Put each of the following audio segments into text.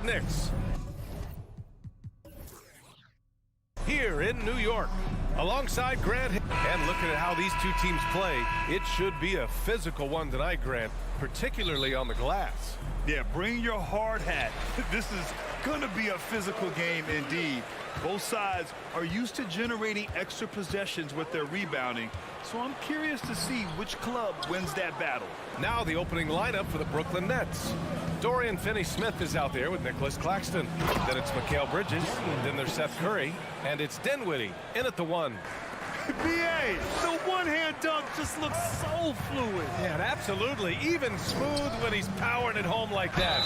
Knicks. Here in New York, alongside Grant. And looking at how these two teams play, it should be a physical one tonight, Grant, particularly on the glass. Yeah, bring your hard hat. This is going to be a physical game indeed. Both sides are used to generating extra possessions with their rebounding, so I'm curious to see which club wins that battle. Now the opening lineup for the Brooklyn Nets. Dorian Finney-Smith is out there with Nicholas Claxton. Then it's Mikal Bridges. Then there's Seth Curry. And it's Dinwiddie in at the one. B.A., the one-hand dunk just looks so fluid. Yeah, absolutely. Even smooth when he's powering it home like that.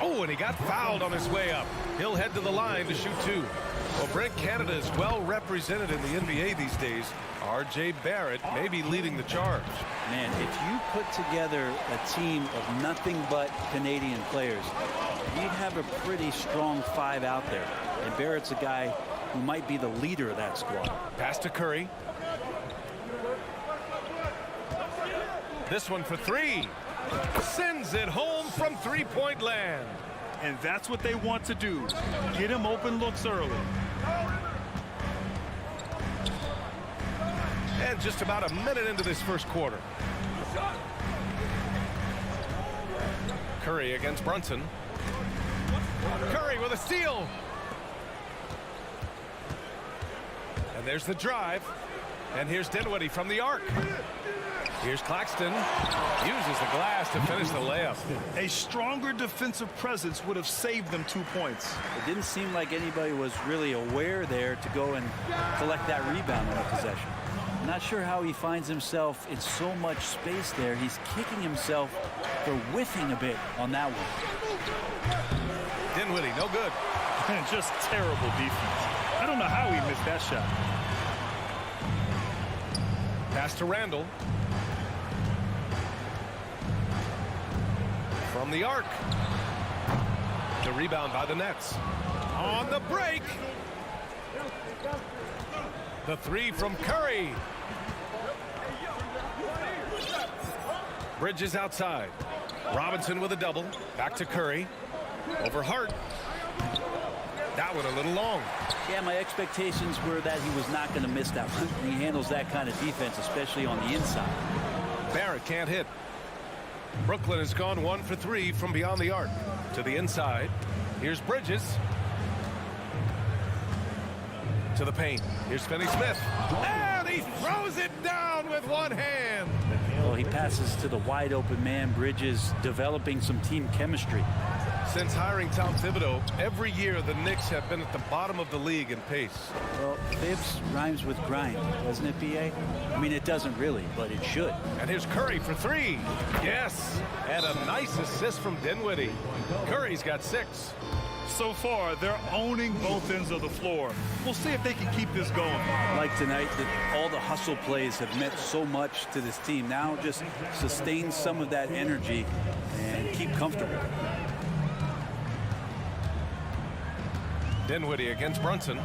Oh, and he got fouled on his way up. He'll head to the line to shoot two. Well, Brent, Canada is well represented in the NBA these days. R.J. Barrett may be leading the charge. Man, if you put together a team of nothing but Canadian players, you'd have a pretty strong five out there. And Barrett's a guy who might be the leader of that squad. Pass to Curry. This one for three. Sends it home from three-point land. And that's what they want to do. Get him open looks early. And just about a minute into this first quarter. Curry against Brunson. Curry with a steal. And there's the drive. And here's Dinwiddie from the arc. Here's Claxton. Uses the glass to finish the layup. A stronger defensive presence would have saved them 2 points. It didn't seem like anybody was really aware there to go and collect that rebound on a possession. Not sure how he finds himself in so much space there. He's kicking himself for whiffing a bit on that one. Dinwiddie, no good. And just terrible defense. I don't know how he missed that shot. Pass to Randall. From the arc. The rebound by the Nets. On the break. The three from Curry. Bridges outside. Robinson with a double. Back to Curry. Over Hart. That one a little long. Yeah, my expectations were that he was not going to miss that one. He handles that kind of defense, especially on the inside. Barrett can't hit. Brooklyn has gone 1 for 3 from beyond the arc. To the inside. Here's Bridges. To the paint. Here's Finney-Smith. And he throws it down with one hand. Well, he passes to the wide open man. Bridges developing some team chemistry. Since hiring Tom Thibodeau, every year the Knicks have been at the bottom of the league in pace. Well, Fibs rhymes with grind, doesn't it, B.A.? I mean, it doesn't really, but it should. And here's Curry for three. Yes. And a nice assist from Dinwiddie. Curry's got 6. So far, they're owning both ends of the floor. We'll see if they can keep this going. Like tonight, that all the hustle plays have meant so much to this team. Now just sustain some of that energy and keep comfortable. Dinwiddie against Brunson.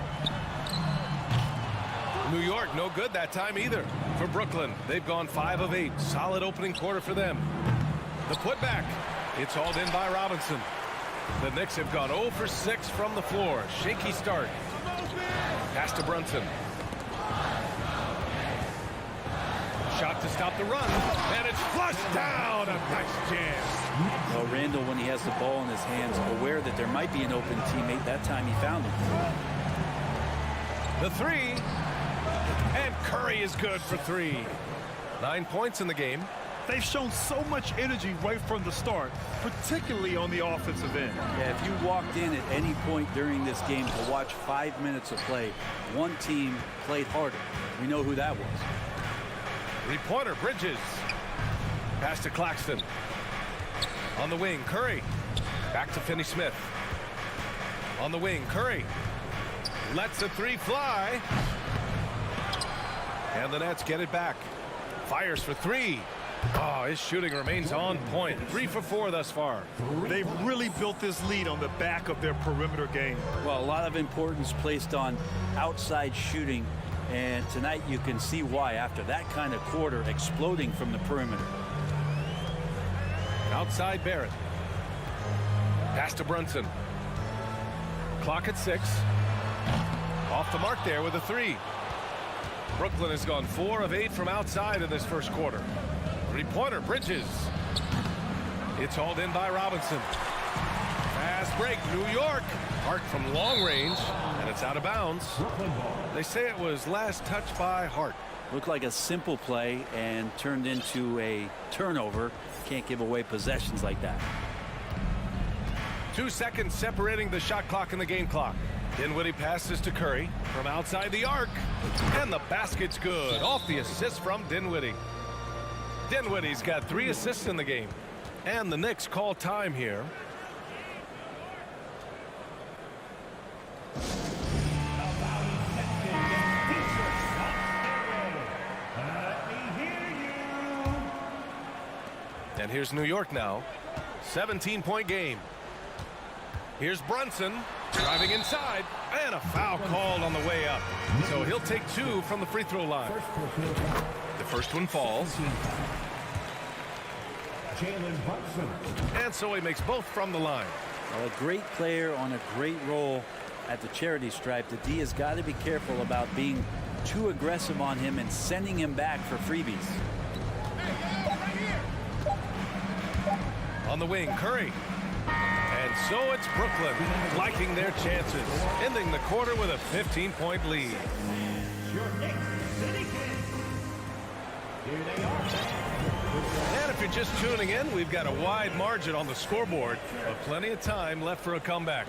New York, no good that time either. For Brooklyn, they've gone 5 of 8. Solid opening quarter for them. The putback. It's hauled in by Robinson. The Knicks have gone 0 for 6 from the floor. Shaky start. Pass to Brunson. Shot to stop the run. And it's flushed down. A nice jam. Well, Randall, when he has the ball in his hands, aware that there might be an open teammate, that time he found him. The three. And Curry is good for 3. 9 points in the game. They've shown so much energy right from the start, particularly on the offensive end. Yeah, if you walked in at any point during this game to watch 5 minutes of play, one team played harder. We know who that was. Three-pointer, Bridges. Pass to Claxton. On the wing, Curry. Back to Finney-Smith. On the wing, Curry. Lets the three fly. And the Nets get it back. Fires for 3. Oh, his shooting remains on point. 3 for 4 thus far. They've really built this lead on the back of their perimeter game. Well, a lot of importance placed on outside shooting. And tonight you can see why after that kind of quarter exploding from the perimeter. Outside Barrett. Pass to Brunson. Clock at 6. Off the mark there with a 3. Brooklyn has gone 4 of 8 from outside in this first quarter. Three-pointer, Bridges. It's hauled in by Robinson. Fast break, New York. Hart from long range, and it's out of bounds. They say it was last touched by Hart. Looked like a simple play and turned into a turnover. Can't give away possessions like that. 2 seconds separating the shot clock and the game clock. Dinwiddie passes to Curry from outside the arc, and the basket's good off the assist from Dinwiddie. Dinwiddie's got 3 assists in the game, and the Knicks call time here. And here's New York now. 17-point game. Here's Brunson driving inside, and a foul called on the way up. So he'll take 2 from the free throw line. The first one falls. And so he makes both from the line. Well, a great player on a great role at the charity stripe. The D has got to be careful about being too aggressive on him and sending him back for freebies. On the wing, Curry. And so it's Brooklyn liking their chances, ending the quarter with a 15-point lead. And if you're just tuning in, we've got a wide margin on the scoreboard, but plenty of time left for a comeback.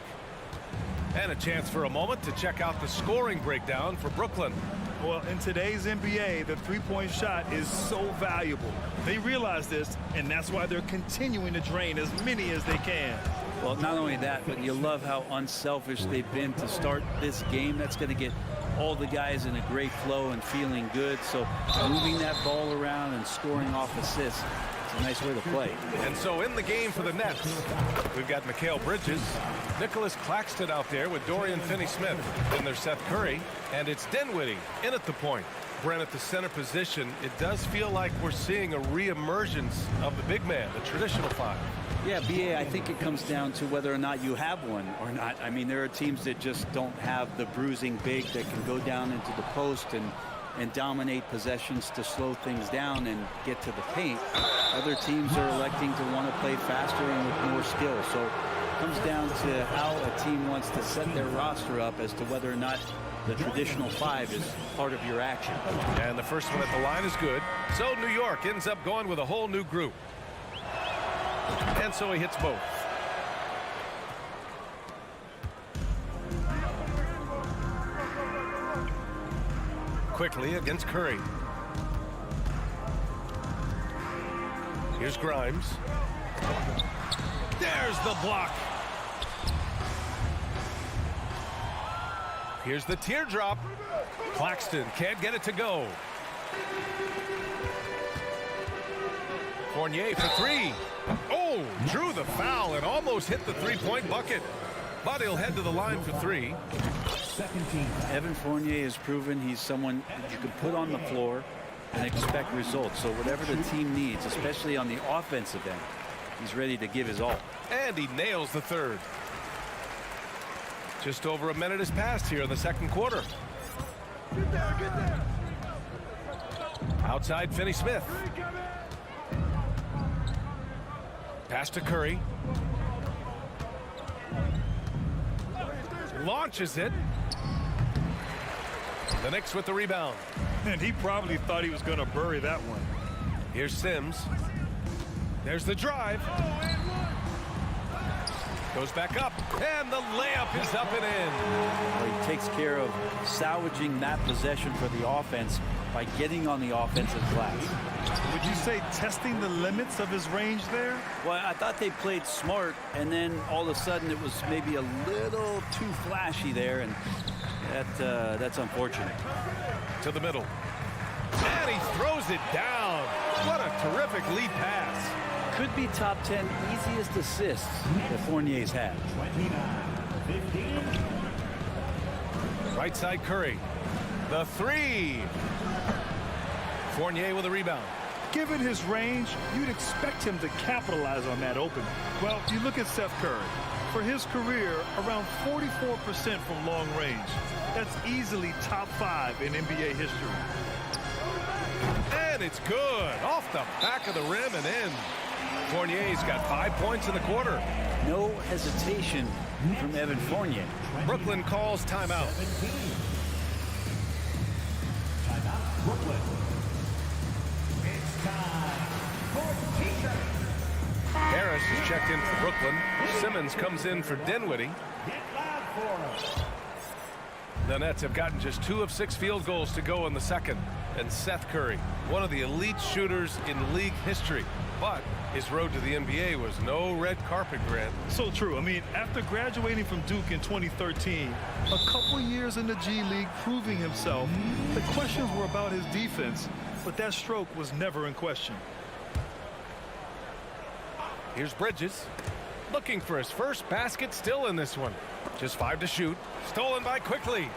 And a chance for a moment to check out the scoring breakdown for Brooklyn. Well, in today's NBA, the three-point shot is so valuable. They realize this, and that's why they're continuing to drain as many as they can. Well, not only that, but you love how unselfish they've been to start this game. That's going to get all the guys in a great flow and feeling good. So moving that ball around and scoring off assists, it's a nice way to play. And so in the game for the Nets, we've got Mikal Bridges, Nicholas Claxton out there with Dorian Finney-Smith. Then there's Seth Curry, and it's Dinwiddie in at the point. Brent, at the center position, it does feel like we're seeing a re-emergence of the big man, the traditional 5. Yeah, BA, I think it comes down to whether or not you have one or not. I mean, there are teams that just don't have the bruising big that can go down into the post and dominate possessions to slow things down and get to the paint. Other teams are electing to want to play faster and with more skill. So it comes down to how a team wants to set their roster up as to whether or not the traditional 5 is part of your action. And the first one at the line is good. So New York ends up going with a whole new group. And so he hits both. Quickly against Curry. Here's Grimes. There's the block. Here's the teardrop. Claxton can't get it to go. Fournier for 3. Oh, drew the foul and almost hit the three-point bucket. But he'll head to the line for 3. Evan Fournier has proven he's someone that you can put on the floor and expect results. So whatever the team needs, especially on the offensive end, he's ready to give his all. And he nails the third. Just over a minute has passed here in the second quarter. Get there. Outside Finney-Smith. Pass to Curry. Launches it. The Knicks with the rebound. And he probably thought he was going to bury that one. Here's Sims. There's the drive. Goes back up, and the layup is up and in. Well, he takes care of salvaging that possession for the offense by getting on the offensive glass. Would you say testing the limits of his range there? Well, I thought they played smart, and then all of a sudden it was maybe a little too flashy there, and that's unfortunate. To the middle. And he throws it down. What a terrific lead pass. Could be top 10 easiest assists that Fournier's had. Right side Curry. The 3. Fournier with a rebound. Given his range, you'd expect him to capitalize on that opening. Well, you look at Seth Curry. For his career, around 44% from long range. That's easily top 5 in NBA history. And it's good. Off the back of the rim and in. Fournier's got 5 points in the quarter. No hesitation from Evan Fournier. Brooklyn calls timeout. Timeout, Brooklyn. It's time for teacher. Harris is checked in for Brooklyn. Simmons comes in for Dinwiddie. Get loud for us. The Nets have gotten just 2 of 6 field goals to go in the second. And Seth Curry, one of the elite shooters in league history. But his road to the NBA was no red carpet, Grant. So true. I mean, after graduating from Duke in 2013, a couple years in the G League proving himself, the questions were about his defense, but that stroke was never in question. Here's Bridges, looking for his first basket, still in this one. Just 5 to shoot, stolen by Quickly.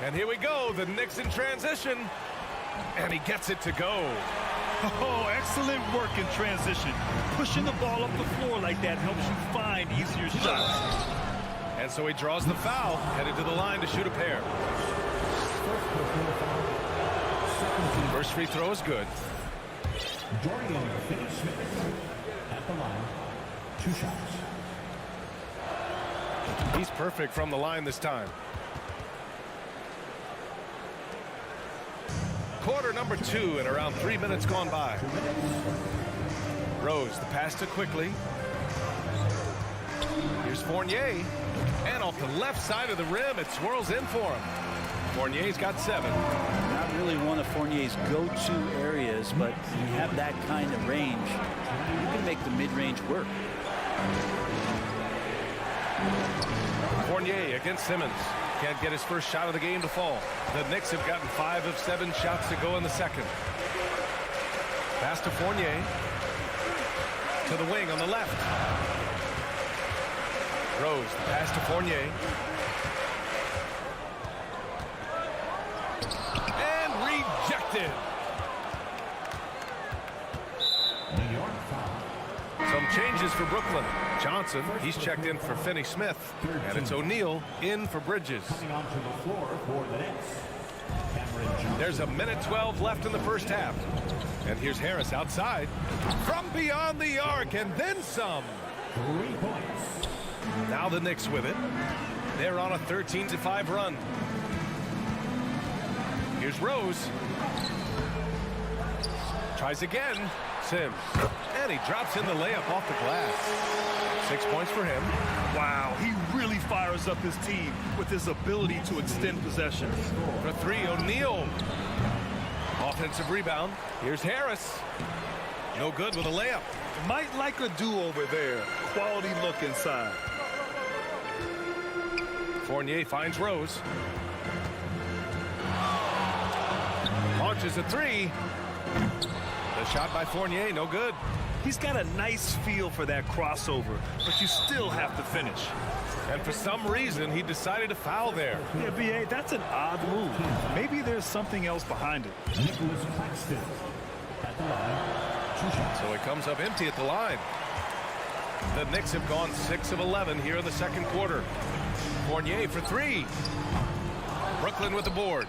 And here we go, the Knicks in transition. And he gets it to go. Oh, excellent work in transition. Pushing the ball up the floor like that helps you find easier shots. And so he draws the foul, headed to the line to shoot a pair. First free throw is good. Dorian Finney-Smith at the line. 2 shots. He's perfect from the line this time. Quarter number 2 and around 3 minutes gone by. Rose, the pass to Quickly. Here's Fournier. And off the left side of the rim, it swirls in for him. Fournier's got 7. Not really one of Fournier's go-to areas, but when you have that kind of range, you can make the mid-range work. Fournier against Simmons. Can't get his first shot of the game to fall. The Knicks have gotten 5 of 7 shots to go in the second. Pass to Fournier. To the wing on the left. Rose, the pass to Fournier. And rejected. New York foul. Some changes for Brooklyn. Johnson, he's checked in for Finney-Smith. And it's O'Neal in for Bridges. Coming onto the floor for the Nets. Cameron Johnson. There's a minute 12 left in the first half. And here's Harris outside. From beyond the arc and then some. 3 points. Now the Knicks with it. They're on a 13-5 run. Here's Rose. Tries again. Sims. And he drops in the layup off the glass. 6 points for him. Wow, he really fires up his team with his ability to extend possession. For 3, O'Neal. Offensive rebound. Here's Harris. No good with a layup. Might like a do-over there. Quality look inside. Fournier finds Rose. Launches a 3. The shot by Fournier, no good. He's got a nice feel for that crossover, but you still have to finish. And for some reason, he decided to foul there. Yeah, B.A., that's an odd move. Maybe there's something else behind it. Nicholas Claxton at the line. 2 shots. So he comes up empty at the line. The Knicks have gone 6 of 11 here in the second quarter. Fournier for 3. Brooklyn with the board.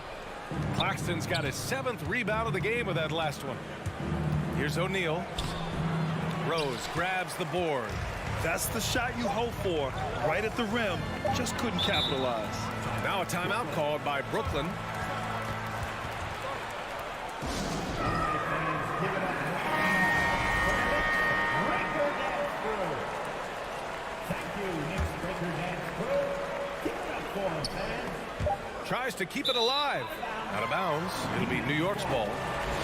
Claxton's got his 7th rebound of the game with that last one. Here's O'Neal. Rose grabs the board. That's the shot you hope for. Right at the rim. Just couldn't capitalize. Now a timeout called by Brooklyn. Tries to keep it alive. Out of bounds. It'll be New York's ball.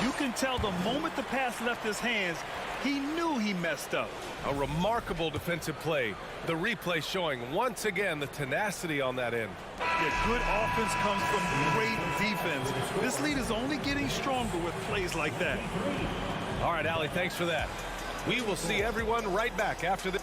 You can tell the moment the pass left his hands, he knew he messed up. A remarkable defensive play. The replay showing once again the tenacity on that end. Yeah, good offense comes from great defense. This lead is only getting stronger with plays like that. All right, Allie, thanks for that. We will see everyone right back after this.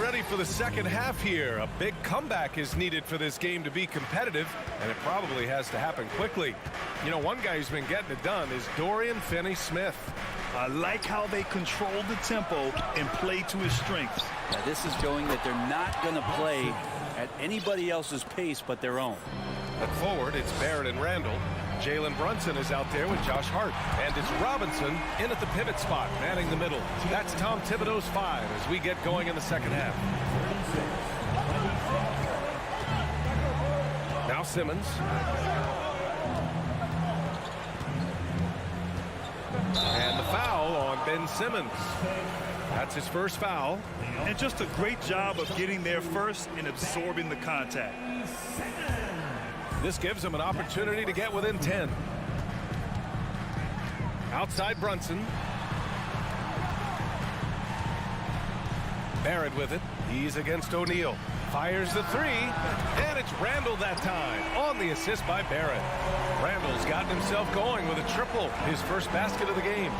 about ready for the second half here. A big comeback is needed for this game to be competitive, and it probably has to happen quickly. You know, one guy who's been getting it done is Dorian Finney-Smith. I like how they control the tempo and play to his strengths. Yeah, this is showing that they're not going to play at anybody else's pace but their own. At forward, it's Barrett and Randall. Jalen Brunson is out there with Josh Hart. And it's Robinson in at the pivot spot, manning the middle. That's Tom Thibodeau's 5 as we get going in the second half. Now Simmons. And the foul on Ben Simmons. That's his first foul. And just a great job of getting there first and absorbing the contact. This gives him an opportunity to get within 10. Outside Brunson. Barrett with it. He's against O'Neal. Fires the 3. And it's Randall that time on the assist by Barrett. Randall's gotten himself going with a triple. His first basket of the game.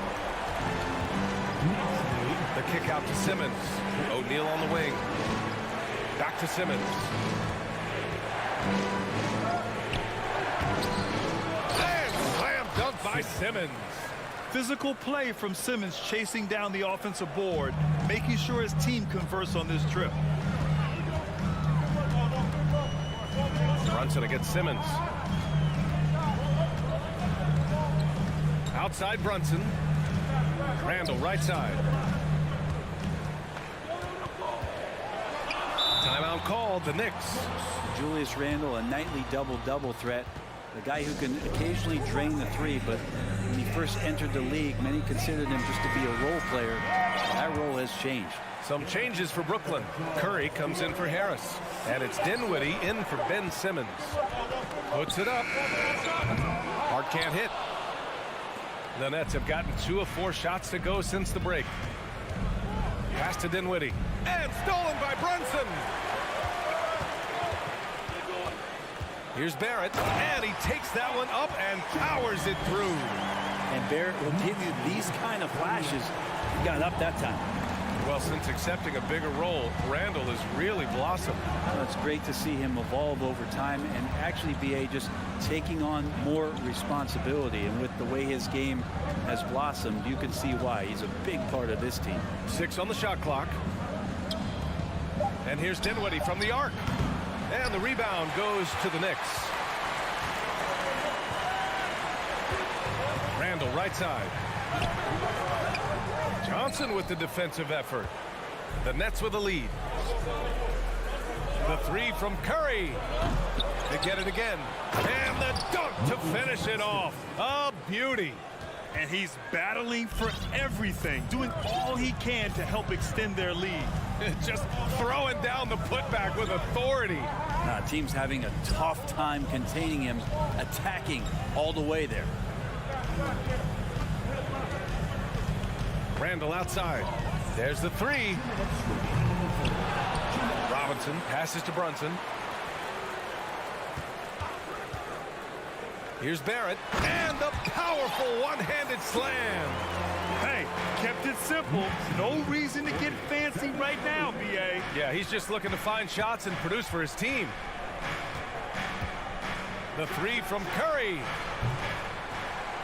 The kick out to Simmons. O'Neal on the wing. Back to Simmons. Slam dunk by Simmons. Physical play from Simmons, chasing down the offensive board, making sure his team converts on this trip. Brunson against Simmons. Outside Brunson. Randall right side. Timeout called, the Knicks. Julius Randle, a nightly double-double threat. The guy who can occasionally drain the 3, but when he first entered the league, many considered him just to be a role player. That role has changed. Some changes for Brooklyn. Curry comes in for Harris. And it's Dinwiddie in for Ben Simmons. Puts it up. Hart can't hit. The Nets have gotten 2 of 4 shots to go since the break. Pass to Dinwiddie. And stolen by Brunson. Here's Barrett. And he takes that one up and powers it through. And Barrett will give you these kind of flashes. He got up that time. Well, since accepting a bigger role, Randall has really blossomed. Well, it's great to see him evolve over time and actually be just taking on more responsibility. And with the way his game has blossomed, you can see why. He's a big part of this team. 6 on the shot clock. And here's Dinwiddie from the arc. And the rebound goes to the Knicks. Randall right side. Johnson with the defensive effort. The Nets with the lead. The 3 from Curry. They get it again. And the dunk to finish it off. A beauty. And he's battling for everything, doing all he can to help extend their lead. Just throwing down the putback with authority. Team's having a tough time containing him, attacking all the way there. Randall outside. There's the 3. Robinson passes to Brunson. Here's Barrett. And the powerful one-handed slam. Hey, kept it simple. No reason to get fancy right now, B.A. Yeah, he's just looking to find shots and produce for his team. The 3 from Curry.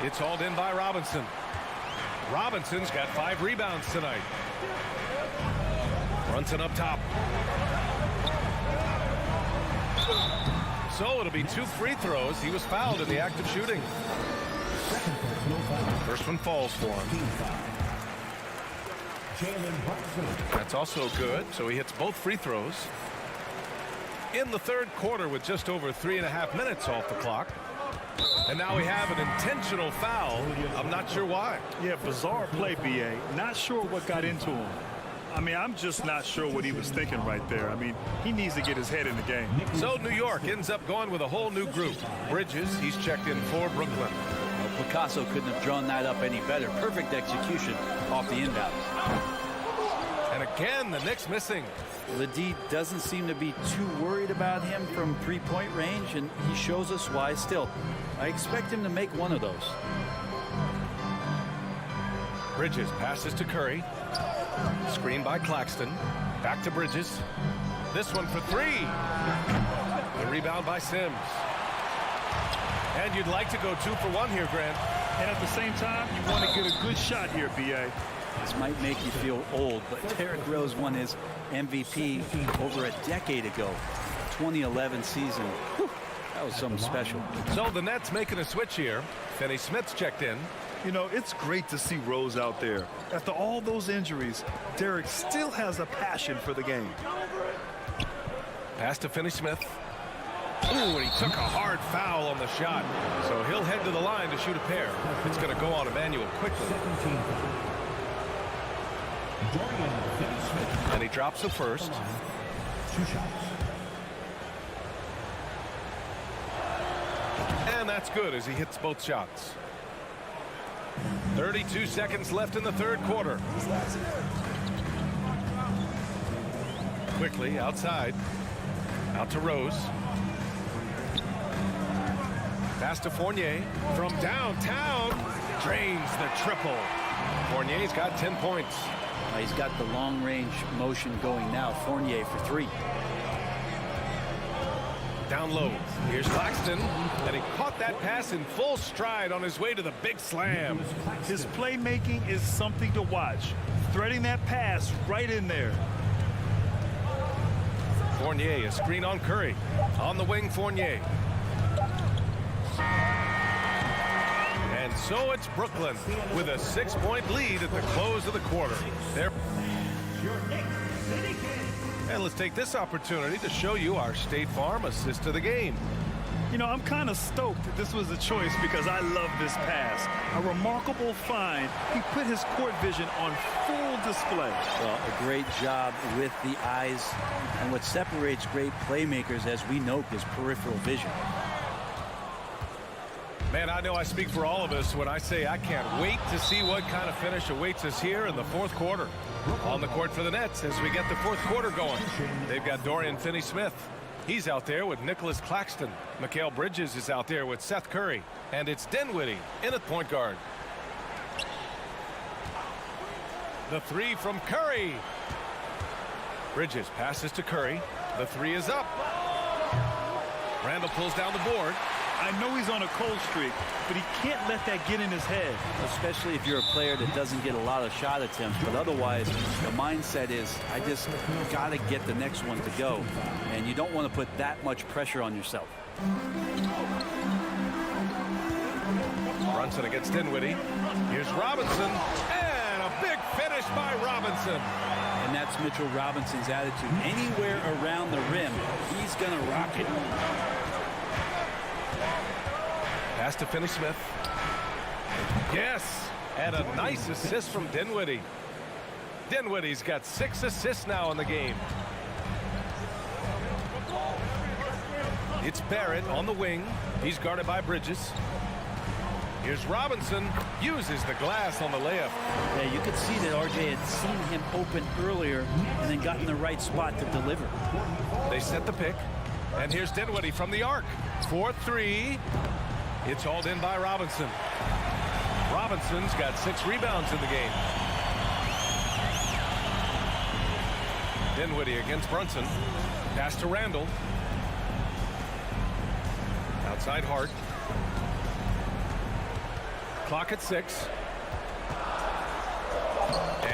It's hauled in by Robinson. Robinson's got 5 rebounds tonight. Brunson up top. So it'll be 2 free throws. He was fouled in the act of shooting. First one falls for him. That's also good. So he hits both free throws. In the third quarter with just over 3.5 minutes off the clock. And now we have an intentional foul. I'm not sure why. Yeah, bizarre play, B.A. Not sure what got into him. I mean, I'm just not sure what he was thinking right there. I mean, he needs to get his head in the game. So New York ends up going with a whole new group. Bridges, he's checked in for Brooklyn. Well, Picasso couldn't have drawn that up any better. Perfect execution off the inbound. And again, the Knicks missing. Ledee doesn't seem to be too worried about him from three-point range, and he shows us why. Still, I expect him to make one of those. Bridges passes to Curry. Screen by Claxton. Back to Bridges. This one for three. The rebound by Sims. And you'd like to go 2 for 1 here, Grant. And at the same time, you want to get a good shot here, B.A. This might make you feel old, but Derrick Rose won his MVP over a decade ago. 2011 season. Whew, that was something special. So the Nets making a switch here. Finney-Smith's checked in. You know, it's great to see Rose out there. After all those injuries, Derrick still has a passion for the game. Pass to Finney-Smith. Ooh, and he took a hard foul on the shot. So he'll head to the line to shoot a pair. It's going to go on Emmanuel quickly. And he drops the first. 2 shots. And that's good as he hits both shots. 32 seconds left in the third quarter. Quickly outside. Out to Rose. Pass to Fournier from downtown. Drains the triple. Fournier's got 10 points. He's got the long-range motion going now. Fournier for 3. Down low. Here's Claxton. And he caught that pass in full stride on his way to the big slam. His playmaking is something to watch. Threading that pass right in there. Fournier, a screen on Curry. On the wing, Fournier. And so it's Brooklyn with a 6-point lead at the close of the quarter. And let's take this opportunity to show you our State Farm assist of the game. You know, I'm kind of stoked that this was a choice because I love this pass. A remarkable find. He put his court vision on full display. Well, a great job with the eyes. And what separates great playmakers, as we note, is peripheral vision. Man, I know I speak for all of us when I say I can't wait to see what kind of finish awaits us here in the fourth quarter. On the court for the Nets as we get the fourth quarter going. They've got Dorian Finney-Smith. He's out there with Nicholas Claxton. Mikal Bridges is out there with Seth Curry. And it's Dinwiddie in at point guard. The 3 from Curry. Bridges passes to Curry. The 3 is up. Randall pulls down the board. I know he's on a cold streak, but he can't let that get in his head. Especially if you're a player that doesn't get a lot of shot attempts. But otherwise, the mindset is, I just got to get the next one to go. And you don't want to put that much pressure on yourself. Brunson against Dinwiddie. Here's Robinson. And a big finish by Robinson. And that's Mitchell Robinson's attitude. Anywhere around the rim, he's going to rock it. Pass to Finney-Smith. Yes, and a nice assist from Dinwiddie. Dinwiddie's got 6 assists now in the game. It's Barrett on the wing. He's guarded by Bridges. Here's Robinson. Uses the glass on the layup. Yeah, you could see that RJ had seen him open earlier and then got in the right spot to deliver. They set the pick. And here's Dinwiddie from the arc. 4-3. It's hauled in by Robinson. Robinson's got 6 rebounds in the game. Dinwiddie against Brunson. Pass to Randall. Outside Hart. Clock at 6.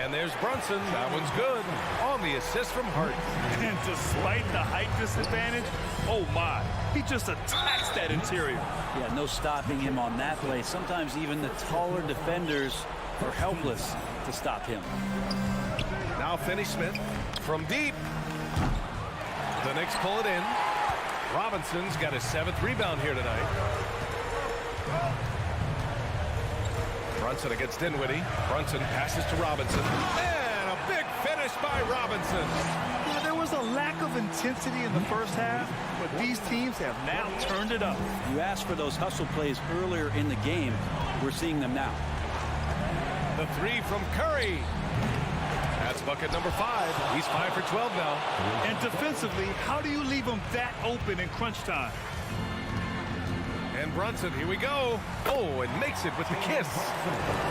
And there's Brunson. That one's good. On the assist from Hart. And despite the height disadvantage, oh my, he just attacks that interior. Yeah, no stopping him on that play. Sometimes even the taller defenders are helpless to stop him. Now Finney-Smith from deep. The Knicks pull it in. Robinson's got his 7th rebound here tonight. Brunson against Dinwiddie. Brunson passes to Robinson. And a big finish by Robinson. Yeah, there was a lack of intensity in the first half, but these teams have now turned it up. You asked for those hustle plays earlier in the game. We're seeing them now. The 3 from Curry. That's bucket number 5. He's 5 for 12 now. And defensively, how do you leave them that open in crunch time? And Brunson, here we go. Oh, and makes it with the kiss.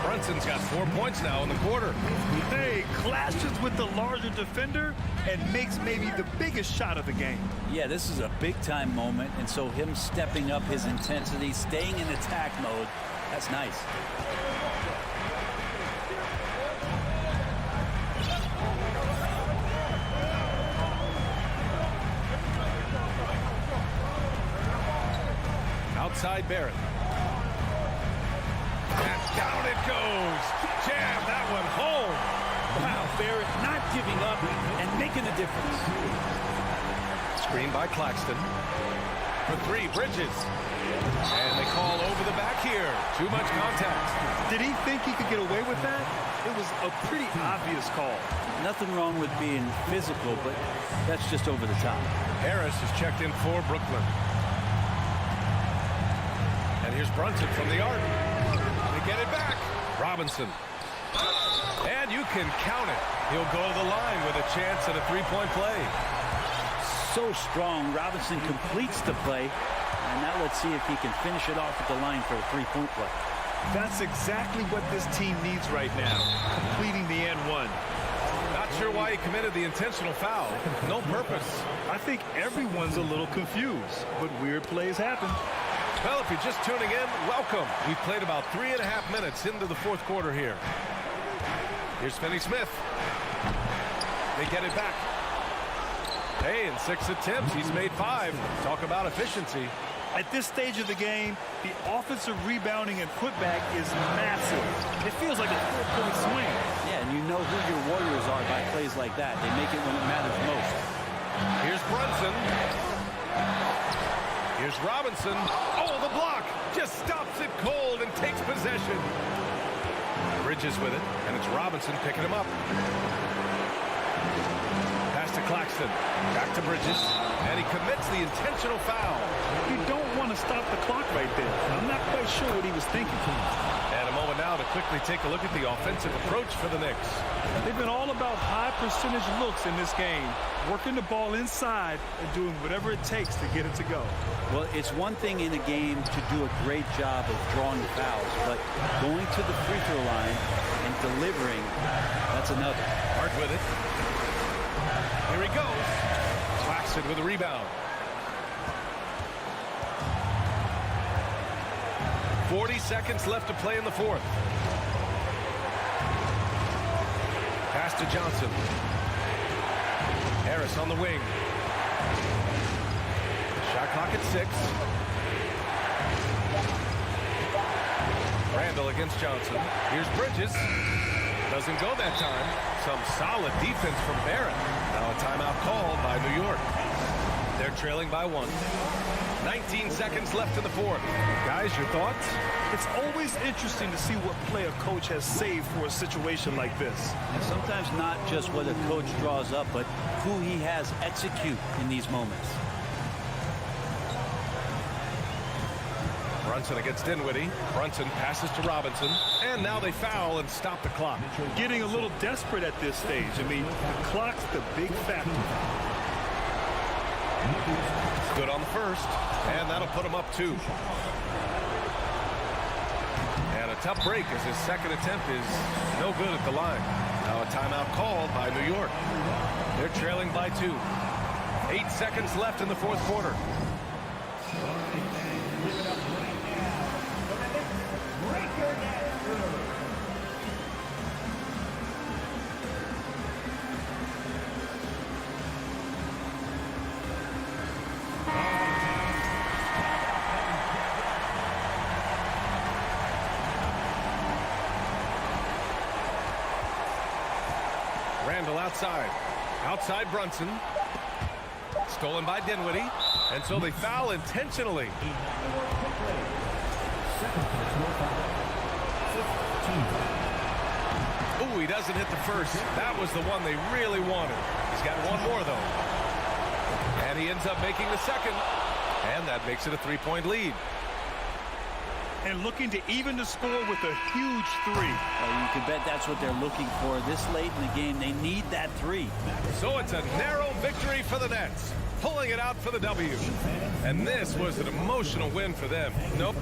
Brunson's got 4 points now in the quarter. Hey, clashes with the larger defender and makes maybe the biggest shot of the game. Yeah, this is a big-time moment, and so him stepping up his intensity, staying in attack mode, that's nice. Outside Barrett. And down it goes. Jam that one home. Wow, Barrett not giving up and making a difference. Screen by Claxton. For three, Bridges. And they call over the back here. Too much contact. Did he think he could get away with that? It was a pretty obvious call. Nothing wrong with being physical, but that's just over the top. Harris is checked in for Brooklyn. And here's Brunson from the arc. They get it back. Robinson. And you can count it. He'll go to the line with a chance at a three-point play. So strong, Robinson completes the play. And now let's see if he can finish it off at the line for a three-point play. That's exactly what this team needs right now, completing the and one. Not sure why he committed the intentional foul. No purpose. I think everyone's a little confused, but weird plays happen. Well, if you're just tuning in, welcome. We've played about 3.5 minutes into the fourth quarter here. Here's Finney-Smith. They get it back. Hey, in 6 attempts, he's made 5. Talk about efficiency. At this stage of the game, the offensive rebounding and putback is massive. It feels like a 4-point swing. Yeah, and you know who your Warriors are by plays like that. They make it when it matters most. Here's Brunson. Here's Robinson. Oh, the block just stops it cold and takes possession. Bridges with it, and it's Robinson picking him up. Pass to Claxton. Back to Bridges, and he commits the intentional foul. You don't want to stop the clock right there. I'm not quite sure what he was thinking. And a moment now to quickly take a look at the offensive approach for the Knicks. They've been all about high percentage looks in this game, working the ball inside and doing whatever it takes to get it to go. Well, it's one thing in a game to do a great job of drawing fouls, but going to the free throw line and delivering, that's another. Hart with it. Here he goes. Claxton with a rebound. 40 seconds left to play in the fourth. Pass to Johnson. Harris on the wing. Shot clock at 6. Randall against Johnson. Here's Bridges. Doesn't go that time. Some solid defense from Barrett. Now a timeout called by New York. They're trailing by 1. 19 seconds left in the fourth. Guys, your thoughts? It's always interesting to see what play a coach has saved for a situation like this. And sometimes not just what a coach draws up, but who he has execute in these moments. Brunson against Dinwiddie. Brunson passes to Robinson. And now they foul and stop the clock. Getting a little desperate at this stage. I mean, the clock's the big factor. Good on the first. And that'll put him up 2. And a tough break as his second attempt is no good at the line. Now a timeout called by New York. They're trailing by 2. 8 seconds left in the fourth quarter. Randall outside. Outside Brunson. Stolen by Dinwiddie. And so they foul intentionally. Ooh, he doesn't hit the first. That was the one they really wanted. He's got one more, though. And he ends up making the second. And that makes it a 3-point lead. And looking to even the score with a huge 3. Well, you can bet that's what they're looking for this late in the game. They need that 3. So it's a narrow victory for the Nets. pulling it out for the W. And this was an emotional win for them. Nope.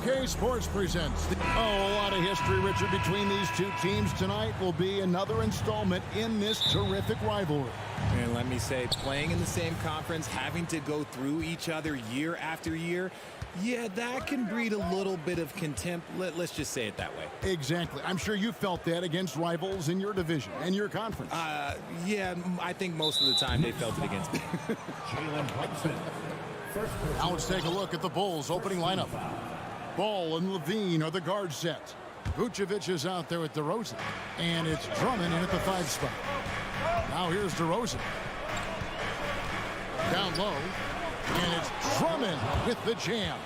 2K Sports presents. A lot of history, Richard, between these two teams. Tonight will be another installment in this terrific rivalry. And let me say, playing in the same conference, having to go through each other year after year, yeah, that can breed a little bit of contempt. Let's just say it that way. Exactly. I'm sure you felt that against rivals in your division and your conference. Yeah, I think most of the time they felt it against me. Now let's take a look at the Bulls' opening lineup. Ball and Levine are the guard set. Vucevic is out there with DeRozan. And it's Drummond in at the 5 spot. Now here's DeRozan. Down low. And it's Drummond with the jam.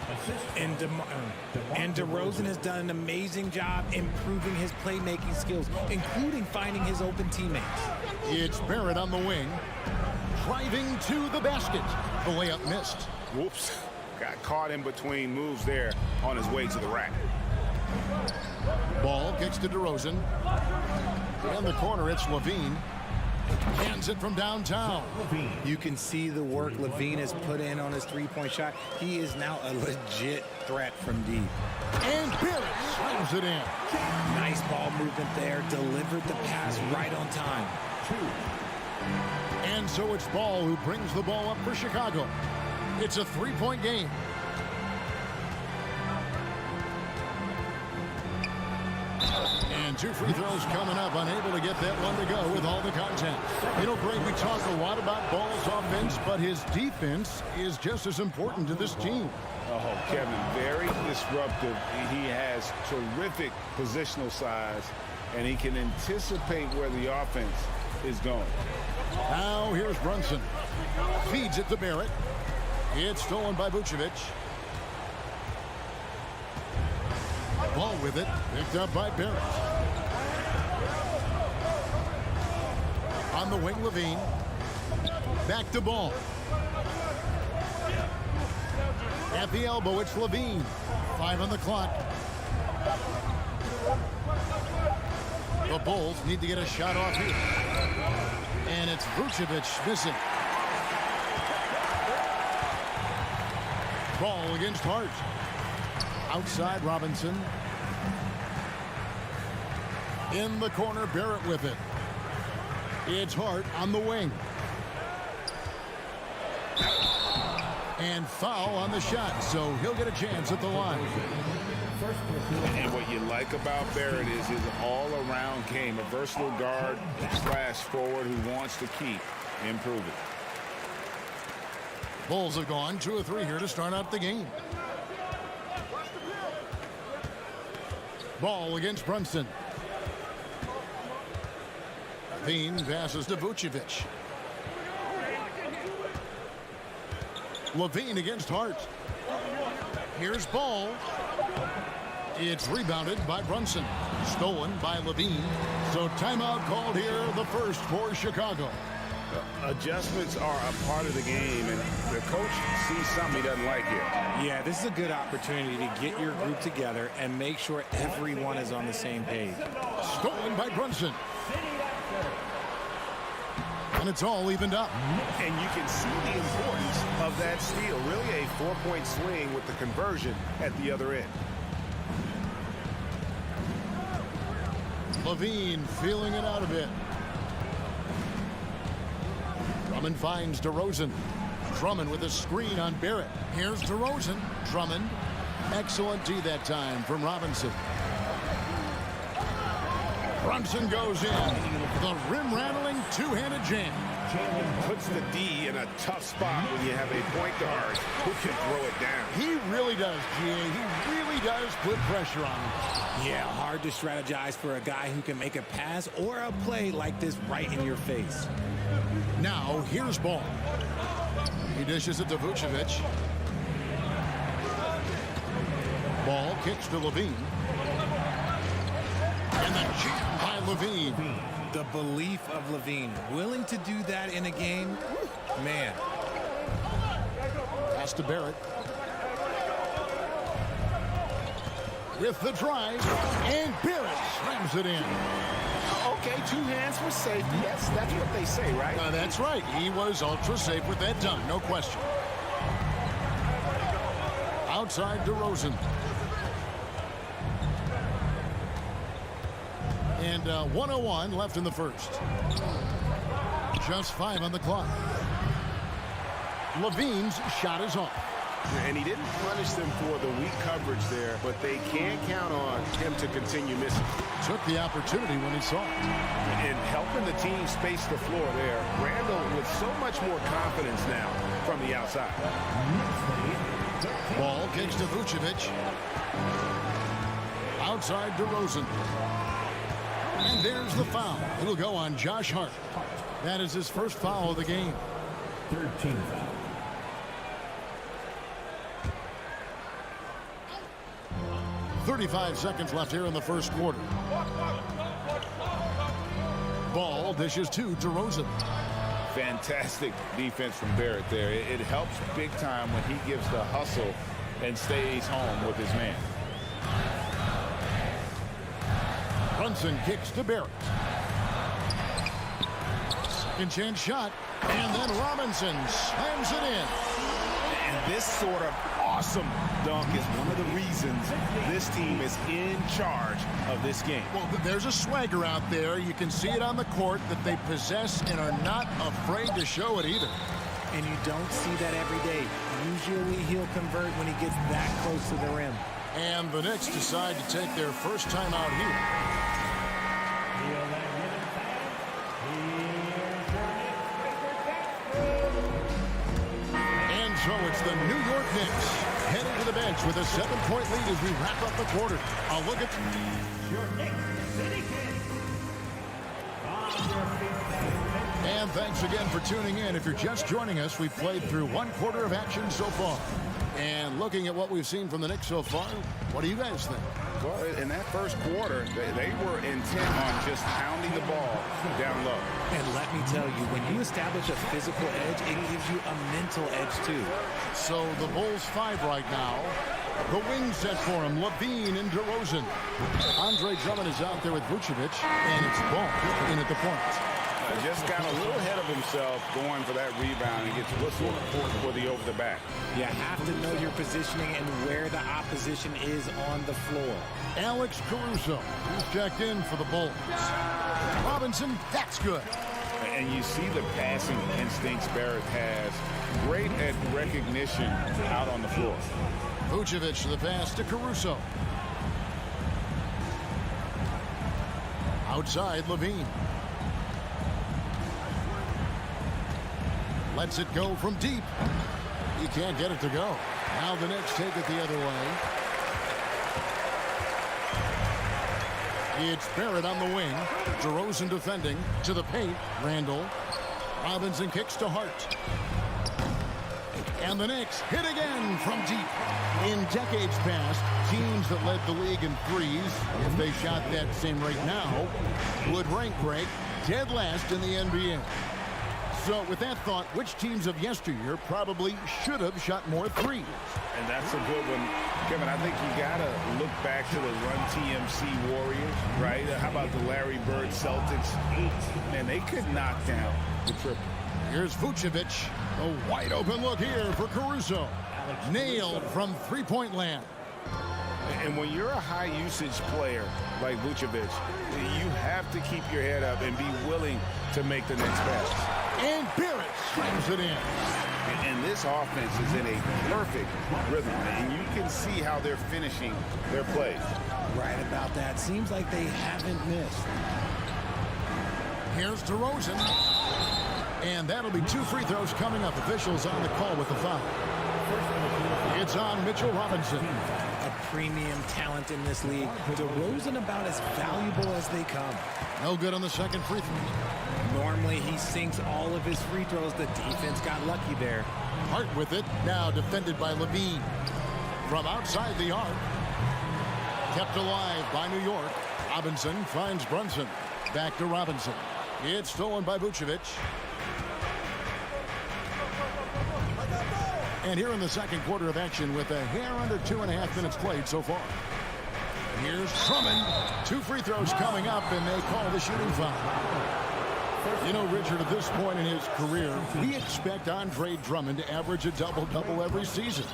And DeRozan has done an amazing job improving his playmaking skills, including finding his open teammates. It's Barrett on the wing. Driving to the basket. The layup missed. Whoops. Got caught in between moves there on his way to the rack. Ball kicks to DeRozan. In the corner, it's Levine. Hands it from downtown. You can see the work Levine has put in on his three-point shot. He is now a legit threat from deep. And Barrett slams it in. Nice ball movement there. Delivered the pass right on time. And so it's Ball who brings the ball up for Chicago. It's a 3-point game. And 2 free throws coming up, unable to get that one to go with all the contact. You know, Greg, we talk a lot about Ball's offense, but his defense is just as important to this team. Oh, Kevin, very disruptive. He has terrific positional size, and he can anticipate where the offense is going. Now here's Brunson. Feeds it to Barrett. It's stolen by Vucevic. Ball with it. Picked up by Barrett. On the wing, Levine. Back to Ball. At the elbow, it's Levine. 5 on the clock. The Bulls need to get a shot off here. And it's Vucevic missing. Ball against Hart. Outside, Robinson. In the corner, Barrett with it. It's Hart on the wing. And foul on the shot, so he'll get a chance at the line. And what you like about Barrett is his all-around game, a versatile guard slash forward who wants to keep improving. Bulls have gone 2 of 3 here to start out the game. Ball against Brunson. Levine passes to Vucevic. Levine against Hart. Here's Ball. It's rebounded by Brunson. Stolen by Levine. So timeout called here, the first for Chicago. Adjustments are a part of the game, and the coach sees something he doesn't like here. Yeah, this is a good opportunity to get your group together and make sure everyone is on the same page. Stolen by Brunson. And it's all evened up. And you can see the importance of that steal. Really a 4-point swing with the conversion at the other end. Levine feeling it out a bit. Drummond finds DeRozan. Drummond with a screen on Barrett. Here's DeRozan. Drummond. Excellent D that time from Robinson. Brunson goes in. The rim-rattling two-handed jam. Puts the D in a tough spot when you have a point guard who can throw it down. He really does, G.A. He really does put pressure on him. Yeah, hard to strategize for a guy who can make a pass or a play like this right in your face. Now, here's Ball. He dishes it to Vucevic. Ball kicks to Levine. And the jam by Levine. The belief of Levine, willing to do that in a game, man. Pass to Barrett. With the drive, and Barrett slams it in. Okay, 2 hands for safety. That's what they say, right? That's right. He was ultra safe with that done, no question. Outside DeRozan. And 1:01 left in the first. Just 5 on the clock. Levine's shot is off. And he didn't punish them for the weak coverage there, but they can't count on him to continue missing. Took the opportunity when he saw it. And helping the team space the floor there. Randall with so much more confidence now from the outside. Ball kicks to Vucevic. Outside DeRozan. And there's the foul. It'll go on Josh Hart. That is his first foul of the game. 13 foul. .35 seconds left here in the first quarter. Ball dishes to DeRozan. Fantastic defense from Barrett there. It helps big time when he gives the hustle and stays home with his man. Brunson kicks to Barrett. Second chance shot. And then Robinson slams it in. And this sort of awesome dunk is one of the reasons this team is in charge of this game. Well, there's a swagger out there. You can see it on the court that they possess and are not afraid to show it either. And you don't see that every day. Usually he'll convert when he gets that close to the rim. And the Knicks decide to take their first time out here. So it's the New York Knicks heading to the bench with a 7-point lead as we wrap up the quarter. I'll look at Your Knicks City Kings. And thanks again for tuning in. If you're just joining us, we've played through one quarter of action so far. And looking at what we've seen from the Knicks so far, what do you guys think? Well, in that first quarter, they were intent on just pounding the ball down low. And let me tell you, when you establish a physical edge, it gives you a mental edge too. So the Bulls 5 right now. The wing set for him, Levine and DeRozan. Andre Drummond is out there with Vucevic, and it's Ball in at the point. Just got a little ahead of himself going for that rebound and gets whistled for the over the back. You have to know your positioning and where the opposition is on the floor. Alex Caruso, who's checked in for the Bulls. Robinson, that's good. And you see the passing instincts Barrett has. Great at recognition out on the floor. Vucevic to the pass to Caruso. Outside, Levine. Lets it go from deep. He can't get it to go. Now the Knicks take it the other way. It's Barrett on the wing. DeRozan defending to the paint. Randall. Robinson kicks to Hart. And the Knicks hit again from deep. In decades past, teams that led the league in threes, if they shot that same rate now, would rank break dead last in the NBA. So with that thought, which teams of yesteryear probably should have shot more threes? And that's a good one. Kevin, I think you got to look back to the Run TMC Warriors, right? How about the Larry Bird Celtics? Man, they could knock down the triple. Here's Vucevic. A wide open look here for Caruso. Nailed from three-point land. And when you're a high-usage player like Vucevic, you have to keep your head up and be willing to make the next pass. And Barrett slams it in. And this offense is in a perfect rhythm. And you can see how they're finishing their plays. Right about that. Seems like they haven't missed. Here's DeRozan. And that'll be 2 free throws coming up. Officials on the call with the foul. It's on Mitchell Robinson. A premium talent in this league. DeRozan about as valuable as they come. No good on the second free throw. Normally he sinks all of his free throws. The defense got lucky there. Hart with it. Now defended by Levine. From outside the arc. Kept alive by New York. Robinson finds Brunson. Back to Robinson. It's stolen by Vucevic. And here in the second quarter of action with a hair under 2.5 minutes played so far. Here's Drummond. 2 free throws coming up, and they call the shooting foul. You know, Richard, at this point in his career, we expect Andre Drummond to average a double-double every season.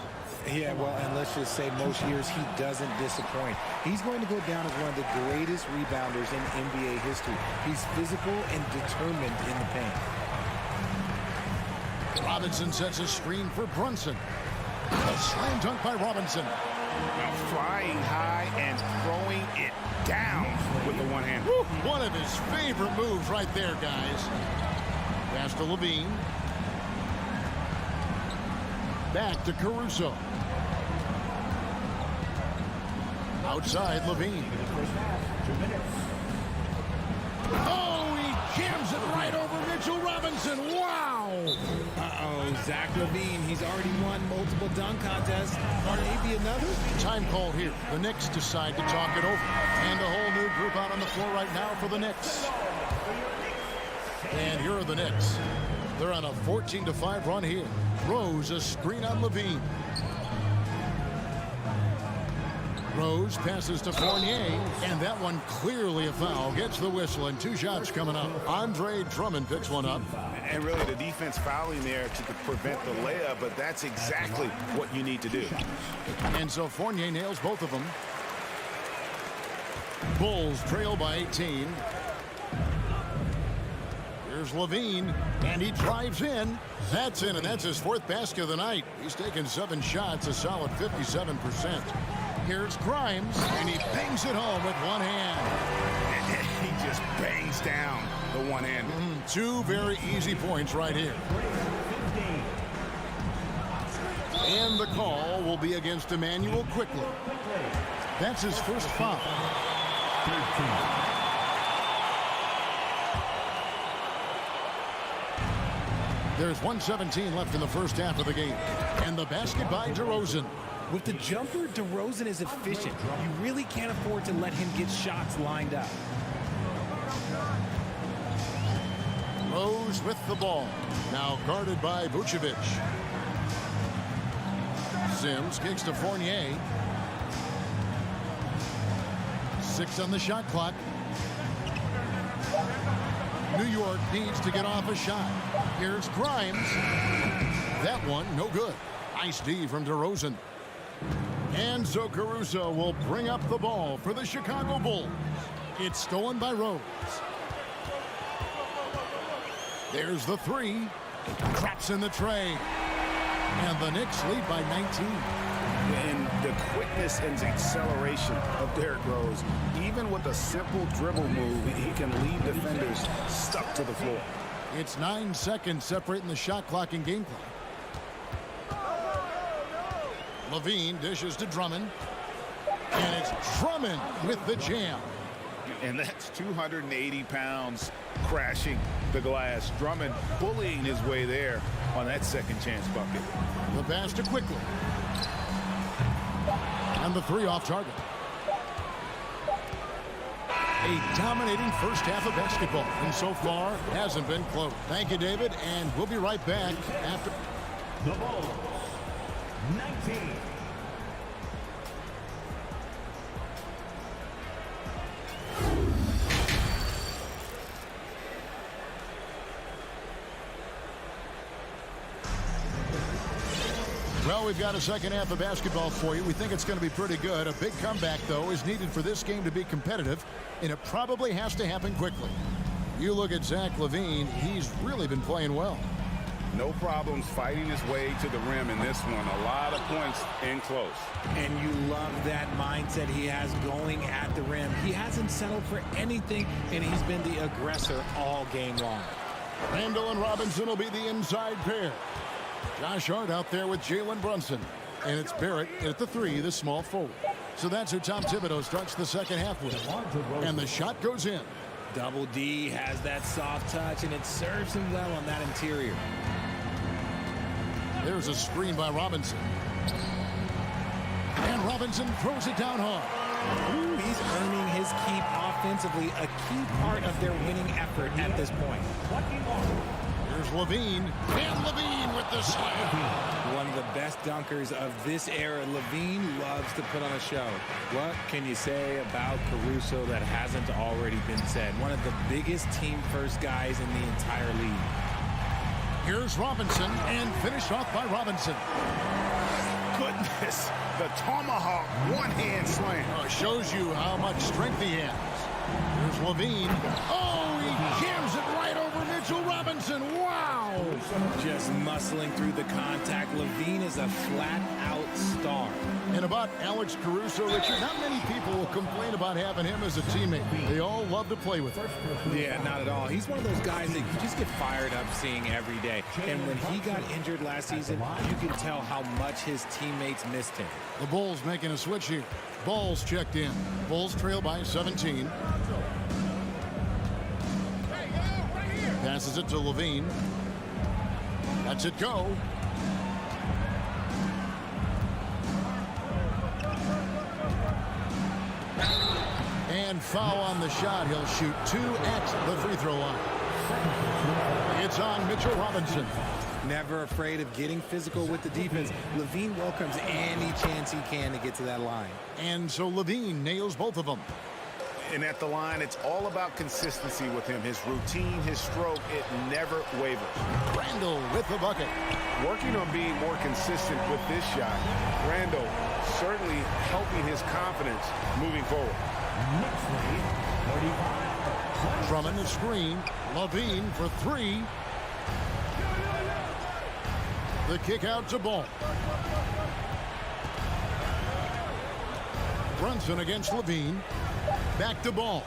Yeah, well, and let's just say most years he doesn't disappoint. He's going to go down as one of the greatest rebounders in NBA history. He's physical and determined in the paint. Robinson sets a screen for Brunson. A slam dunk by Robinson. Now flying high and throwing it down with the one hand. Woo, one of his favorite moves right there, guys. Pass to Levine. Back to Caruso. Outside Levine. Oh, he jams it right over Mitchell Robinson. Wow! Uh-oh, Zach LaVine. He's already won multiple dunk contests. Or maybe another? Time called here. The Knicks decide to talk it over. And a whole new group out on the floor right now for the Knicks. And here are the Knicks. They're on a 14-5 run here. Rose, a screen on Levine. Rose passes to Fournier, and that one clearly a foul. Gets the whistle, and 2 shots coming up. Andre Drummond picks one up. And really the defense fouling there to prevent the layup, but that's exactly what you need to do. And so Fournier nails both of them. Bulls trail by 18. Here's Levine, and he drives in. That's in, and that's his 4th basket of the night. He's taken 7 shots, a solid 57%. Here's Grimes, and he bangs it home with one hand. He just bangs down the one hand. 2 very easy points right here. And the call will be against Emmanuel quickly. That's his first foul. 13. There's 1:17 left in the first half of the game. And the basket by DeRozan. With the jumper, DeRozan is efficient. You really can't afford to let him get shots lined up. Rose with the ball. Now guarded by Vucevic. Sims kicks to Fournier. 6 on the shot clock. New York needs to get off a shot. Here's Grimes. That one, no good. Nice D from DeRozan. And so Caruso will bring up the ball for the Chicago Bulls. It's stolen by Rose. There's the 3. Drops in the tray. And the Knicks lead by 19. And the quickness and acceleration of Derrick Rose, even with a simple dribble move, he can leave defenders stuck to the floor. It's 9 seconds separating the shot clock and game clock. Levine dishes to Drummond. And it's Drummond with the jam. And that's 280 pounds crashing the glass. Drummond bullying his way there on that second chance bucket. The pass to Quickly. And the 3 off target. A dominating first half of basketball. And so far, hasn't been close. Thank you, David. And we'll be right back after. The Bulls, 19. Well, we've got a second half of basketball for you. We think it's going to be pretty good. A big comeback, though, is needed for this game to be competitive, and it probably has to happen quickly. You look at Zach LaVine, he's really been playing well. No problems fighting his way to the rim in this one. A lot of points in close. And you love that mindset he has going at the rim. He hasn't settled for anything, and he's been the aggressor all game long. Randall and Robinson will be the inside pair. Josh Hart out there with Jalen Brunson. And it's Barrett at the 3, the small forward. So that's who Tom Thibodeau starts the second half with. And the shot goes in. Double D has that soft touch, and it serves him well on that interior. There's a screen by Robinson. And Robinson throws it down hard. Ooh, he's earning his keep offensively, a key part of their winning effort at this point. Here's Levine. And Levine with the slam. One of the best dunkers of this era. Levine loves to put on a show. What can you say about Caruso that hasn't already been said? One of the biggest team-first guys in the entire league. Here's Robinson, and finished off by Robinson. goodness. The tomahawk one-hand slam. Shows you how much strength he has. Here's Levine. Oh, he jams it right over Mitchell Robinson. Wow. Just muscling through the contact. Levine is a flat-out star. And about Alex Caruso, Richard, not many people will complain about having him as a teammate. They all love to play with him. Yeah, not at all. He's one of those guys that you just get fired up seeing every day. And when he got injured last season, you can tell how much his teammates missed him. The Bulls making a switch here. Bulls checked in. Bulls trail by 17. Passes it to Levine. Lets it go. And foul on the shot. He'll shoot 2 at the free throw line. It's on Mitchell Robinson. Never afraid of getting physical with the defense. Levine welcomes any chance he can to get to that line. And so Levine nails both of them. And at the line, it's all about consistency with him. His routine, his stroke, it never wavers. Randall with the bucket. Working on being more consistent with this shot. Randall certainly helping his confidence moving forward. Drummond the screen. Levine for 3. The kick out to Ball. Brunson against Levine. Back to Ball.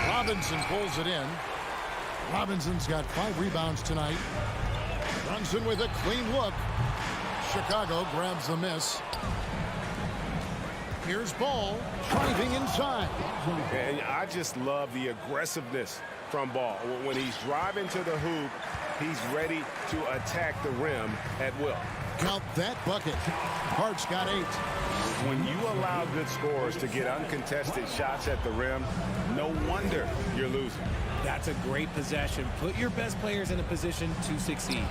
Robinson pulls it in. Robinson's got 5 rebounds tonight. Brunson with a clean look. Chicago grabs the miss. Here's Ball driving inside. And I just love the aggressiveness from Ball. When he's driving to the hoop, he's ready to attack the rim at will. Count that bucket. Hart's got 8. When you allow good scorers to get uncontested shots at the rim, no wonder you're losing. That's a great possession. Put your best players in a position to succeed.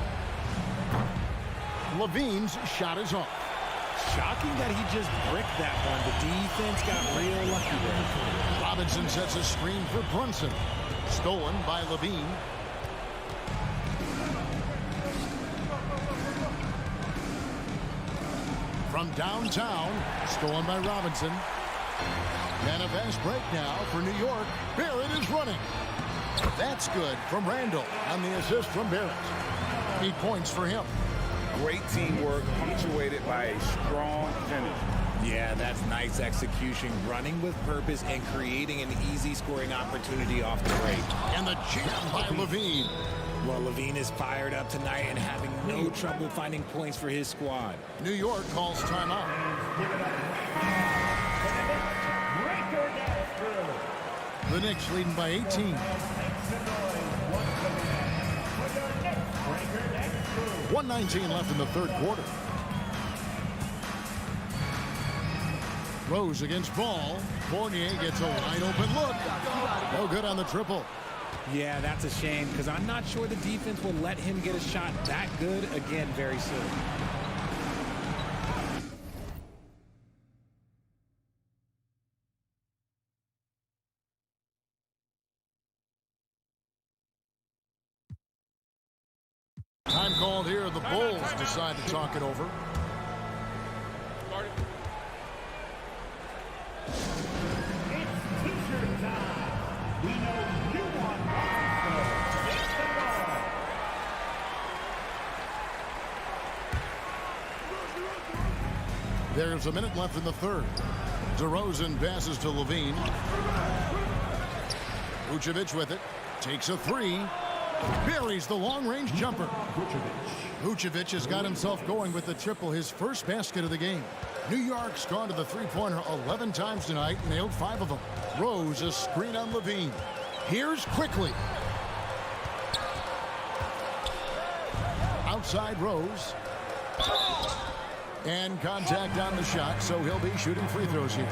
Levine's shot is off. Shocking that he just bricked that one. The defense got real lucky there. Robinson sets a screen for Brunson. Stolen by Levine. From downtown, stolen by Robinson. And a fast break now for New York. Barrett is running. That's good from Randall on the assist from Barrett. 8 points for him. Great teamwork punctuated by a strong finish. Yeah, that's nice execution. Running with purpose and creating an easy scoring opportunity off the break. And the jam by Levine. Well, Levine is fired up tonight and having no trouble finding points for his squad. New York calls timeout. The Knicks leading by 18. 1:19 left in the third quarter. Rose against Ball. Fournier gets a wide open look. No good on the triple. Yeah, that's a shame because I'm not sure the defense will let him get a shot that good again very soon. Time called here. The Bulls decide to talk it over. There's a minute left in the third. DeRozan passes to Levine. Vucevic with it. Takes a 3. Buries the long-range jumper. Vucevic has got himself going with the triple, his first basket of the game. New York's gone to the three-pointer 11 times tonight, nailed 5 of them. Rose, a screen on Levine. Here's Quickly. Outside Rose. And contact on the shot, so he'll be shooting free throws here.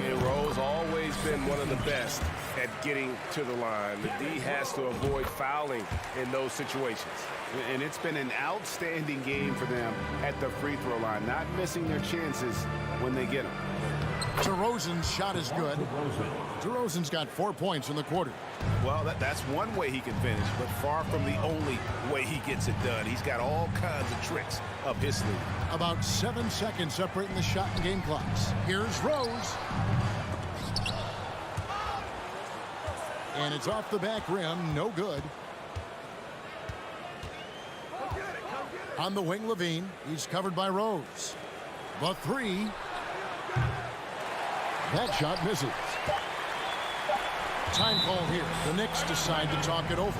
And Rose always been one of the best at getting to the line. The D has to avoid fouling in those situations. And it's been an outstanding game for them at the free throw line, not missing their chances when they get them. DeRozan's shot is good. DeRozan's got 4 points in the quarter. Well, that's one way he can finish, but far from the only way he gets it done. He's got all kinds of tricks up his sleeve. About 7 seconds separating the shot and game clocks. Here's Rose. And it's off the back rim. No good. On the wing, Levine. He's covered by Rose. The three. That shot misses. Time call here. The Knicks decide to talk it over.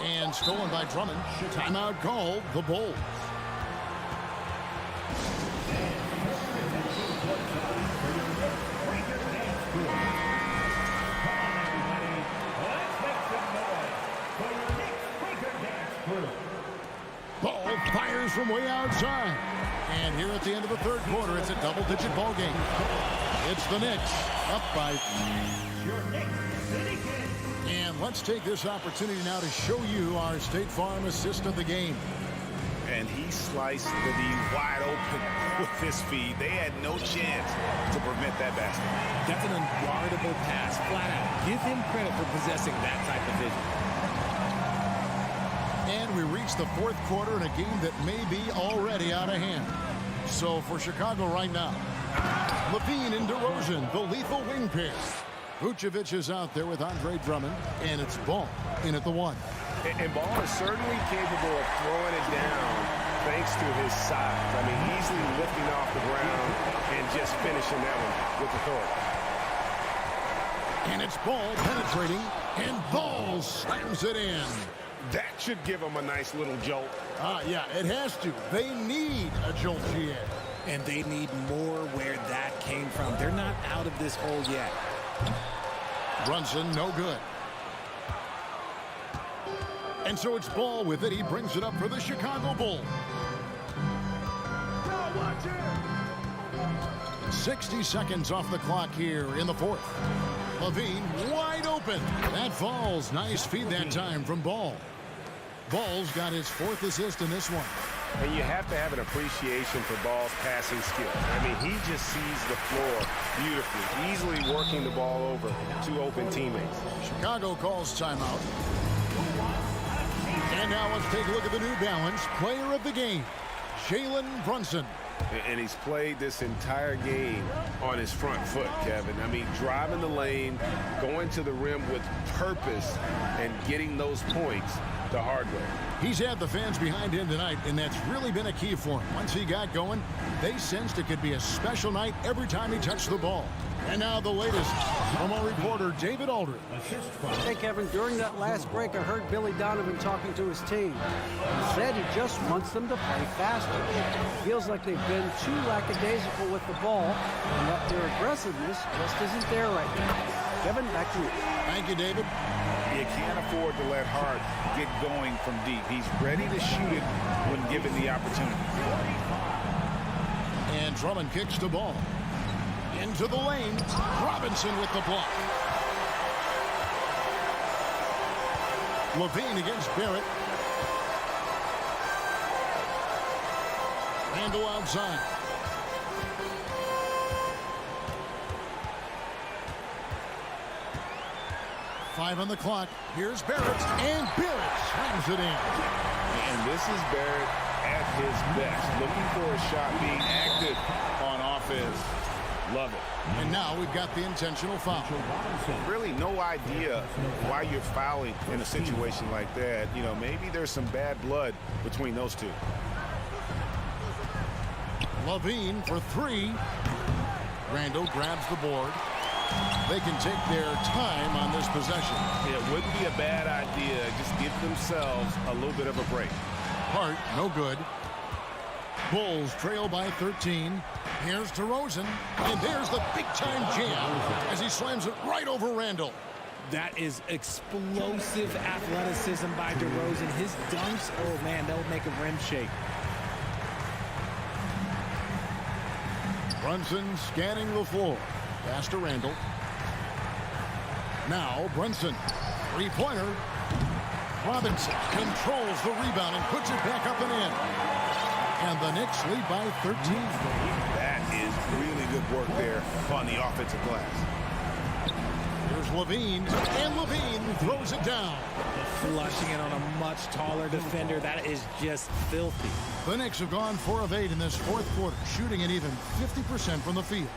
And stolen by Drummond. Timeout called. The Bulls. Ball fires from way outside. And here at the end of the third quarter, it's a double-digit ball game. It's the Knicks up by... And let's take this opportunity now to show you our State Farm assist of the game. And he sliced the D wide open with his feed. They had no chance to prevent that basket. That's an unguardable pass, flat out. Give him credit for possessing that type of vision. And we reach the fourth quarter in a game that may be already out of hand. So for Chicago right now, Levine and DeRozan, the lethal wing pair. Vucevic is out there with Andre Drummond, and it's Ball in at the one. And Ball is certainly capable of throwing it down thanks to his size. I mean, easily lifting off the ground and just finishing that one with authority. And it's Ball penetrating, and Ball slams it in. That should give him a nice little jolt. Yeah, it has to. They need a jolt GA. And they need more where that came from. They're not out of this hole yet. Brunson, no good. And so it's Ball with it. He brings it up for the Chicago Bulls. 60 seconds off the clock here in the fourth. Levine wide open. That falls. Nice feed that time from Ball. Ball's got his fourth assist in this one. And you have to have an appreciation for Ball's passing skill. I mean, he just sees the floor beautifully, easily working the ball over to open teammates. Chicago calls timeout. And now let's take a look at the New Balance player of the game, Jalen Brunson. And he's played this entire game on his front foot, Kevin. I mean, driving the lane, going to the rim with purpose, and getting those points the hard way. He's had the fans behind him tonight, and that's really been a key for him. Once he got going, they sensed it could be a special night every time he touched the ball. And now the latest from our reporter, David Aldridge. Hey, Kevin, during that last break, I heard Billy Donovan talking to his team. He said he just wants them to play faster. Feels like they've been too lackadaisical with the ball, and that their aggressiveness just isn't there right now. Kevin, back to you. Thank you, David. You can't afford to let Hart get going from deep. He's ready to shoot it when given the opportunity. And Drummond kicks the ball. Into the lane. Robinson with the block. Levine against Barrett. Randall outside. Five on the clock. Here's Barrett. And Barrett slams it in. And this is Barrett at his best. Looking for a shot, being active on offense. Love it. And now we've got the intentional foul. Really no idea why you're fouling in a situation like that. You know, maybe there's some bad blood between those two. Levine for three. Randall grabs the board. They can take their time on this possession. It wouldn't be a bad idea. Just give themselves a little bit of a break. Hart, no good. Bulls trail by 13. Here's DeRozan, and there's the big-time jam as he slams it right over Randall. That is explosive athleticism by DeRozan. His dunks, oh man, they'll make a rim shake. Brunson scanning the floor. Pass to Randall. Now Brunson. Three-pointer. Robinson controls the rebound and puts it back up and in. And the Knicks lead by 13. That is really good work there on the offensive glass. Here's Levine, and Levine throws it down. Flushing it on a much taller defender. That is just filthy. The Knicks have gone 4 of 8 in this fourth quarter, shooting an even 50% from the field.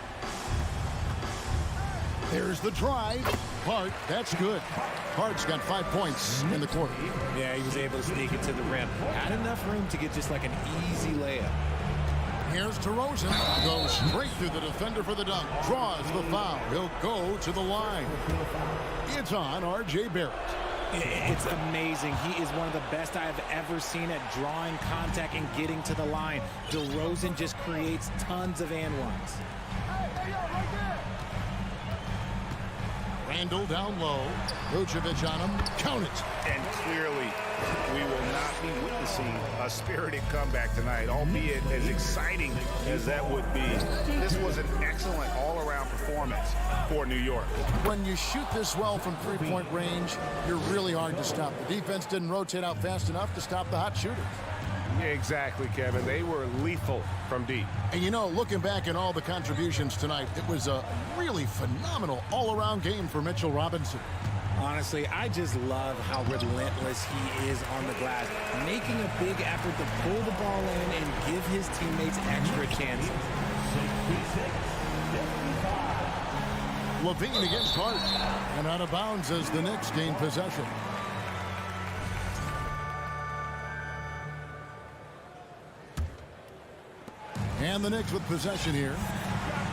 There's the drive. Hart, that's good. Hart's got 5 points in the quarter. Yeah, he was able to sneak it to the rim. Had enough room to get just like an easy layup. Here's DeRozan. Goes straight through the defender for the dunk. Draws the foul. He'll go to the line. It's on R.J. Barrett. It's amazing. He is one of the best I have ever seen at drawing contact and getting to the line. DeRozan just creates tons of and ones. Randall down low. Vucevic on him. Count it. And clearly, we will not be witnessing a spirited comeback tonight, albeit as exciting as that would be. This was an excellent all-around performance for New York. When you shoot this well from three-point range, you're really hard to stop. The defense didn't rotate out fast enough to stop the hot shooters. Yeah, exactly, Kevin. They were lethal from deep. And you know, looking back at all the contributions tonight, it was a really phenomenal all-around game for Mitchell Robinson. Honestly, I just love how relentless he is on the glass, making a big effort to pull the ball in and give his teammates extra chances. Levine against Hart, and out of bounds as the Knicks gain possession. And the Knicks with possession here.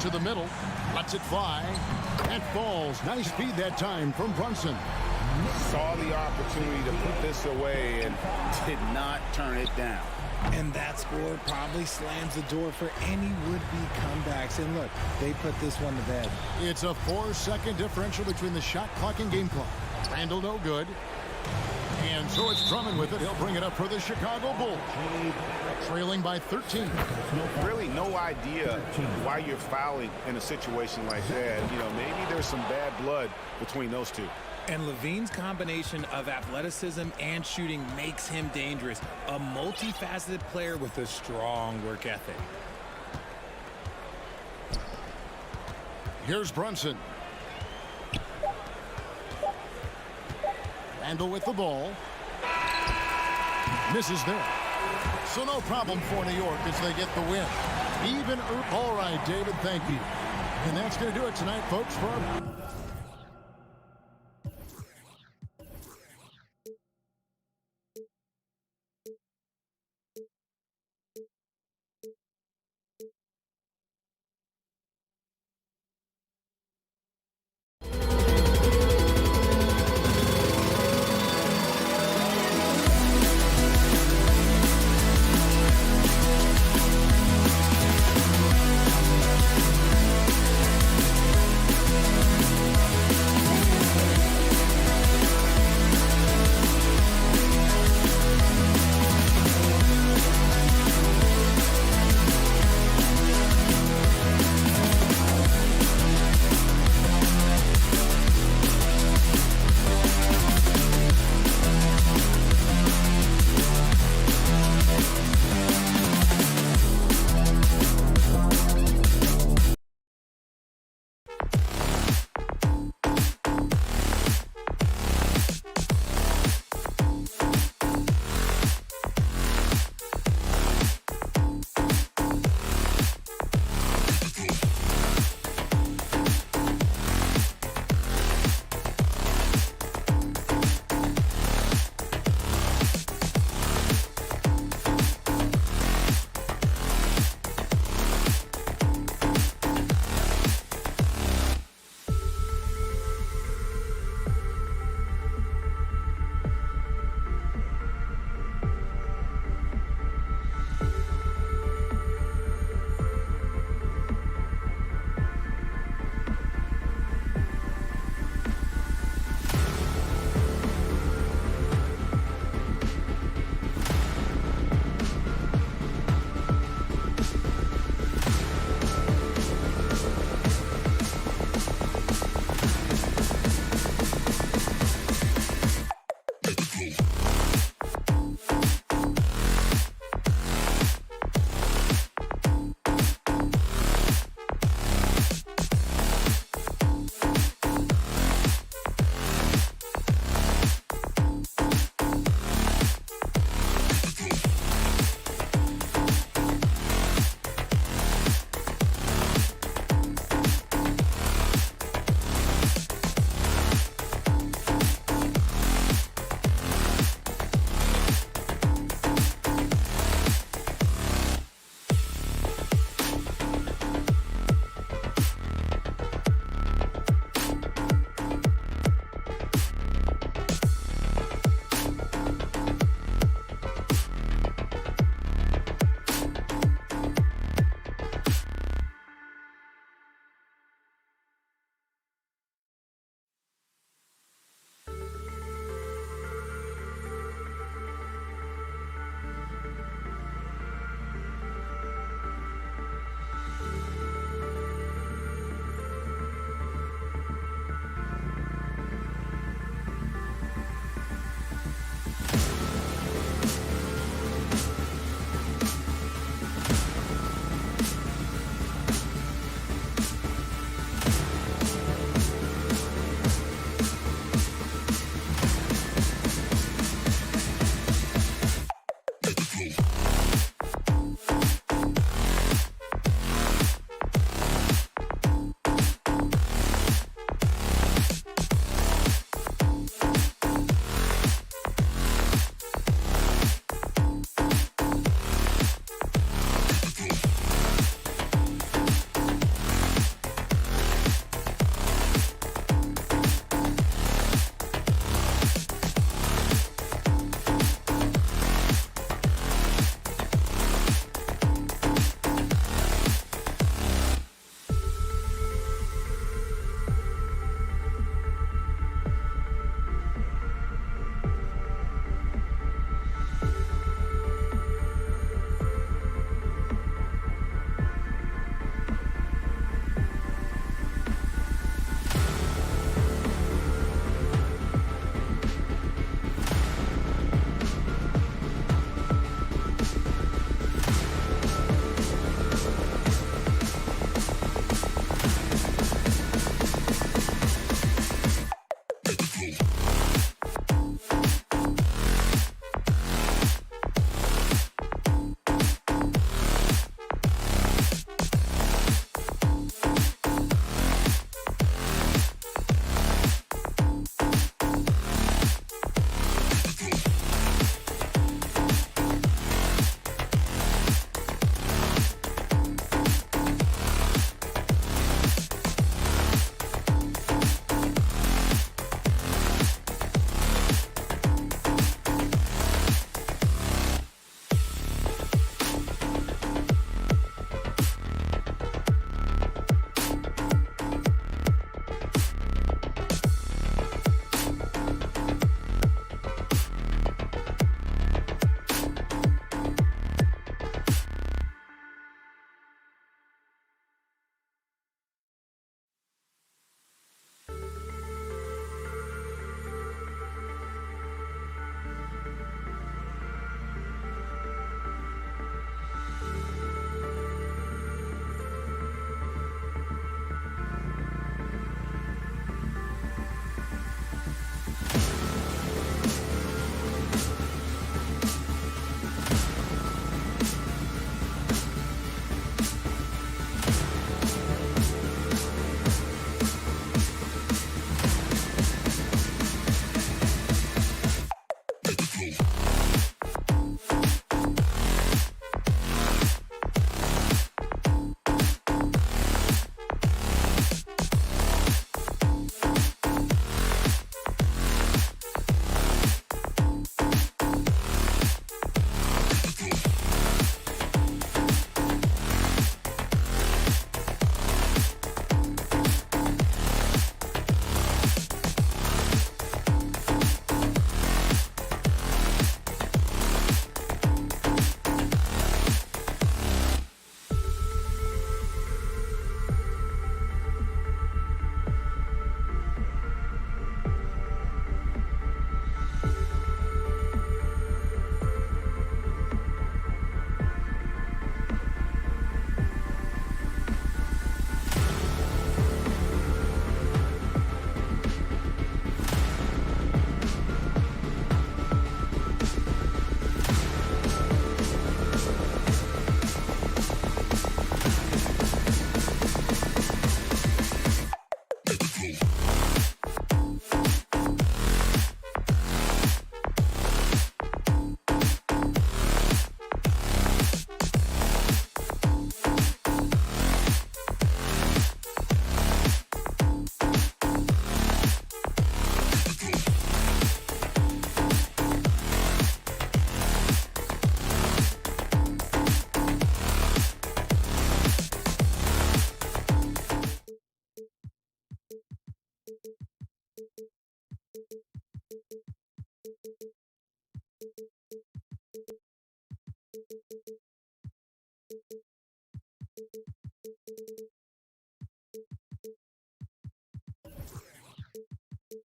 To the middle. Lets it fly. And falls. Nice speed that time from Brunson. Saw the opportunity to put this away and did not turn it down. And that score probably slams the door for any would-be comebacks. And look, they put this one to bed. It's a 4-second differential between the shot clock and game clock. Randall no good. And so it's Drummond with it. He'll bring it up for the Chicago Bulls. Trailing by 13. Really no idea why you're fouling in a situation like that. You know, maybe there's some bad blood between those two. And Levine's combination of athleticism and shooting makes him dangerous. A multifaceted player with a strong work ethic. Here's Brunson. Randall with the ball. Misses there. So no problem for New York as they get the win. Even, all right, David, thank you. And that's going to do it tonight, folks, for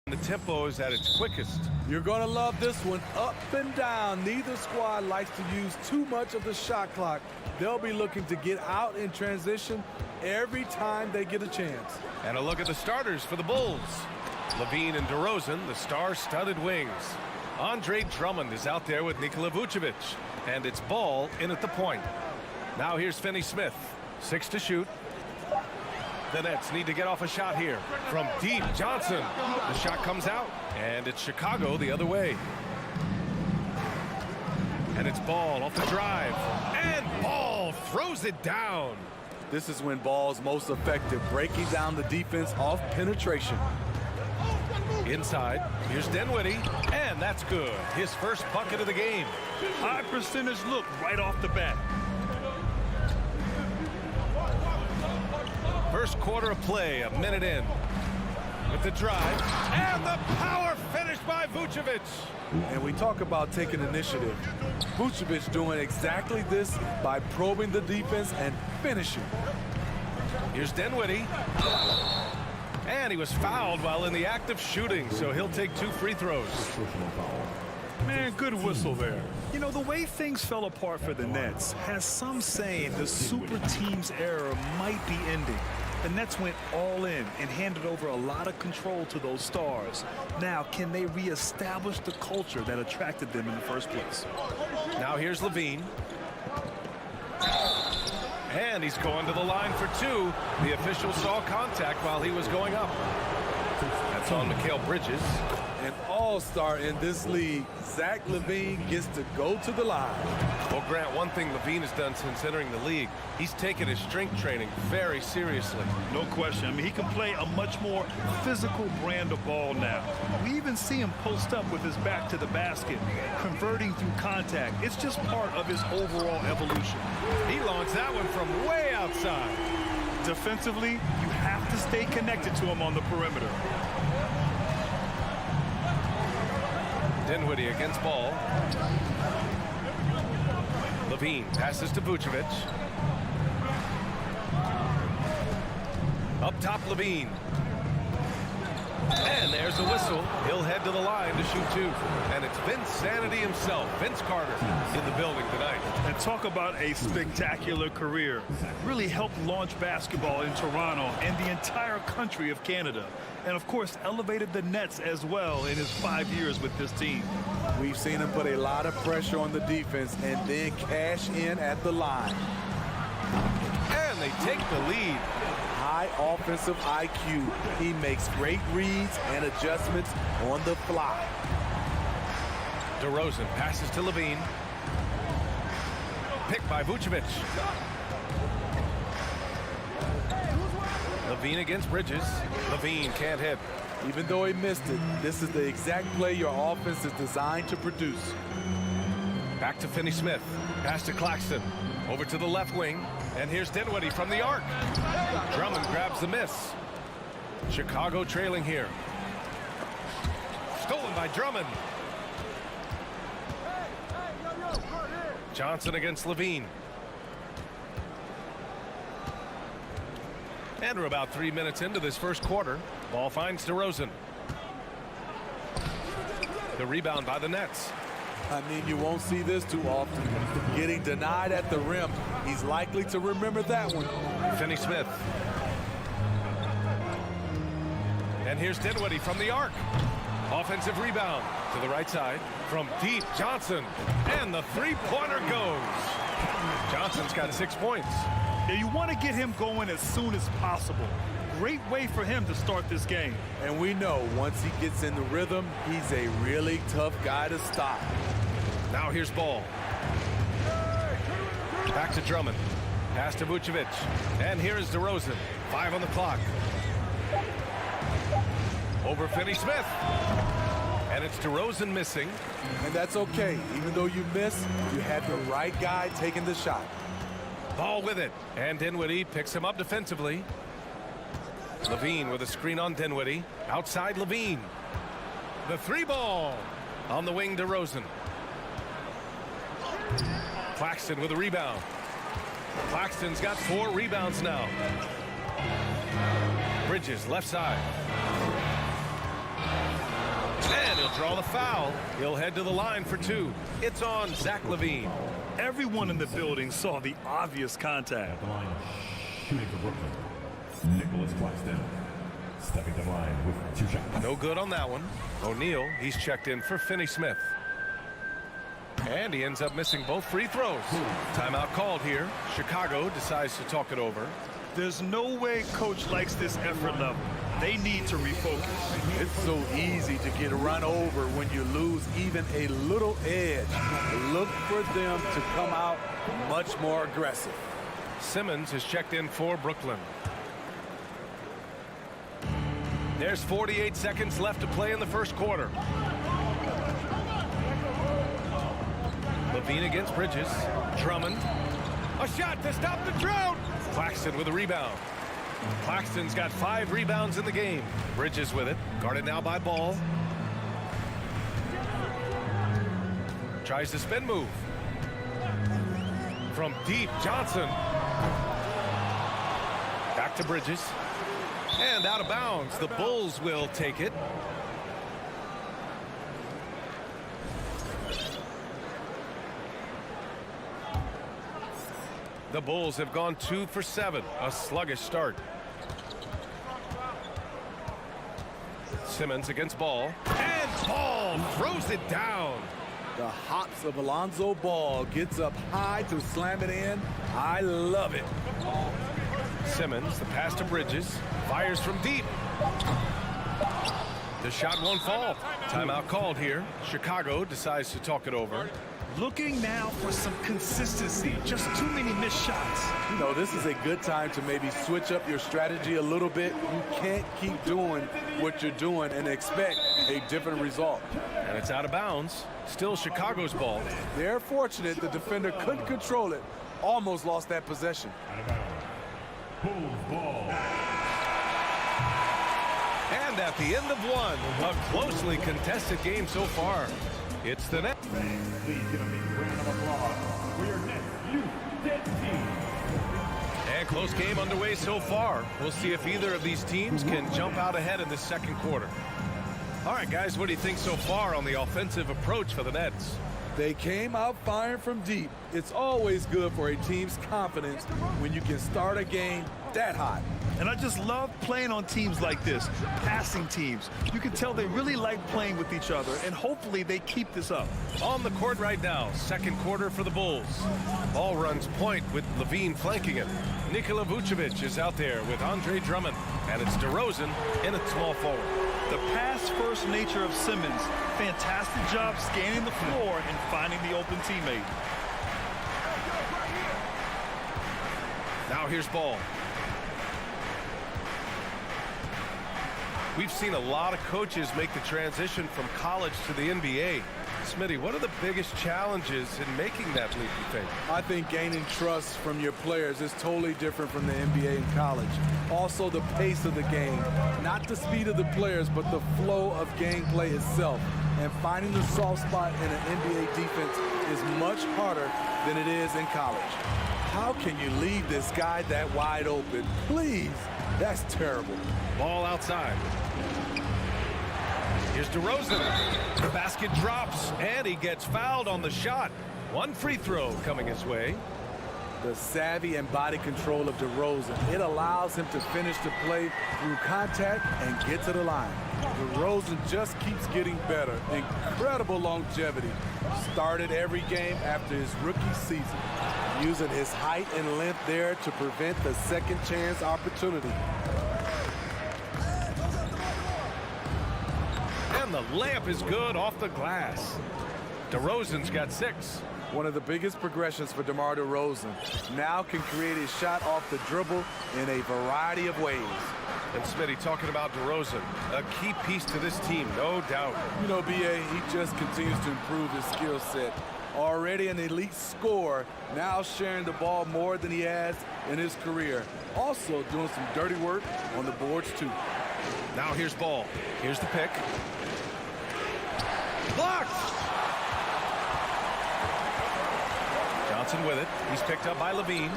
The tempo is at its quickest. You're going to love this one. Up and down. Neither squad likes to use too much of the shot clock. They'll be looking to get out in transition every time they get a chance. And a look at the starters for the Bulls. Levine and DeRozan, the star-studded wings. Andre Drummond is out there with Nikola Vucevic. And it's Ball in at the point. Now here's Finney Smith. 6 to shoot. The Nets need to get off a shot here. From deep, Johnson. The shot comes out. And it's Chicago the other way. And it's Ball off the drive. And Ball throws it down. This is when Ball's most effective, breaking down the defense off penetration. Inside, here's Dinwiddie, and that's good. His first bucket of the game. High percentage look right off the bat. First quarter of play, a minute in. With the drive, and the power finish by Vucevic. And we talk about taking initiative. Vucevic doing exactly this by probing the defense and finishing. Here's Dinwiddie. And he was fouled while in the act of shooting, so he'll take 2 free throws. Man, good whistle there. You know, the way things fell apart for the Nets has some saying the super team's era might be ending. The Nets went all in and handed over a lot of control to those stars. Now, can they reestablish the culture that attracted them in the first place? Now here's Levine. And he's going to the line for 2. The official saw contact while he was going up. That's on Mikal Bridges. An all-star in this league, Zach LaVine gets to go to the line. Well, Grant, one thing LaVine has done since entering the league, he's taken his strength training very seriously. No question. I mean, he can play a much more physical brand of ball now. We even see him post up with his back to the basket, converting through contact. It's just part of his overall evolution. He launched that one from way outside. Defensively, you have to stay connected to him on the perimeter. Dinwiddie against Ball. Levine passes to Vucevic. Up top, Levine. And there's the whistle. He'll head to the line to shoot 2. And it's Vince Sanity himself, Vince Carter, in the building tonight. And talk about a spectacular career. Really helped launch basketball in Toronto and the entire country of Canada. And, of course, elevated the Nets as well in his 5 years with this team. We've seen him put a lot of pressure on the defense and then cash in at the line. And they take the lead. High offensive IQ. He makes great reads and adjustments on the fly. DeRozan passes to Levine. Picked by Vucevic. Levine against Bridges. Levine can't hit. Even though he missed it, this is the exact play your offense is designed to produce. Back to Finney Smith. Pass to Claxton. Over to the left wing. And here's Dinwiddie from the arc. Drummond grabs the miss. Chicago trailing here. Stolen by Drummond. Johnson against Levine. And we're about 3 minutes into this first quarter. Ball finds DeRozan. The rebound by the Nets. I mean, you won't see this too often. Getting denied at the rim. He's likely to remember that one. Finney Smith. And here's Dinwiddie from the arc. Offensive rebound to the right side. From deep, Johnson. And the three-pointer goes. Johnson's got 6 points. Yeah, you want to get him going as soon as possible. Great way for him to start this game. And we know once he gets in the rhythm, he's a really tough guy to stop. Now here's Ball. Back to Drummond. Pass to Vucevic. And here is DeRozan. 5 on the clock. Over Finney Smith. And it's DeRozan missing. And that's okay. Even though you miss, you had the right guy taking the shot. Ball with it. And Dinwiddie picks him up defensively. Levine with a screen on Dinwiddie. Outside Levine. The 3-ball. On the wing, DeRozan. Claxton with a rebound. Claxton's got 4 rebounds now. Bridges left side. He'll draw the foul. He'll head to the line for 2. It's on Zach LaVine. Everyone in the building saw the obvious contact. At the line, shooting for Brooklyn, Nicholas Claxton. Stepping to the line with 2 shots. No good on that one. O'Neal, he's checked in for Finney-Smith. And he ends up missing both free throws. Timeout called here. Chicago decides to talk it over. There's no way coach likes this effort level. They need to refocus. It's so easy to get run over when you lose even a little edge. Look for them to come out much more aggressive. Simmons is checked in for Brooklyn. There's 48 seconds left to play in the first quarter. LaVine against Bridges. Drummond. A shot to stop the drought. Claxton with a rebound. Claxton's got 5 rebounds in the game. Bridges with it. Guarded now by Ball. Tries the spin move. From deep, Johnson. Back to Bridges. And out of bounds. The Bulls will take it. The Bulls have gone 2 for 7. A sluggish start. Simmons against Ball. And Ball throws it down. The hops of Alonzo Ball gets up high to slam it in. I love it. Simmons, the pass to Bridges. Fires from deep. The shot won't fall. Timeout called here. Chicago decides to talk it over. Looking now for some consistency. Just too many missed shots. You know, this is a good time to maybe switch up your strategy a little bit. You can't keep doing what you're doing and expect a different result. And it's out of bounds. Still Chicago's ball. They're fortunate the defender couldn't control it. Almost lost that possession. Out of bounds. Bulls ball. And at the end of one, a closely contested game so far. It's the Nets. Please give a big round of applause for your Nets youth team. And close game underway so far. We'll see if either of these teams can jump out ahead in the second quarter. All right, guys, what do you think so far on the offensive approach for the Nets? They came out firing from deep. It's always good for a team's confidence when you can start a game that hot. And I just love playing on teams like this, passing teams. You can tell they really like playing with each other, and hopefully they keep this up. On the court right now, second quarter for the Bulls. Ball runs point with LaVine flanking it. Nikola Vucevic is out there with Andre Drummond, and it's DeRozan in at small forward. The pass-first nature of Simmons, fantastic job scanning the floor and finding the open teammate. Now here's Ball. We've seen a lot of coaches make the transition from college to the NBA. Smitty, what are the biggest challenges in making that leap, you think? I think gaining trust from your players is totally different from the NBA and college. Also, the pace of the game. Not the speed of the players, but the flow of gameplay itself. And finding the soft spot in an NBA defense is much harder than it is in college. How can you leave this guy that wide open? Please, that's terrible. Ball outside. Here's DeRozan. The basket drops, and he gets fouled on the shot. One free throw coming his way. The savvy and body control of DeRozan. It allows him to finish the play through contact and get to the line. DeRozan just keeps getting better. Incredible longevity. Started every game after his rookie season, using his height and length there to prevent the second chance opportunity. And the layup is good off the glass. DeRozan's got 6. One of the biggest progressions for DeMar DeRozan. Now can create a shot off the dribble in a variety of ways. And Smitty, talking about DeRozan, a key piece to this team, no doubt. You know, B.A., he just continues to improve his skill set. Already an elite scorer, now sharing the ball more than he has in his career. Also doing some dirty work on the boards, too. Now here's Ball. Here's the pick. Blocked! Johnson with it. He's picked up by LaVine.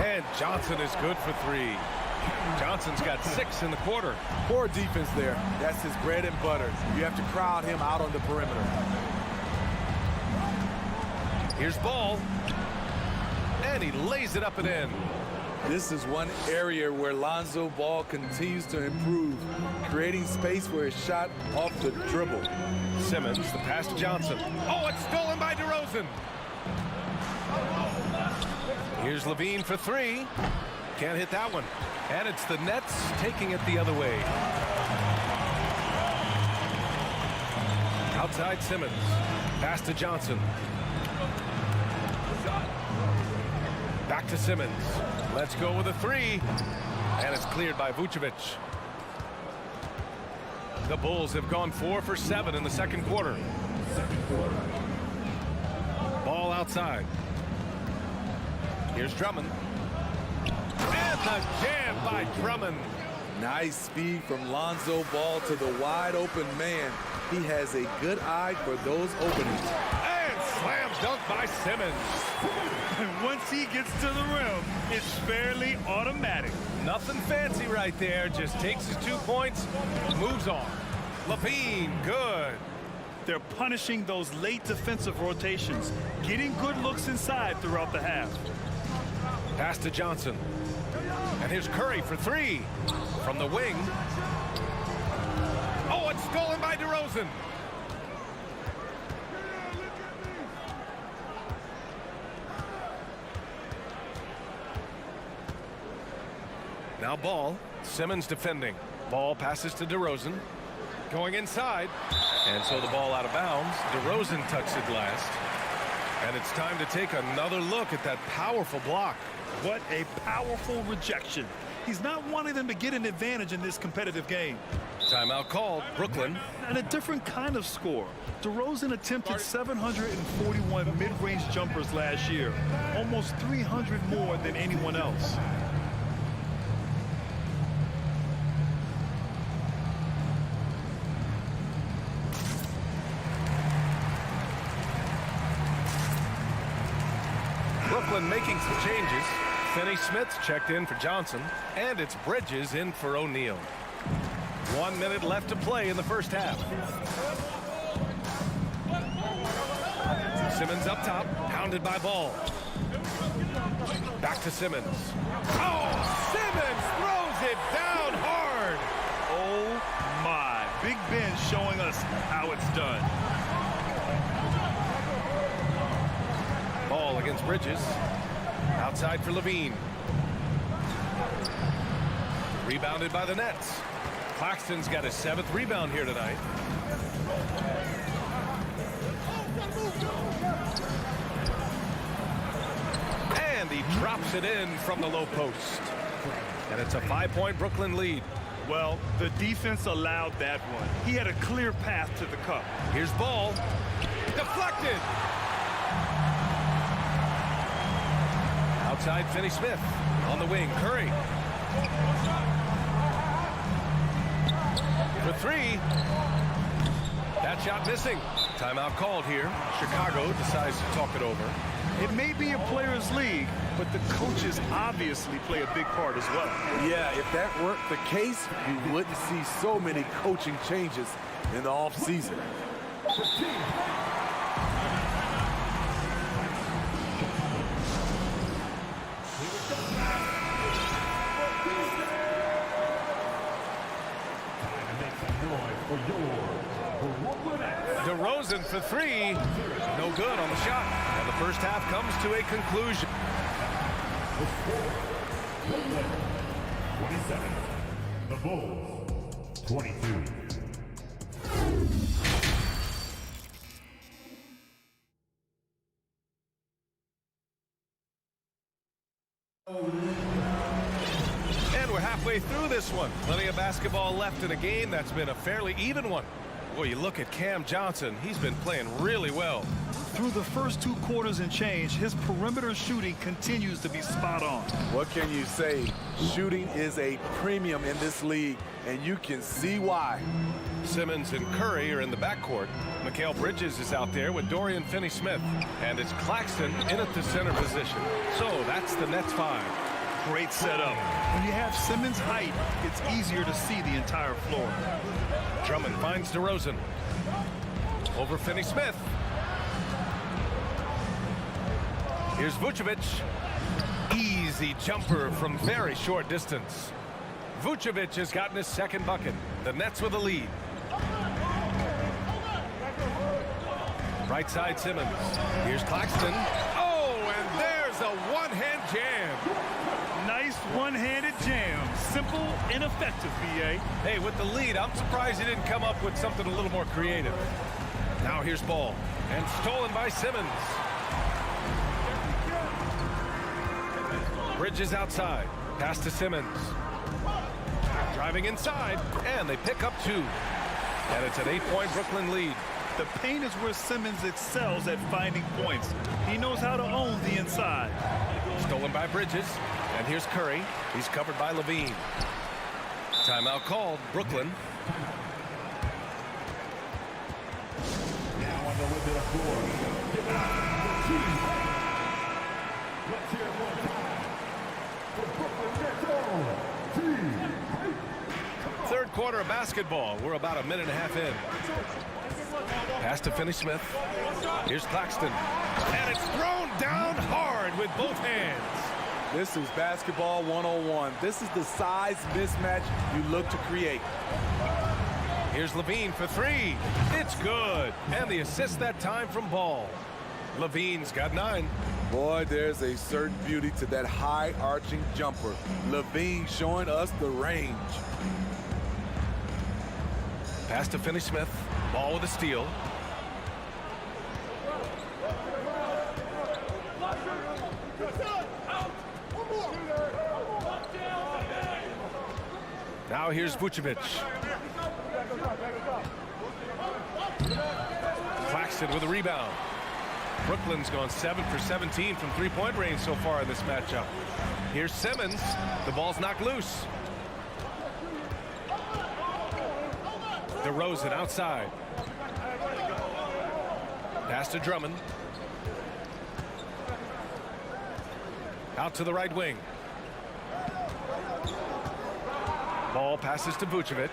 And Johnson is good for 3. Johnson's got 6 in the quarter. Poor defense there. That's his bread and butter. You have to crowd him out on the perimeter. Here's Ball. And he lays it up and in. This is one area where Lonzo Ball continues to improve, creating space for his shot off the dribble. Simmons, the pass to Johnson. Oh, it's stolen by DeRozan. Here's Levine for 3. Can't hit that one. And it's the Nets taking it the other way. Outside Simmons. Pass to Johnson. Back to Simmons. Let's go with a 3. And it's cleared by Vucevic. The Bulls have gone 4 for 7 in the second quarter. Ball outside. Here's Drummond. And the jam by Drummond. Nice speed from Lonzo Ball to the wide open man. He has a good eye for those openings. And slam dunk by Simmons. And once he gets to the rim, it's fairly automatic. Nothing fancy right there. Just takes his 2 points, moves on. Levine, good. They're punishing those late defensive rotations, getting good looks inside throughout the half. Pass to Johnson. And here's Curry for 3 from the wing. Oh, it's stolen by DeRozan. Now Ball. Simmons defending. Ball passes to DeRozan. Going inside. And so the ball out of bounds. DeRozan touched it last. And it's time to take another look at that powerful block. What a powerful rejection. He's not wanting them to get an advantage in this competitive game. Timeout called. Brooklyn. And a different kind of score. DeRozan attempted 741 mid-range jumpers last year, almost 300 more than anyone else. Brooklyn making some changes. Finney Smith's checked in for Johnson, and it's Bridges in for O'Neal. 1 minute left to play in the first half. Simmons up top, pounded by Ball. Back to Simmons. Oh, Simmons throws it down hard. Oh my, Big Ben showing us how it's done. Ball against Bridges. Outside for Levine. Rebounded by the Nets. Claxton's got his 7th rebound here tonight. And he drops it in from the low post. And it's a 5-point Brooklyn lead. Well, the defense allowed that one. He had a clear path to the cup. Here's Ball. Deflected. Outside Finney Smith. On the wing, Curry. For 3. That shot missing. Timeout called here. Chicago decides to talk it over. It may be a players' league, but the coaches obviously play a big part as well. Yeah, if that weren't the case, you wouldn't see so many coaching changes in the offseason. DeRozan for 3. No good on the shot. And the first half comes to a conclusion. 27. The Bulls, 22. And we're halfway through this one. Plenty of basketball left in a game that's been a fairly even one. Boy, you look at Cam Johnson. He's been playing really well. Through the first 2 quarters and change, his perimeter shooting continues to be spot on. What can you say? Shooting is a premium in this league, and you can see why. Simmons and Curry are in the backcourt. Mikal Bridges is out there with Dorian Finney-Smith. And it's Claxton in at the center position. So that's the Nets 5. Great setup. When you have Simmons' height, it's easier to see the entire floor. Drummond finds DeRozan. Over Finney-Smith. Here's Vucevic. Easy jumper from very short distance. Vucevic has gotten his second bucket. The Nets with a lead. Right side Simmons. Here's Claxton. Oh, and there's a one-hand jam. Nice one-handed jam. Simple and effective, B.A. Hey, with the lead, I'm surprised he didn't come up with something a little more creative. Now here's ball. And stolen by Simmons. Bridges outside. Pass to Simmons. Driving inside. And they pick up 2. And it's an 8-point Brooklyn lead. The paint is where Simmons excels at finding points. He knows how to own the inside. Stolen by Bridges. And here's Curry. He's covered by Levine. Timeout called. Brooklyn. Now on the limit of 4. Let's hear it one time for Brooklyn Nets. Third quarter of basketball. We're about a minute and a half in. Pass to Finney-Smith. Here's Claxton. And it's thrown down hard with both hands. This is basketball 101. This is the size mismatch you look to create. Here's Levine for 3. It's good. And the assist that time from Ball. Levine's got 9. Boy, there's a certain beauty to that high arching jumper. Levine showing us the range. Pass to Finney-Smith. Ball with a steal. Now here's Vucevic. Claxton with a rebound. Brooklyn's gone 7 for 17 from three-point range so far in this matchup. Here's Simmons. The ball's knocked loose. DeRozan outside. Pass to Drummond. Out to the right wing. Ball passes to Vucevic.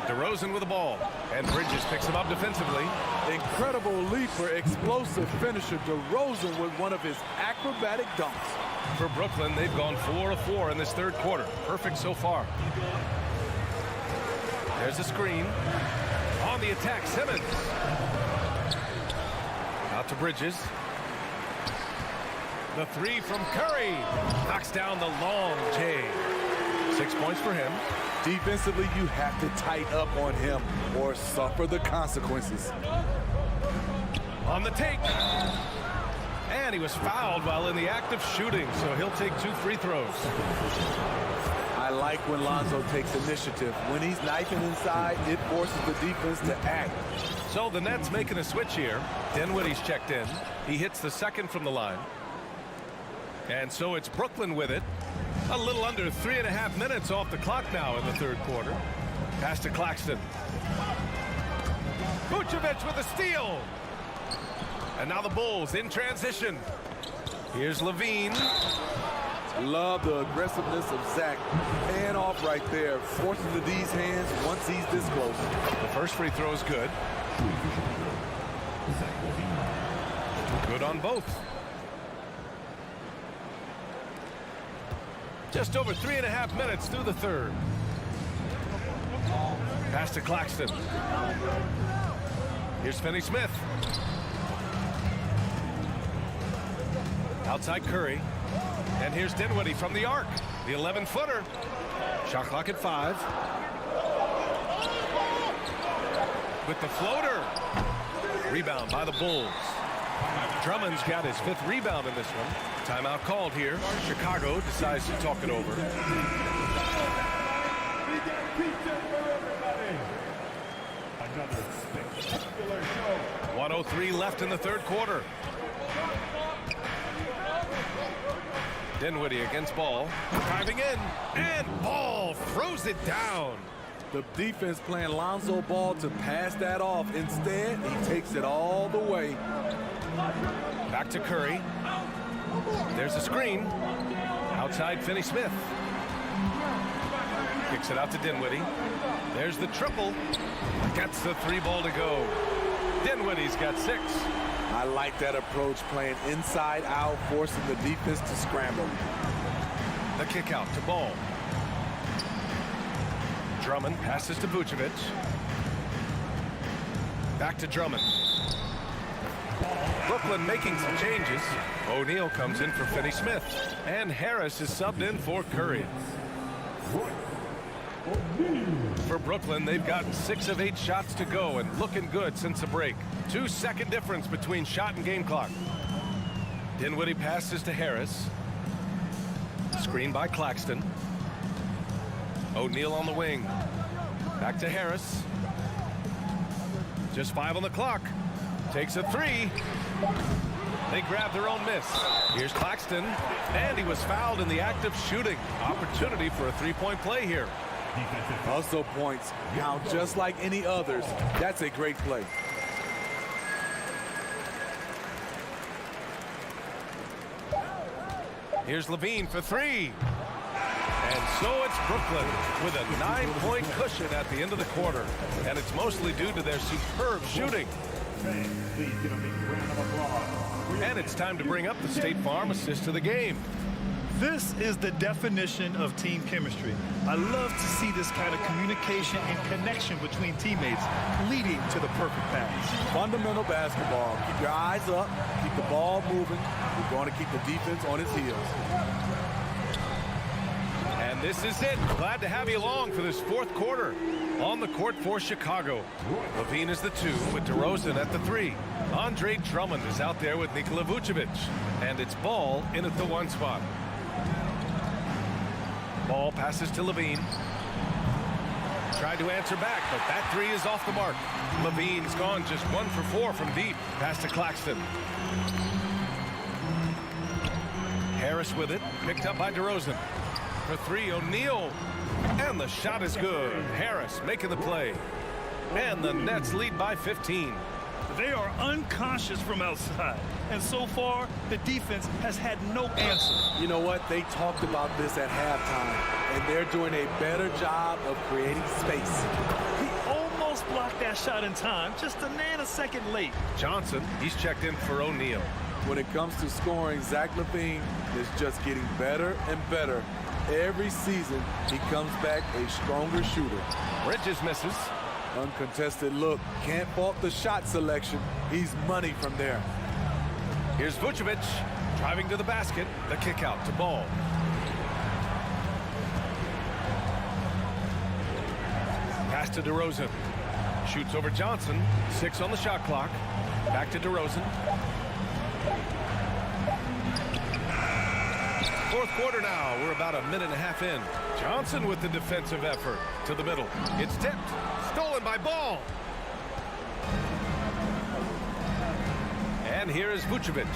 DeRozan with the ball. And Bridges picks him up defensively. Incredible leaper, explosive finisher. DeRozan with one of his acrobatic dunks. For Brooklyn, they've gone 4 of 4 in this third quarter. Perfect so far. There's a screen. On the attack, Simmons. Out to Bridges. The 3 from Curry. Knocks down the long J. 6 points for him. Defensively, you have to tighten up on him or suffer the consequences. On the take. And he was fouled while in the act of shooting, so he'll take 2 free throws. I like when Lonzo takes initiative. When he's knifing inside, it forces the defense to act. So the Nets making a switch here. Dinwiddie's checked in. He hits the second from the line. And so it's Brooklyn with it. A little under 3.5 minutes off the clock now in the third quarter. Pass to Claxton. Vucevic with a steal. And now the Bulls in transition. Here's Levine. Love the aggressiveness of Zach. Paying off right there. Forcing the D's hands once he's this close. The first free throw is good. Good on both. Just over 3.5 minutes through the third. Pass to Claxton. Here's Finney-Smith. Outside Curry. And here's Dinwiddie from the arc. The 11-footer. Shot clock at 5. With the floater. Rebound by the Bulls. Drummond's got his 5th rebound in this one. Timeout called here. Chicago decides to talk it over. 1:03 left in the third quarter. Dinwiddie against Ball. Driving in. And Ball throws it down. The defense playing Lonzo Ball to pass that off. Instead, he takes it all the way. Back to Curry. There's a screen. Outside, Finney-Smith. Kicks it out to Dinwiddie. There's the triple. Gets the 3 ball to go. Dinwiddie's got 6. I like that approach, playing inside out, forcing the defense to scramble. The kick out to Ball. Drummond passes to Vucevic. Back to Drummond. Brooklyn making some changes. O'Neal comes in for Finney-Smith. And Harris is subbed in for Curry. For Brooklyn, they've gotten 6 of 8 shots to go and looking good since the break. 2-second difference between shot and game clock. Dinwiddie passes to Harris. Screen by Claxton. O'Neal on the wing. Back to Harris. Just 5 on the clock. Takes a 3. They grab their own miss. Here's Claxton. And he was fouled in the act of shooting. Opportunity for a 3-point play here. Also points count just like any others. That's a great play. Here's Levine for 3. And so it's Brooklyn with a 9-point cushion at the end of the quarter. And it's mostly due to their superb shooting. And it's time to bring up the State Farm assist of the game. This is the definition of team chemistry. I love to see this kind of communication and connection between teammates leading to the perfect pass. Fundamental basketball. Keep your eyes up. Keep the ball moving. We're going to keep the defense on its heels. And this is it. Glad to have you along for this 4th quarter. On the court for Chicago. Levine is the 2 with DeRozan at the 3. Andre Drummond is out there with Nikola Vucevic. And it's Ball in at the 1 spot. Ball passes to Levine. Tried to answer back, but that 3 is off the mark. Levine's gone just 1 for 4 from deep. Pass to Claxton. Harris with it. Picked up by DeRozan. For 3, O'Neal. And the shot is good. Harris making the play. And the Nets lead by 15. They are unconscious from outside. And so far, the defense has had no answer. You know what? They talked about this at halftime, and they're doing a better job of creating space. He almost blocked that shot in time, just a nanosecond late. Johnson, he's checked in for O'Neal. When it comes to scoring, Zach LaVine is just getting better and better. Every season, he comes back a stronger shooter. Bridges misses. Uncontested look. Can't fault the shot selection. He's money from there. Here's Vucevic driving to the basket. The kick out to Ball. Pass to DeRozan. Shoots over Johnson. 6 on the shot clock. Back to DeRozan. 4th quarter now. We're about a minute and a half in. Johnson with the defensive effort to the middle. It's tipped. Stolen by Ball. And here is Vucevic.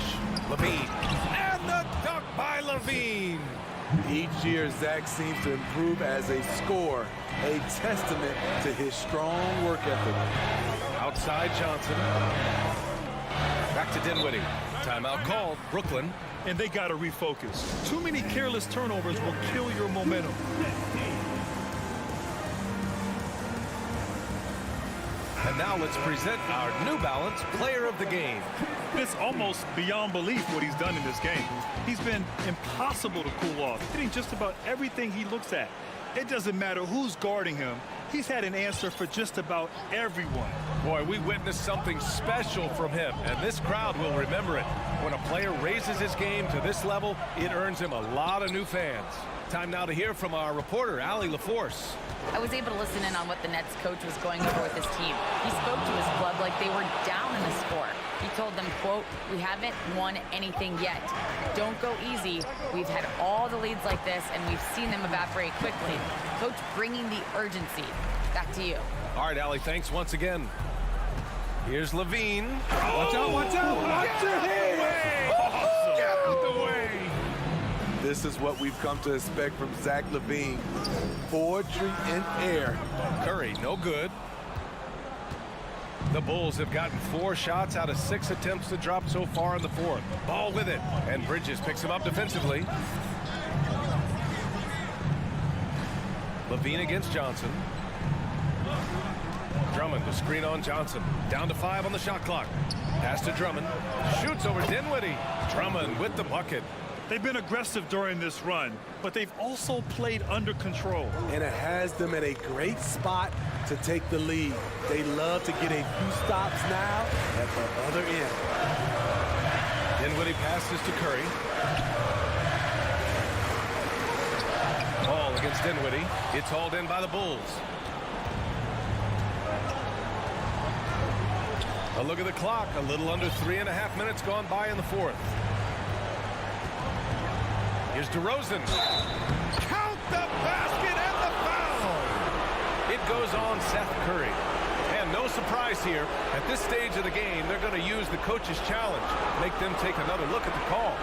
Levine. And the dunk by Levine. Each year, Zach seems to improve as a scorer, a testament to his strong work ethic. Outside Johnson. Back to Dinwiddie. Timeout called. Brooklyn. And they got to refocus. Too many careless turnovers will kill your momentum. And now let's present our New Balance Player of the Game. It's almost beyond belief what he's done in this game. He's been impossible to cool off, hitting just about everything he looks at. It doesn't matter who's guarding him. He's had an answer for just about everyone. Boy, we witnessed something special from him, and this crowd will remember it. When a player raises his game to this level, it earns him a lot of new fans. Time now to hear from our reporter, Allie LaForce. I was able to listen in on what the Nets coach was going over with his team. He spoke to his club like they were down in the score. He told them, quote, "We haven't won anything yet. Don't go easy. We've had all the leads like this, and we've seen them evaporate quickly." Coach bringing the urgency. Back to you. All right, Allie, thanks once again. Here's Levine. Watch out, watch out, watch your head! Get out the way! This is what we've come to expect from Zach LaVine. Poetry in air. Curry, no good. The Bulls have gotten 4 shots out of 6 attempts to drop so far in the 4th. Ball with it, and Bridges picks him up defensively. Levine against Johnson. Drummond to screen on Johnson. Down to 5 on the shot clock. Pass to Drummond. Shoots over Dinwiddie. Drummond with the bucket. They've been aggressive during this run, but they've also played under control. And it has them at a great spot to take the lead. They love to get a few stops now at the other end. Dinwiddie passes to Curry. Ball against Dinwiddie. It's hauled in by the Bulls. A look at the clock. A little under 3.5 minutes gone by in the fourth. Here's DeRozan. Count the basket and the foul. It goes on Seth Curry. And no surprise here. At this stage of the game, they're going to use the coach's challenge. Make them take another look at the call.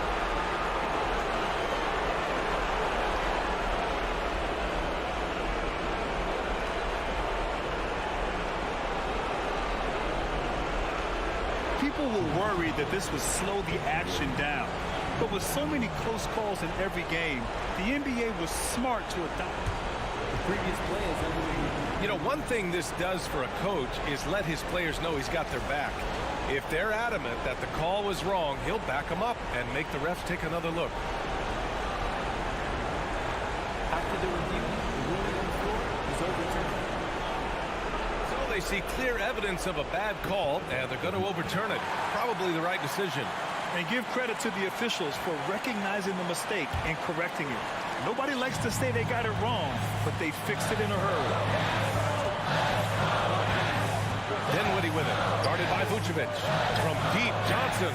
People were worried that this would slow the action down. But with so many close calls in every game, the NBA was smart to adopt. The previous play is everything. You know, one thing this does for a coach is let his players know he's got their back. If they're adamant that the call was wrong, he'll back them up and make the refs take another look. After the review, the ruling on the floor is overturned. So they see clear evidence of a bad call, and they're going to overturn it. Probably the right decision. And give credit to the officials for recognizing the mistake and correcting it. Nobody likes to say they got it wrong, but they fixed it in a hurry. Dinwiddie with it, guarded by Vucevic. From deep, Johnson.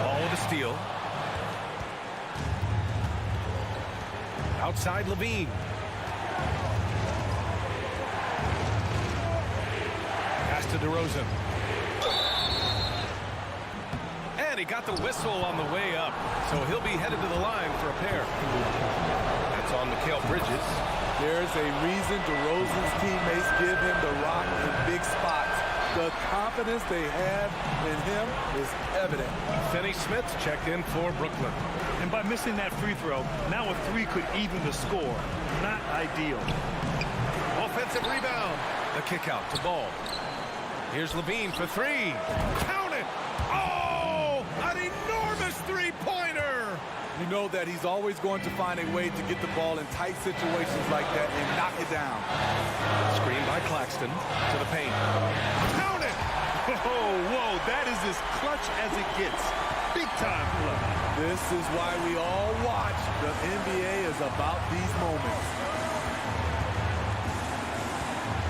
Ball with a steal. Outside Levine. Pass to DeRozan. And he got the whistle on the way up, so he'll be headed to the line for a pair. That's on Mikal Bridges. There's a reason DeRozan's teammates give him the rock in big spots. The confidence they have in him is evident. Finney-Smith checked in for Brooklyn. And by missing that free throw, now a 3 could even the score. Not ideal. Offensive rebound. The kick out to Ball. Here's Levine for 3. Count it! Oh! An enormous three-pointer! You know that he's always going to find a way to get the ball in tight situations like that and knock it down. Screen by Claxton to the paint. Count it! Whoa, that is as clutch as it gets. Big time clutch. This is why we all watch. The NBA is about these moments.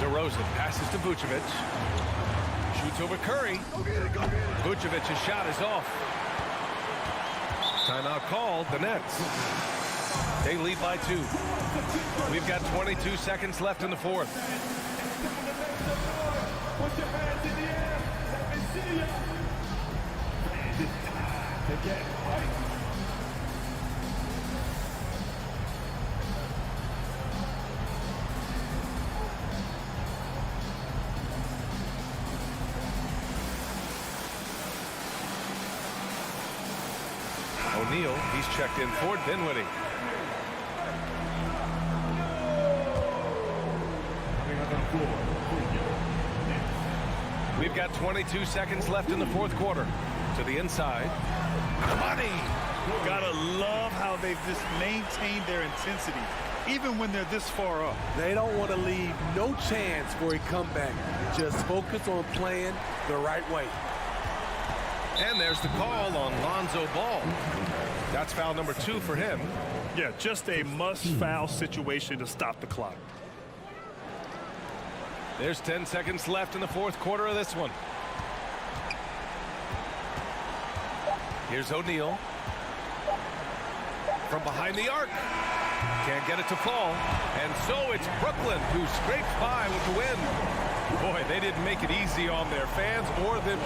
DeRozan passes to Vucevic. Shoots over Curry. Vucevic's shot is off. Timeout called, the Nets. They lead by 2. We've got 22 seconds left in the fourth. Put your hands in the air. Let me see ya. And it's time to get right. O'Neal, he's checked in for Dinwiddie. We've got 22 seconds left in the fourth quarter. To the inside. Money! Gotta love how they've just maintained their intensity, even when they're this far up. They don't want to leave no chance for a comeback. Just focus on playing the right way. And there's the call on Lonzo Ball. That's foul number 2 for him. Yeah, just a must-foul situation to stop the clock. There's 10 seconds left in the fourth quarter of this one. Here's O'Neal. From behind the arc. Can't get it to fall. And so it's Brooklyn who scrapes by with the win. Boy, they didn't make it easy on their fans or them.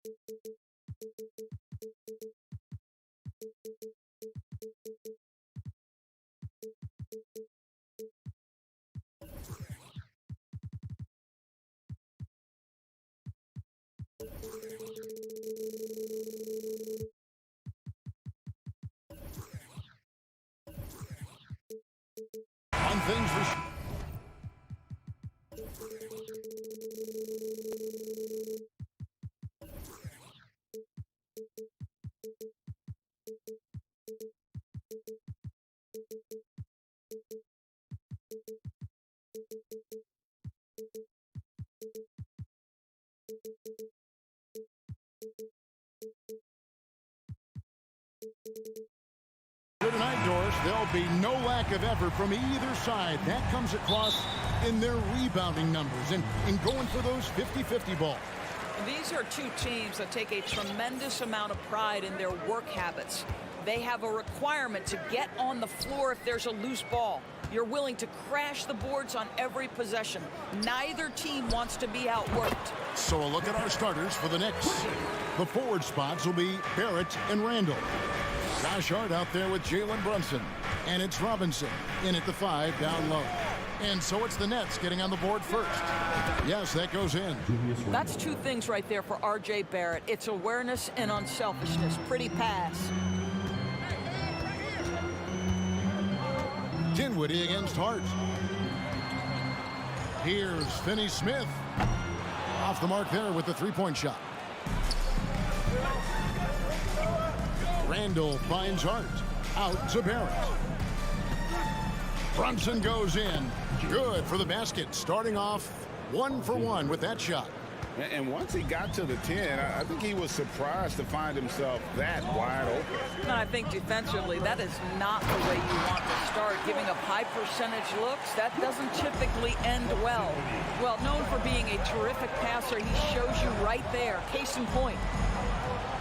On things for tonight, Doris, there'll be no lack of effort from either side. That comes across in their rebounding numbers and going for those 50-50 balls. These are two teams that take a tremendous amount of pride in their work habits. They have a requirement to get on the floor if there's a loose ball. You're willing to crash the boards on every possession. Neither team wants to be outworked. So a look at our starters for the Knicks. The forward spots will be Barrett and Randall. Josh Hart out there with Jalen Brunson. And it's Robinson in at the 5 down low. And so it's the Nets getting on the board first. Yes, that goes in. That's two things right there for R.J. Barrett. It's awareness and unselfishness. Pretty pass. Dinwiddie against Hart. Here's Finney Smith. Off the mark there with the three-point shot. Randall finds Hart. Out to Barrett. Brunson goes in. Good for the basket. Starting off 1 for 1 with that shot. And once he got to the 10, I think he was surprised to find himself that wide open. And I think defensively, that is not the way you want to start. Giving up high percentage looks, that doesn't typically end well. Well, known for being a terrific passer, he shows you right there. Case in point.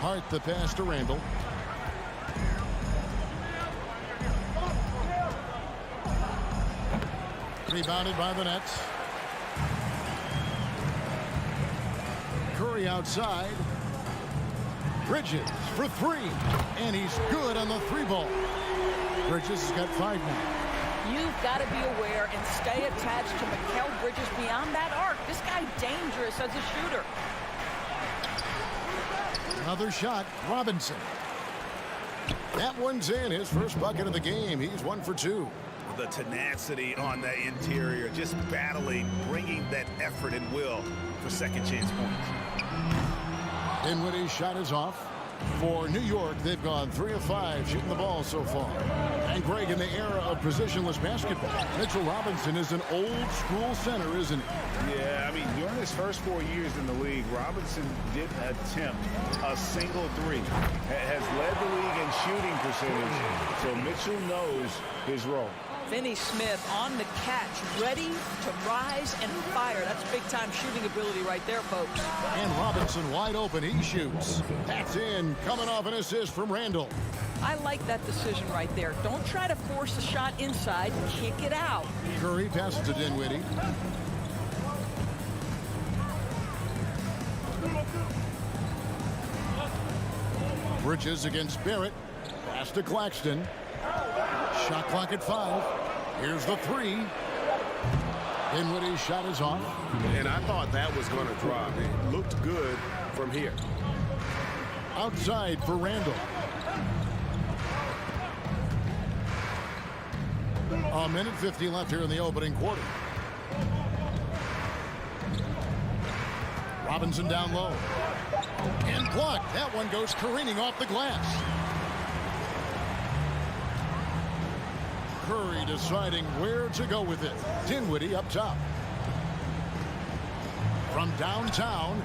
Hart the pass to Randall. Rebounded by the Nets. Curry outside. Bridges for 3. And he's good on the 3-ball. Bridges has got 5 now. You've got to be aware and stay attached to Mikal Bridges beyond that arc. This guy dangerous as a shooter. Another shot, Robinson. That one's in, his first bucket of the game. He's 1 for 2. The tenacity on that interior, just battling, bringing that effort and will for second chance points. Dinwiddie's shot is off. For New York, they've gone 3 of 5 shooting the ball so far. And Greg, in the era of positionless basketball, Mitchell Robinson is an old-school center, isn't he? Yeah, I mean, during his first 4 years in the league, Robinson didn't attempt a single 3. Has led the league in shooting percentage, so Mitchell knows his role. Finney Smith on the catch, ready to rise and fire. That's big-time shooting ability right there, folks. And Robinson wide open. He shoots. That's in. Coming off an assist from Randall. I like that decision right there. Don't try to force a shot inside. Kick it out. Curry passes to Dinwiddie. Bridges against Barrett. Pass to Claxton. Shot clock at 5. Here's the 3. Dinwiddie's shot is off. And I thought that was going to drop. It looked good from here. Outside for Randall. A minute 50 left here in the opening quarter. Robinson down low. And blocked. That one goes careening off the glass. Curry deciding where to go with it. Dinwiddie up top. From downtown.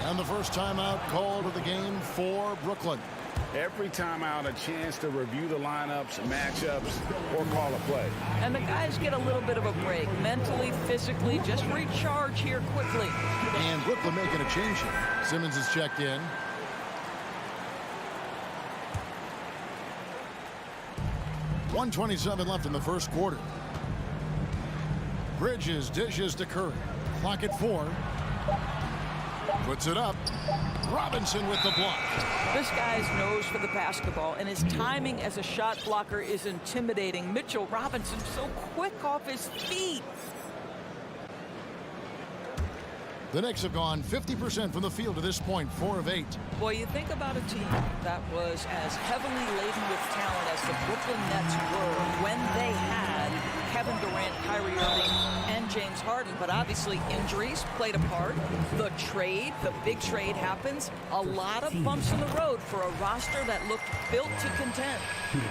And the first timeout called of the game for Brooklyn. Every timeout, a chance to review the lineups, matchups, or call a play. And the guys get a little bit of a break. Mentally, physically, just recharge here quickly. And Brooklyn making a change here. Simmons is checked in. .127 left in the first quarter. Bridges dishes to Curry. Clock at 4. Puts it up. Robinson with the block. This guy's nose for the basketball, and his timing as a shot blocker is intimidating. Mitchell Robinson so quick off his feet. The Knicks have gone 50% from the field to this point, 4 of 8. Boy, you think about a team that was as heavily laden with talent as the Brooklyn Nets were when they had Kevin Durant, Kyrie Irving, and James Harden. But obviously injuries played a part. The trade, the big trade happens. A lot of bumps in the road for a roster that looked built to contend.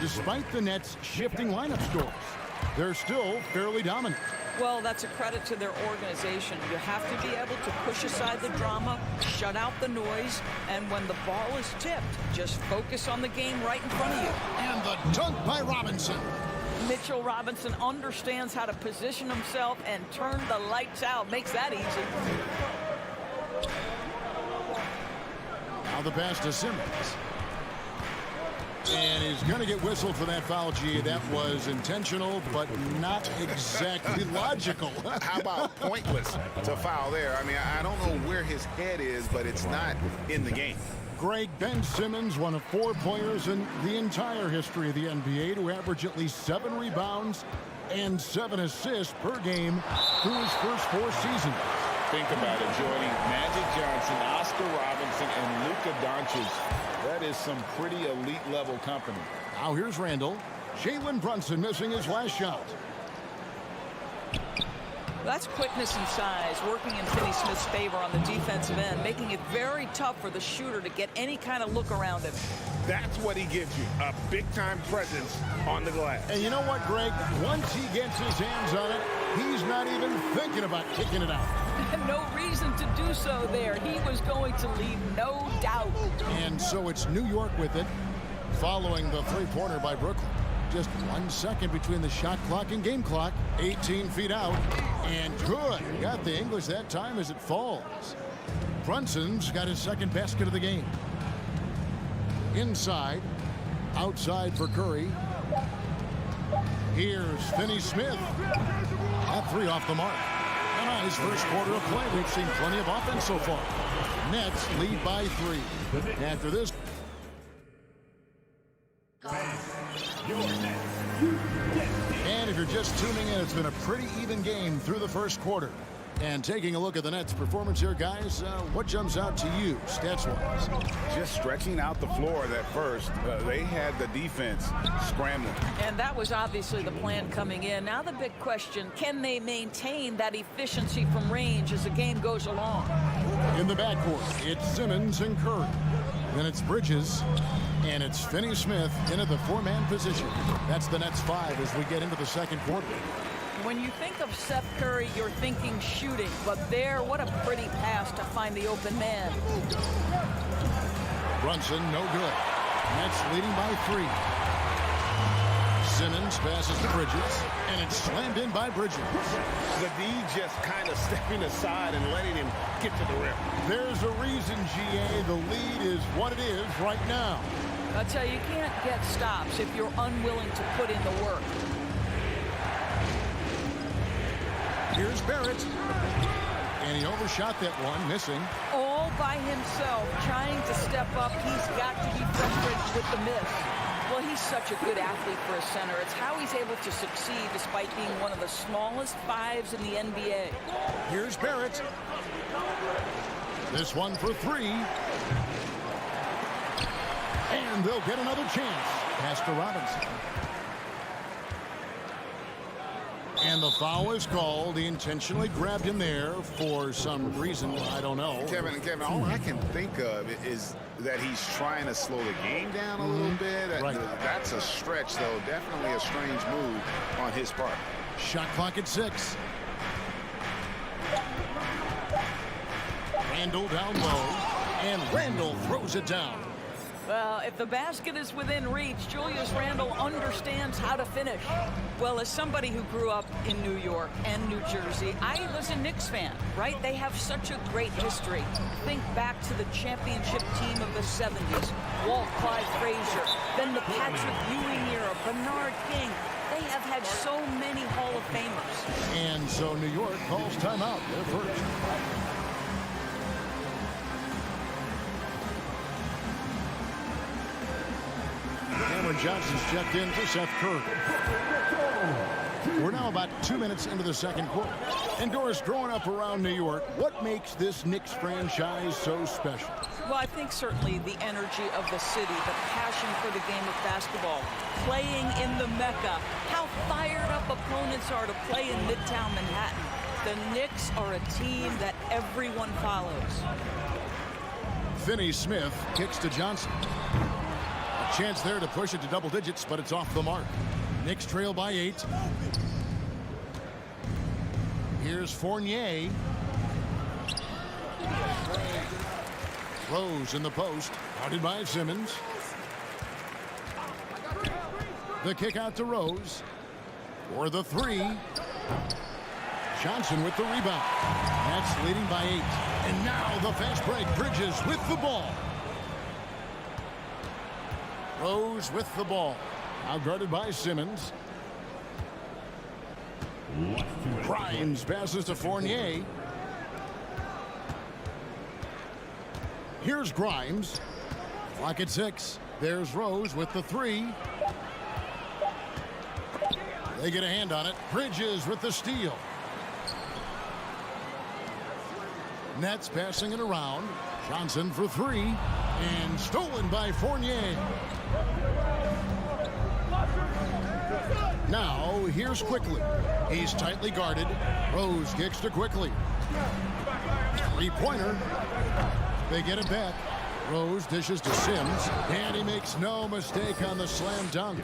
Despite the Nets shifting lineup scores, they're still fairly dominant. Well, that's a credit to their organization. You have to be able to push aside the drama, shut out the noise, and when the ball is tipped, just focus on the game right in front of you. And the dunk by Robinson. Mitchell Robinson understands how to position himself and turn the lights out. Makes that easy. Now the pass to Simmons. And he's going to get whistled for that foul, G. That was intentional, but not exactly logical. How about pointless to foul there? I mean, I don't know where his head is, but it's not in the game. Greg, Ben Simmons, one of 4 players in the entire history of the NBA to average at least 7 rebounds and 7 assists per game through his first 4 seasons. Think about it, Jordy. Magic Johnson, Oscar Robinson, and Luka Doncic. That is some pretty elite level company. Now here's Randall. Jalen Brunson missing his last shot. That's quickness and size working in Finney Smith's favor on the defensive end, making it very tough for the shooter to get any kind of look around him. That's what he gives you, a big-time presence on the glass. And you know what, Greg? Once he gets his hands on it, he's not even thinking about kicking it out. No reason to do so there. He was going to leave, no doubt. And so it's New York with it, following the three-pointer by Brooklyn. Just 1 second between the shot clock and game clock. 18 feet out. And good. Got the English that time as it falls. Brunson's got his second basket of the game. Inside. Outside for Curry. Here's Finney Smith. That 3 off the mark. A nice first quarter of play. We've seen plenty of offense so far. Nets lead by 3. After this. And if you're just tuning in, it's been a pretty even game through the first quarter. And taking a look at the Nets' performance here, guys, what jumps out to you, stats-wise? Just stretching out the floor at first. They had the defense scrambling. And that was obviously the plan coming in. Now the big question, can they maintain that efficiency from range as the game goes along? In the backcourt, it's Simmons and Curry. Then it's Bridges, and it's Finney Smith into the 4-man position. That's the Nets 5 as we get into the second quarter. When you think of Seth Curry, you're thinking shooting, but there, what a pretty pass to find the open man. Brunson, no good. Nets leading by 3. Simmons passes to Bridges, and it's slammed in by Bridges. The D just kind of stepping aside and letting him get to the rim. There's a reason, GA, the lead is what it is right now. I'll tell you, you can't get stops if you're unwilling to put in the work. Here's Barrett. And he overshot that one, missing. All by himself, trying to step up. He's got to be frustrated with the miss. Well, he's such a good athlete for a center. It's how he's able to succeed despite being one of the smallest 5s in the NBA. Here's Barrett. This one for 3. And they'll get another chance. Pass to Robinson. And the foul is called. He intentionally grabbed him there for some reason. I don't know. Kevin, all I can think of is that he's trying to slow the game down a little bit. Right. That's a stretch, though. Definitely a strange move on his part. Shot clock at 6. Randall down low. And Randall throws it down. Well, if the basket is within reach, Julius Randle understands how to finish. Well, as somebody who grew up in New York and New Jersey, I was a Knicks fan, right? They have such a great history. Think back to the championship team of the 70s, Walt Clyde Frazier, then the Patrick Ewing era, Bernard King. They have had so many Hall of Famers. And so New York calls timeout. They're first. Cameron Johnson's checked in for Seth Curry. We're now about 2 minutes into the second quarter. And Doris, growing up around New York, what makes this Knicks franchise so special? Well, I think certainly the energy of the city, the passion for the game of basketball, playing in the Mecca, how fired up opponents are to play in Midtown Manhattan. The Knicks are a team that everyone follows. Finney Smith kicks to Johnson. A chance there to push it to double digits, but it's off the mark. Knicks trail by 8. Here's Fournier. Rose in the post, guarded by Simmons. The kick out to Rose. For the 3. Johnson with the rebound. Nets leading by 8. And now the fast break. Bridges with the ball. Rose with the ball. Now guarded by Simmons. Grimes passes to Fournier. Here's Grimes. Clock at 6. There's Rose with the 3. They get a hand on it. Bridges with the steal. Nets passing it around. Johnson for 3. And stolen by Fournier. Now, here's Quickly. He's tightly guarded. Rose kicks to Quickly. 3-pointer. They get it back. Rose dishes to Sims, and he makes no mistake on the slam dunk.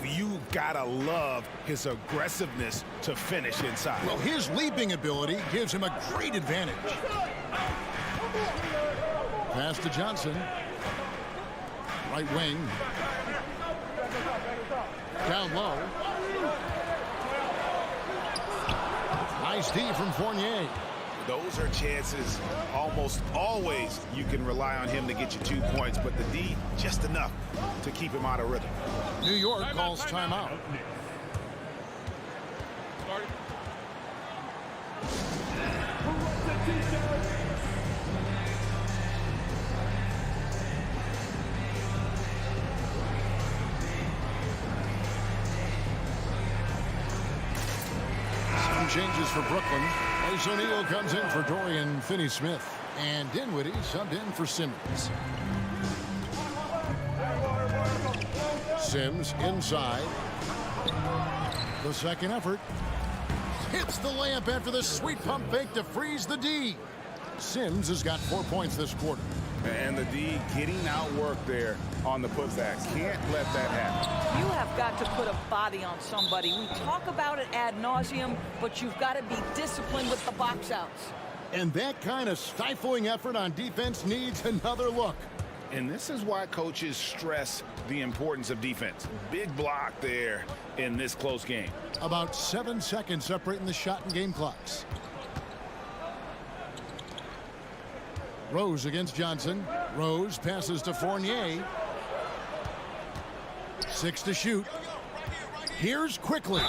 You gotta love his aggressiveness to finish inside. Well, his leaping ability gives him a great advantage. Pass to Johnson. Right wing. Down low. Nice D from Fournier. Those are chances almost always you can rely on him to get you 2 points, but the D just enough to keep him out of rhythm. New York calls timeout. Some changes for Brooklyn. Ace O'Neal comes in for Dorian Finney-Smith. And Dinwiddie subbed in for Simmons. Sims inside. The second effort. Hits the layup after the sweet pump fake to freeze the D. Sims has got 4 points this quarter. And the D getting outworked there on the putbacks. Can't let that happen. You have got to put a body on somebody. We talk about it ad nauseum, but you've got to be disciplined with the box outs. And that kind of stifling effort on defense needs another look. And this is why coaches stress the importance of defense. Big block there in this close game. About 7 seconds separating the shot and game clocks. Rose against Johnson. Rose passes to Fournier. 6 to shoot. Here's Quickly.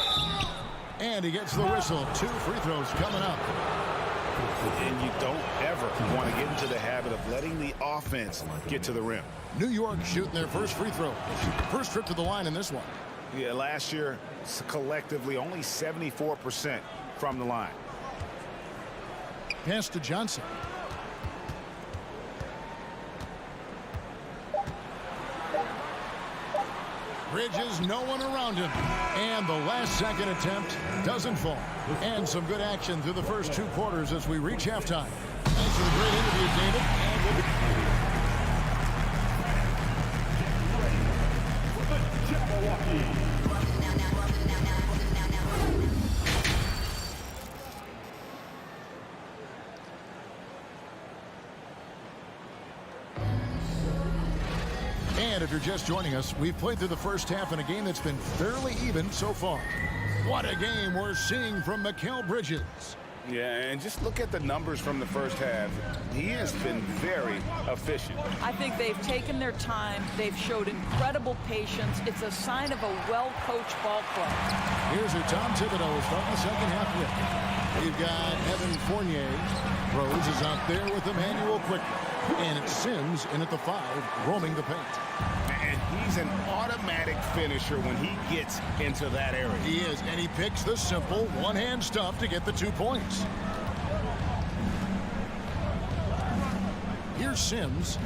And he gets the whistle. 2 free throws coming up. And you don't ever want to get into the habit of letting the offense get to the rim. New York shooting their first free throw. First trip to the line in this one. Yeah, last year, collectively, only 74% from the line. Pass to Johnson. Bridges, no one around him. And the last second attempt doesn't fall. And some good action through the first 2 quarters as we reach halftime. Thanks for the great interview, David. And if you're just joining us, we've played through the first half in a game that's been fairly even so far. What a game we're seeing from Mikal Bridges. Yeah, and just look at the numbers from the first half. He has been very efficient. I think they've taken their time. They've showed incredible patience. It's a sign of a well-coached ball club. Here's your Tom Thibodeau starting the second half with. We've got Evan Fournier. Rose is out there with Emmanuel Quickly. And it's Sims in at the 5, roaming the paint. And He's an automatic finisher when he gets into that area. He is, and he picks the simple one-hand stuff to get the 2 points. Here's Sims.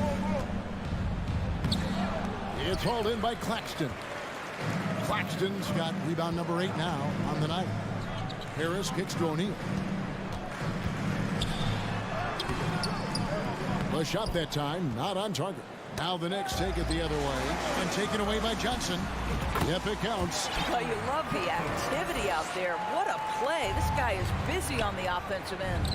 It's hauled in by Claxton. Claxton's got rebound number 8 now on the night. Harris kicks to O'Neal. The shot that time, not on target. Now the Knicks take it the other way and taken away by Johnson. Yep, it counts. Well, you love the activity out there. What a play. This guy is busy on the offensive end.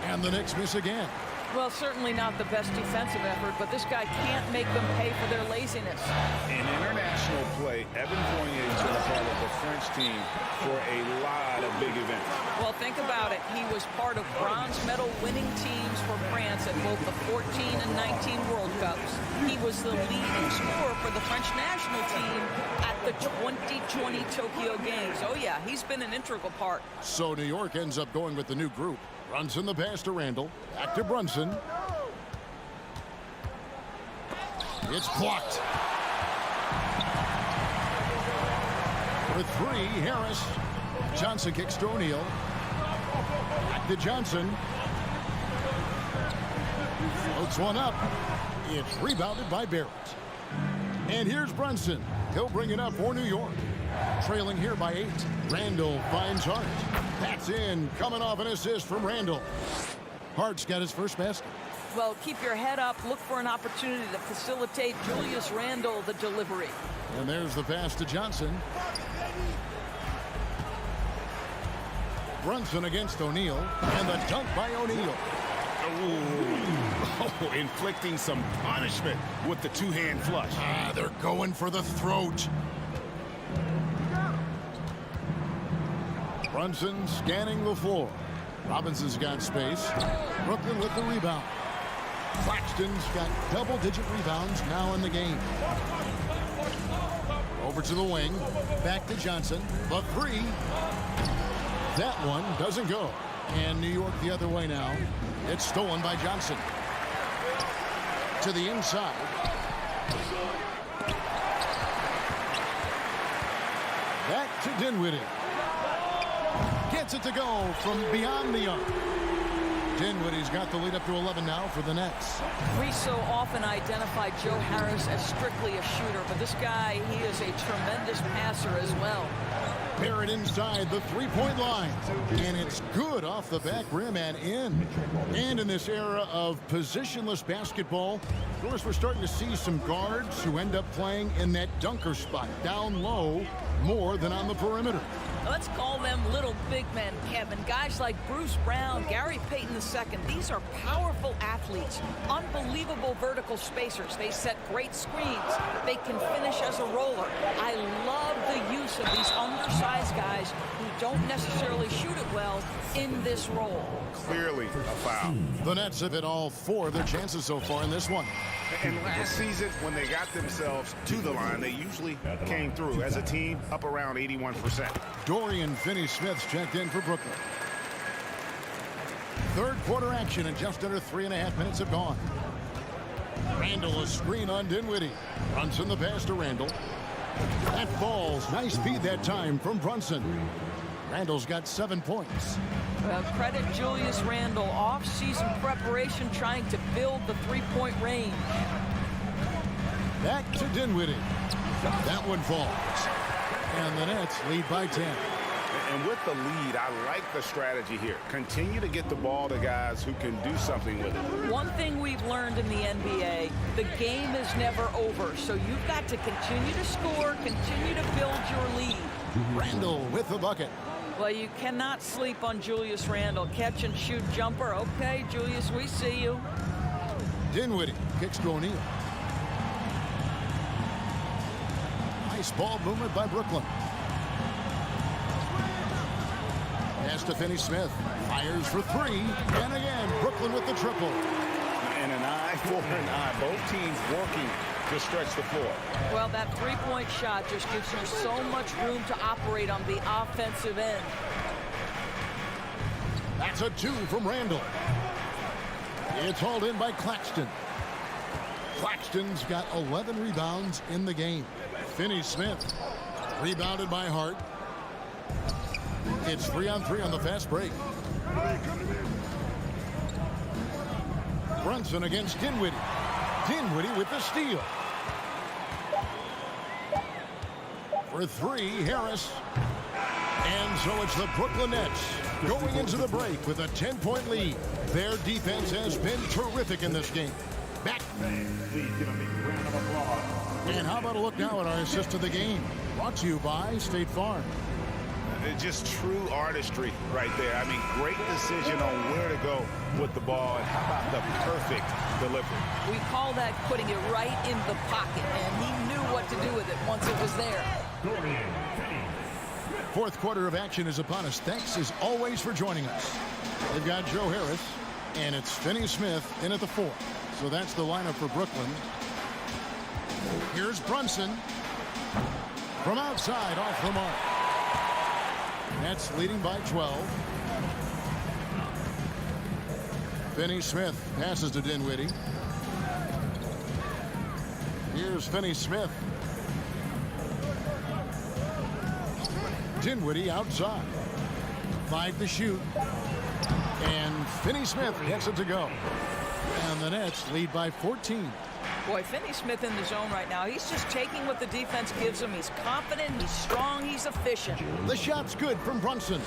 And the Knicks miss again. Well, certainly not the best defensive effort, but this guy can't make them pay for their laziness. In international play, Evan Fournier has been a part of the French team for a lot of big events. Well, think about it. He was part of bronze medal winning teams for France at both the 14 and 19 World Cups. He was the leading scorer for the French national team at the 2020 Tokyo Games. Oh, yeah, he's been an integral part. So New York ends up going with the new group. Brunson the pass to Randall. Back to Brunson. It's blocked. With 3, Harris. Johnson kicks to O'Neal. Back to Johnson. Floats one up. It's rebounded by Barrett. And here's Brunson. He'll bring it up for New York. Trailing here by 8. Randall finds Hart. That's in. Coming off an assist from Randall. Hart's got his first basket. Well, keep your head up. Look for an opportunity to facilitate Julius Randle the delivery. And there's the pass to Johnson. Brunson against O'Neal. And the dunk by O'Neal. Oh, inflicting some punishment with the two-hand flush. They're going for the throat. Brunson scanning the floor. Robinson's got space. Brooklyn with the rebound. Claxton's got double-digit rebounds now in the game. Over to the wing. Back to Johnson. The 3. That one doesn't go. And New York the other way now. It's stolen by Johnson. To the inside. Back to Dinwiddie. Gets it to go from beyond the arc. Dinwiddie's got the lead up to 11 now for the Nets. We so often identify Joe Harris as strictly a shooter, but this guy, he is a tremendous passer as well. Barrett inside the three-point line. And it's good off the back rim and in. And in this era of positionless basketball, of course, we're starting to see some guards who end up playing in that dunker spot, down low, more than on the perimeter. Let's call them little big men, Kevin. Guys like Bruce Brown, Gary Payton II. These are powerful athletes, unbelievable vertical spacers. They set great screens. They can finish as a roller. I love the use of these undersized guys who don't necessarily shoot it well in this role. Clearly a foul. The Nets have hit all 4 of their chances so far in this one. And last season, when they got themselves to the line, they usually came through as a team up around 81%. Dorian Finney-Smith's checked in for Brooklyn. Third quarter action and just under 3.5 minutes have gone. Randall a screen on Dinwiddie. Brunson the pass to Randall. That falls. Nice feed that time from Brunson. Randall's got 7 points. Well, credit Julius Randle. Off-season preparation trying to build the three-point range. Back to Dinwiddie. That one falls. And the Nets lead by 10. And with the lead, I like the strategy here. Continue to get the ball to guys who can do something with it. One thing we've learned in the NBA, the game is never over. So you've got to continue to score, continue to build your lead. Randall with the bucket. Well, you cannot sleep on Julius Randle. Catch and shoot jumper. Okay, Julius, we see you. Dinwiddie kicks to O'Neal. Nice ball movement by Brooklyn. Pass to Finney-Smith. Fires for 3. And again, Brooklyn with the triple. And an eye for an eye. Both teams working to stretch the floor. Well, that three-point shot just gives you so much room to operate on the offensive end. That's a 2 from Randall. It's hauled in by Claxton. Claxton's got 11 rebounds in the game. Finney-Smith rebounded by Hart. It's 3-on-3 on the fast break. Brunson against Dinwiddie. Dinwiddie with the steal. For three, Harris. And so it's the Brooklyn Nets going into the break with a 10-point lead. Their defense has been terrific in this game. Back. And how about a look now at our assist of the game? Brought to you by State Farm. Just true artistry right there. I mean, great decision on where to go with the ball, and how about the perfect delivery? We call that putting it right in the pocket, and he knew what to do with it once it was there. Fourth quarter of action is upon us. Thanks as always for joining us. They've got Joe Harris, and it's Finney-Smith in at the 4. So that's the lineup for Brooklyn. Here's Brunson from outside off the mark. Nets leading by 12. Finney-Smith passes to Dinwiddie. Here's Finney-Smith. Dinwiddie outside. 5 to shoot. And Finney-Smith gets it to go. And the Nets lead by 14. Boy, Finney-Smith in the zone right now. He's just taking what the defense gives him. He's confident, he's strong, he's efficient. The shot's good from Brunson.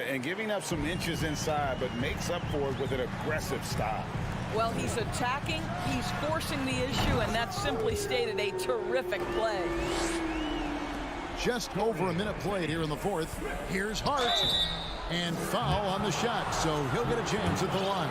And giving up some inches inside, but makes up for it with an aggressive style. Well, he's attacking, he's forcing the issue, and that's simply stated a terrific play. Just over a minute played here in the fourth. Here's Hart. And foul on the shot, so he'll get a chance at the line.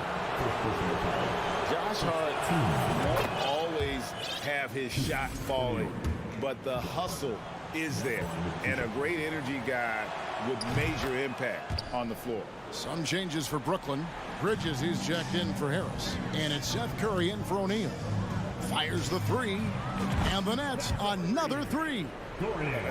Josh Hart won't always have his shot falling, but the hustle is there, and a great energy guy with major impact on the floor. Some changes for Brooklyn. Bridges, he's checked in for Harris. And it's Seth Curry in for O'Neal. Fires the 3, and the Nets another 3.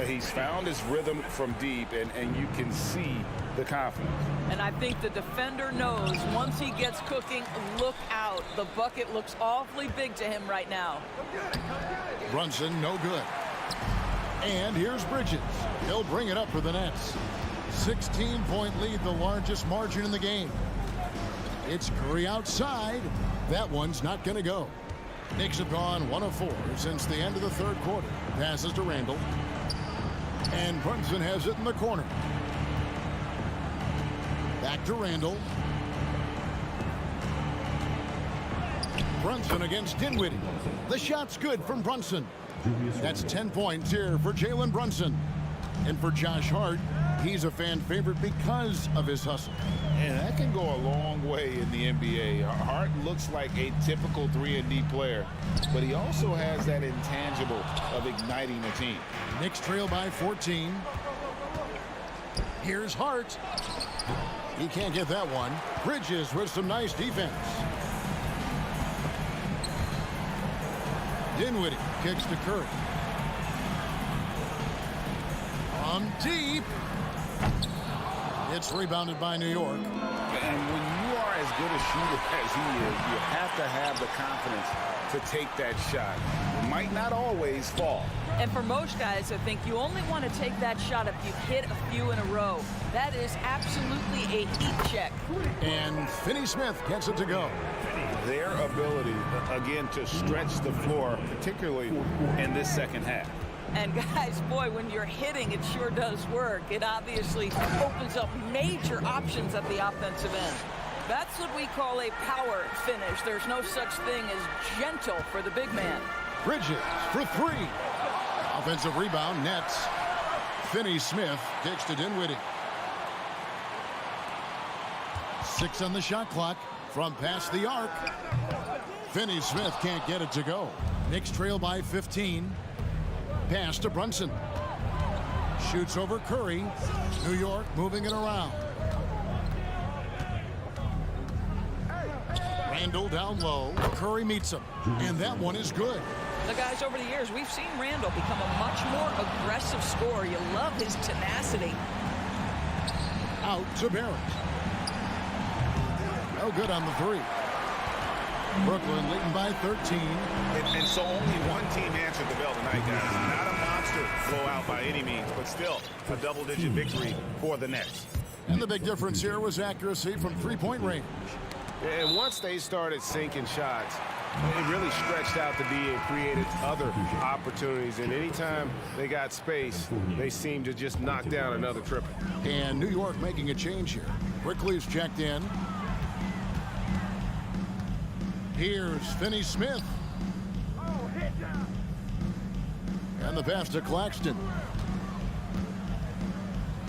He's found his rhythm from deep, and you can see the confidence. And I think the defender knows once he gets cooking, look out. The bucket looks awfully big to him right now. Brunson, no good. And here's Bridges. He'll bring it up for the Nets. 16-point lead, the largest margin in the game. It's Curry outside. That one's not going to go. Knicks have gone 1 of 4 since the end of the third quarter. Passes to Randall. And Brunson has it in the corner. Back to Randall. Brunson against Dinwiddie. The shot's good from Brunson. That's 10 points here for Jalen Brunson. And for Josh Hart, he's a fan favorite because of his hustle. And that can go a long way in the NBA. Hart looks like a typical 3-and-D player, but he also has that intangible of igniting a team. Knicks trail by 14. Here's Hart. He can't get that one. Bridges with some nice defense. Dinwiddie kicks to Curry. From deep. It's rebounded by New York. And when you are as good a shooter as he is, you have to have the confidence to take that shot. It might not always fall. And for most guys, I think you only want to take that shot if you hit a few in a row. That is absolutely a heat check. And Finney-Smith gets it to go. Their ability, again, to stretch the floor, particularly in this second half. And guys, boy, when you're hitting, it sure does work. It obviously opens up major options at the offensive end. That's what we call a power finish. There's no such thing as gentle for the big man. Bridges for 3. Offensive rebound, Nets. Finney-Smith kicks to Dinwiddie. 6 on the shot clock from past the arc. Finney-Smith can't get it to go. Knicks trail by 15. Pass to Brunson. Shoots over Curry. New York moving it around. Randall down low. Curry meets him. And that one is good. The guys, over the years, we've seen Randall become a much more aggressive scorer. You love his tenacity. Out to Barrett. No good on the 3. Brooklyn leading by 13. And so only one team answered the bell tonight, guys. Not a monster blowout by any means, but still a double-digit victory for the Nets. And the big difference here was accuracy from three-point range. And once they started sinking shots, it really stretched out the D and created other opportunities. And anytime they got space, they seemed to just knock down another triple. And New York making a change here. Quickly's checked in. Here's Finney-Smith. And the pass to Claxton.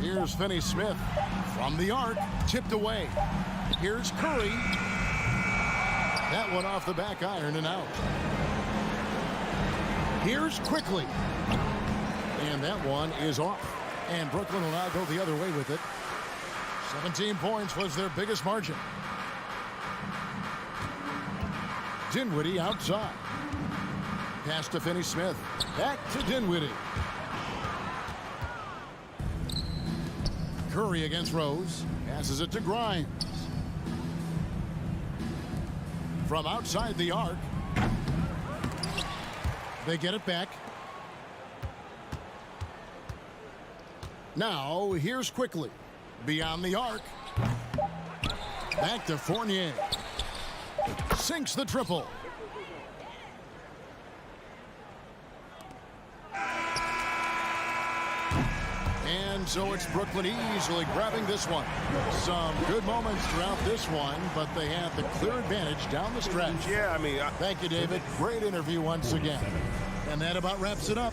Here's Finney-Smith from the arc, tipped away. Here's Curry. That one off the back iron and out. Here's Quickly. And that one is off. And Brooklyn will now go the other way with it. 17 points was their biggest margin. Dinwiddie outside. Pass to Finney-Smith. Back to Dinwiddie. Curry against Rose. Passes it to Grimes. From outside the arc. They get it back. Now, here's Quickly. Beyond the arc. Back to Fournier. Sinks the triple. And so it's Brooklyn easily grabbing this one. Some good moments throughout this one, but they have the clear advantage down the stretch. Yeah, I mean... Thank you, David. Great interview once again. And that about wraps it up.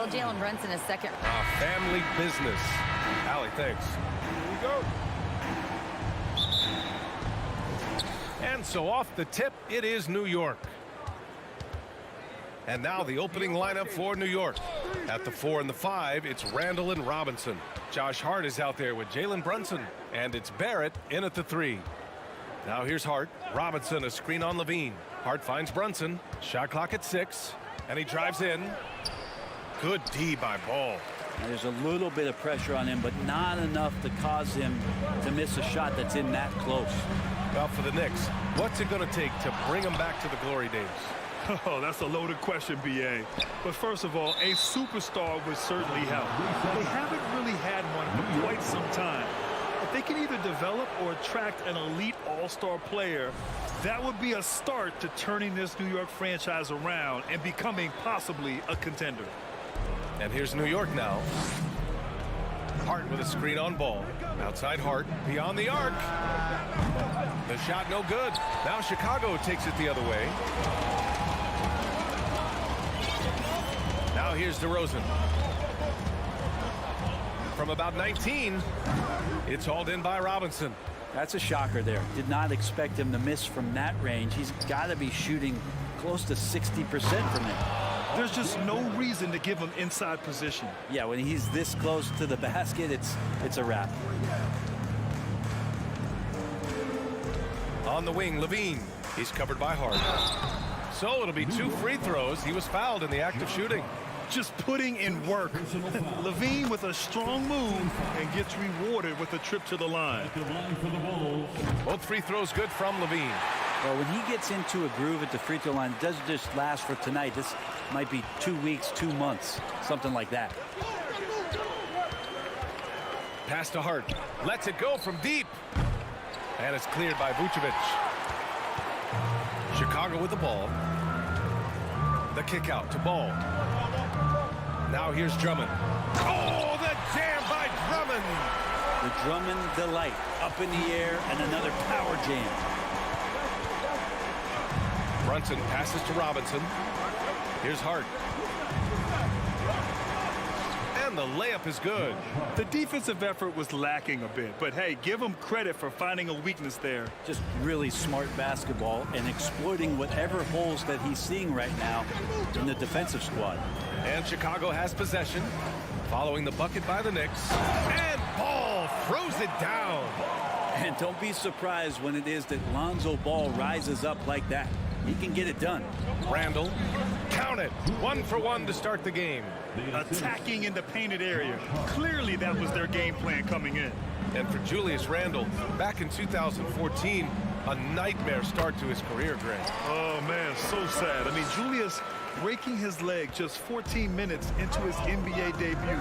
told Jalen Brunson a second. Family business. Allie, thanks. Here we go. And so off the tip, it is New York. And now the opening lineup for New York. At the 4 and the 5, it's Randall and Robinson. Josh Hart is out there with Jalen Brunson. And it's Barrett in at the 3. Now here's Hart. Robinson, a screen on Levine. Hart finds Brunson. Shot clock at 6. And he drives in. Good D by Ball. Now, there's a little bit of pressure on him, but not enough to cause him to miss a shot that's in that close. Well, for the Knicks, what's it going to take to bring them back to the glory days? Oh, that's a loaded question, B.A. But first of all, a superstar would certainly help. They haven't really had one for quite some time. If they can either develop or attract an elite all-star player, that would be a start to turning this New York franchise around and becoming possibly a contender. And here's New York now. Hart with a screen on Ball. Outside Hart, beyond the arc. The shot no good. Now Chicago takes it the other way. Now here's DeRozan. From about 19, it's hauled in by Robinson. That's a shocker there. Did not expect him to miss from that range. He's got to be shooting close to 60% from it. There's just no reason to give him inside position. Yeah, when he's this close to the basket, it's a wrap. On the wing, Levine. He's covered by Hart. So it'll be 2 free throws. He was fouled in the act of shooting. Just putting in work. Levine with a strong move and gets rewarded with a trip to the line. Both free throws good from Levine. Well, when he gets into a groove at the free throw line, it doesn't just last for tonight. This might be 2 weeks, 2 months, something like that. Pass to Hart. Lets it go from deep. And it's cleared by Vucevic. Chicago with the ball. The kick out to Ball. Now here's Drummond. Oh, the jam by Drummond. The Drummond delight up in the air and another power jam. Brunson passes to Robinson. Here's Hart. And the layup is good. The defensive effort was lacking a bit, but hey, give him credit for finding a weakness there. Just really smart basketball and exploiting whatever holes that he's seeing right now in the defensive squad. And Chicago has possession, following the bucket by the Knicks. And Ball throws it down. And don't be surprised when it is that Lonzo Ball rises up like that. He can get it done. Randall, count it. 1 for 1 to start the game. Attacking in the painted area. Clearly that was their game plan coming in. And for Julius Randle, back in 2014, a nightmare start to his career, Greg. Oh, man, so sad. I mean, Julius breaking his leg just 14 minutes into his NBA debut.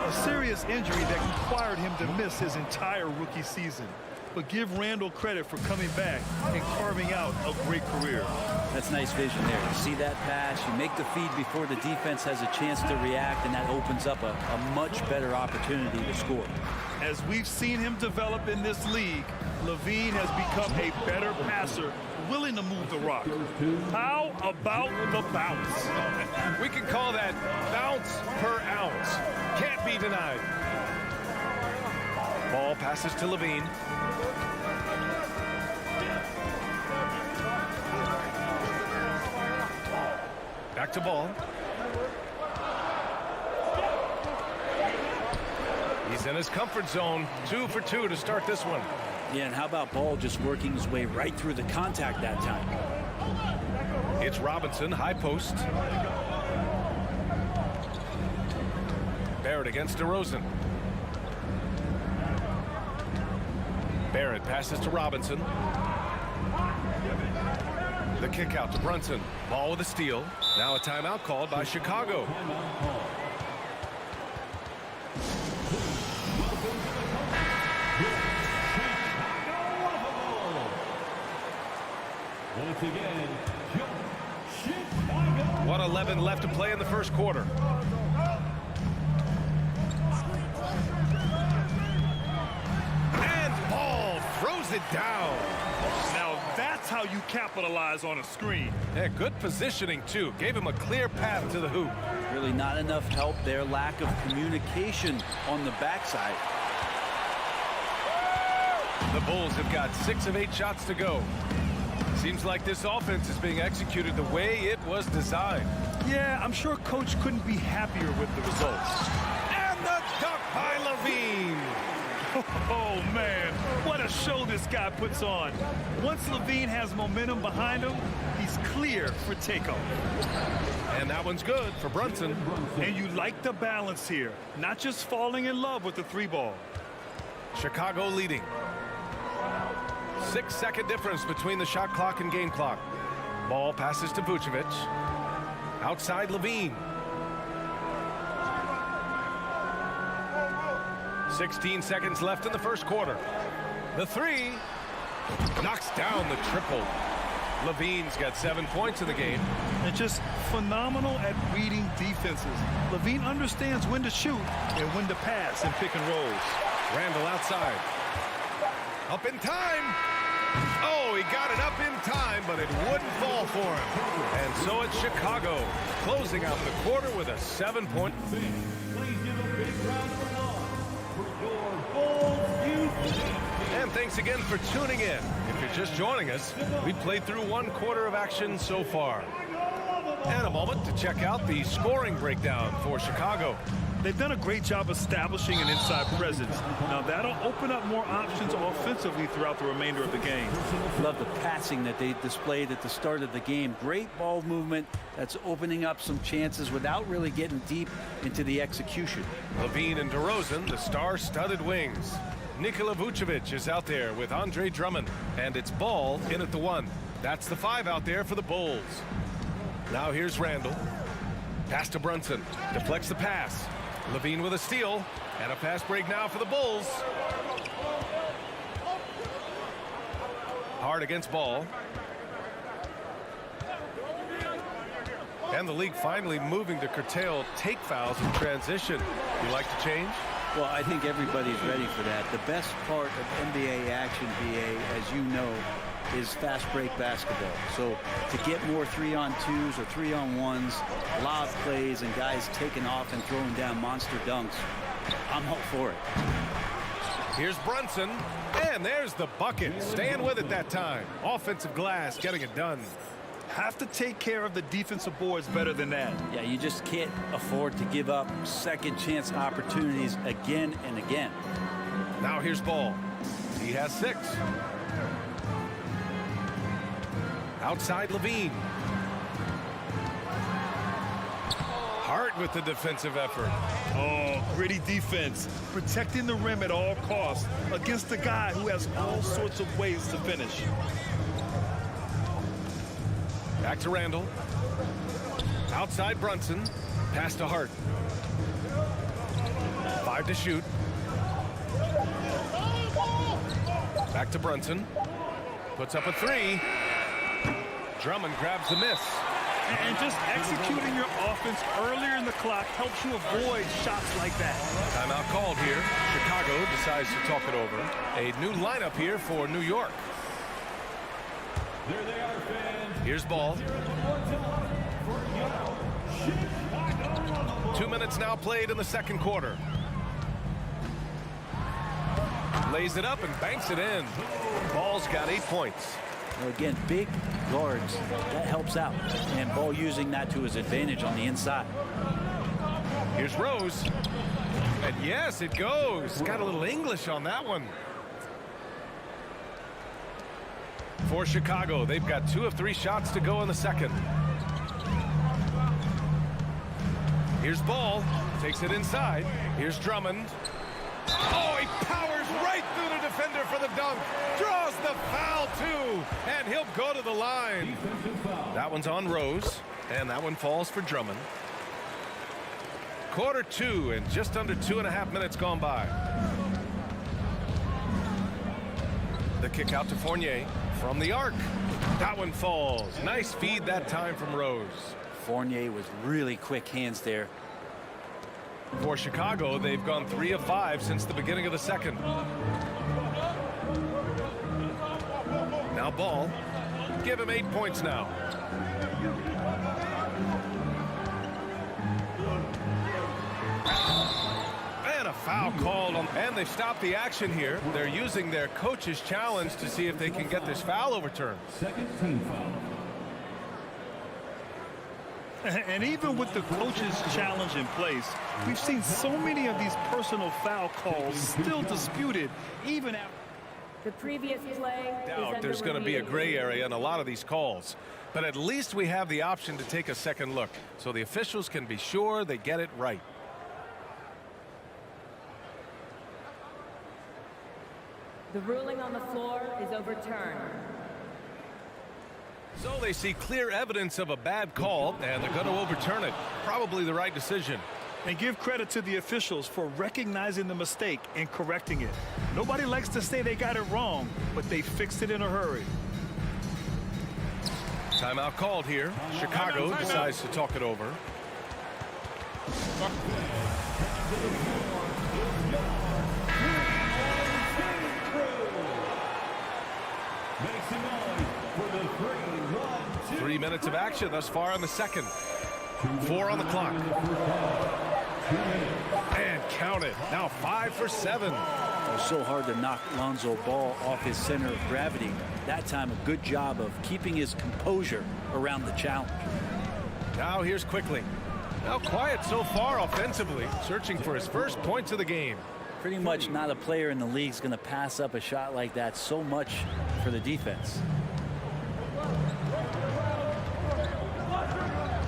A serious injury that required him to miss his entire rookie season. But give Randall credit for coming back and carving out a great career. That's nice vision there. You see that pass, you make the feed before the defense has a chance to react, and that opens up a much better opportunity to score. As we've seen him develop in this league, Levine has become a better passer, willing to move the rock. How about the bounce? We can call that bounce per ounce. Can't be denied. Ball passes to Levine. Back to Ball. He's in his comfort zone. 2 for 2 to start this one. Yeah, and how about Ball just working his way right through the contact that time? It's Robinson, high post. Barrett against DeRozan. Barrett passes to Robinson. The kick out to Brunson. Ball with a steal. Now a timeout called by Chicago. Once again, 1:11 left to play in the first quarter. And Ball throws it down. Now That's how you capitalize on a screen. Yeah, good positioning, too. Gave him a clear path to the hoop. Really not enough help there. Lack of communication on the backside. The Bulls have got 6 of 8 shots to go. Seems like this offense is being executed the way it was designed. Yeah, I'm sure Coach couldn't be happier with the results. And the dunk by Levine. Oh, man, what a show this guy puts on. Once Levine has momentum behind him, he's clear for takeoff. And that one's good for Brunson. And you like the balance here, not just falling in love with the 3-ball. Chicago leading. 6-second difference between the shot clock and game clock. Ball passes to Vucevic. Outside Levine. 16 seconds left in the first quarter. The 3 knocks down the triple. Levine's got 7 points in the game. And just phenomenal at reading defenses. Levine understands when to shoot and when to pass in pick and rolls. Randall outside. Up in time. Oh, he got it up in time, but it wouldn't fall for him. And so it's Chicago closing out the quarter with a 7-point. Please give a big round of applause for your Bulls youth. And thanks again for tuning in. If you're just joining us, we played through 1 quarter of action so far. And a moment to check out the scoring breakdown for Chicago. They've done a great job establishing an inside presence. Now that'll open up more options offensively throughout the remainder of the game. Love the passing that they displayed at the start of the game. Great ball movement that's opening up some chances without really getting deep into the execution. Levine and DeRozan, the star-studded wings. Nikola Vucevic is out there with Andre Drummond, and it's Ball in at the 1. That's the 5 out there for the Bulls. Now here's Randall. Pass to Brunson. Deflects the pass. Levine with a steal. And a fast break now for the Bulls. Hard against Ball. And the league finally moving to curtail take fouls in transition. You like the change? Well, I think everybody's ready for that. The best part of NBA action, BA, as you know, is fast break basketball. So to get more 3-on-2s or 3-on-1s, lob plays, and guys taking off and throwing down monster dunks, I'm all for it. Here's Brunson, and there's the bucket. Staying with it that time. Offensive glass, getting it done. Have to take care of the defensive boards better than that. Yeah, you just can't afford to give up second chance opportunities again and again. Now here's Ball. He has 6. Outside Levine. Hart with the defensive effort. Oh, gritty defense. Protecting the rim at all costs against a guy who has all sorts of ways to finish. Back to Randall. Outside Brunson. Pass to Hart. 5 to shoot. Back to Brunson. Puts up a 3. Drummond grabs the miss. And just executing your offense earlier in the clock helps you avoid shots like that. Timeout called here. Chicago decides to talk it over. A new lineup here for New York. There they are, fans. Here's Ball. 2 minutes now played in the second quarter. Lays it up and banks it in. Ball's got 8 points. Well, again, big guards, that helps out. And Ball using that to his advantage on the inside. Here's Rose. And yes, it goes. Got a little English on that one. For Chicago, they've got 2 of 3 shots to go in the second. Here's Ball. Takes it inside. Here's Drummond. Oh, he powers right through the defender for the dunk. Draws the foul, too. And he'll go to the line. That one's on Rose. And that one falls for Drummond. Quarter 2 and just under 2.5 minutes gone by. The kick out to Fournier from the arc. That one falls. Nice feed that time from Rose. Fournier was really quick hands there. For Chicago, they've gone 3 of 5 since the beginning of the second. Now ball. Give him 8 points now. And a foul called on, and they stopped the action here. They're using their coach's challenge to see if they can get this foul overturned. Second team foul. And even with the coach's challenge in place, we've seen so many of these personal foul calls still disputed even after. The previous play. Doubt there's going to be a gray area in a lot of these calls, but at least we have the option to take a second look so the officials can be sure they get it right. The ruling on the floor is overturned. So they see clear evidence of a bad call, and they're going to overturn it. Probably the right decision. And give credit to the officials for recognizing the mistake and correcting it. Nobody likes to say they got it wrong, but they fixed it in a hurry. Timeout called here. Chicago decides to talk it over. Make some noise for the 3-1-2. 3 minutes of action thus far in the second. 4 on the clock. And count it. Now 5 for 7. It was so hard to knock Lonzo Ball off his center of gravity. That time, a good job of keeping his composure around the challenge. Now here's Quickly. Now quiet so far offensively, searching for his first points of the game. Pretty much not a player in the league is going to pass up a shot like that so much for the defense.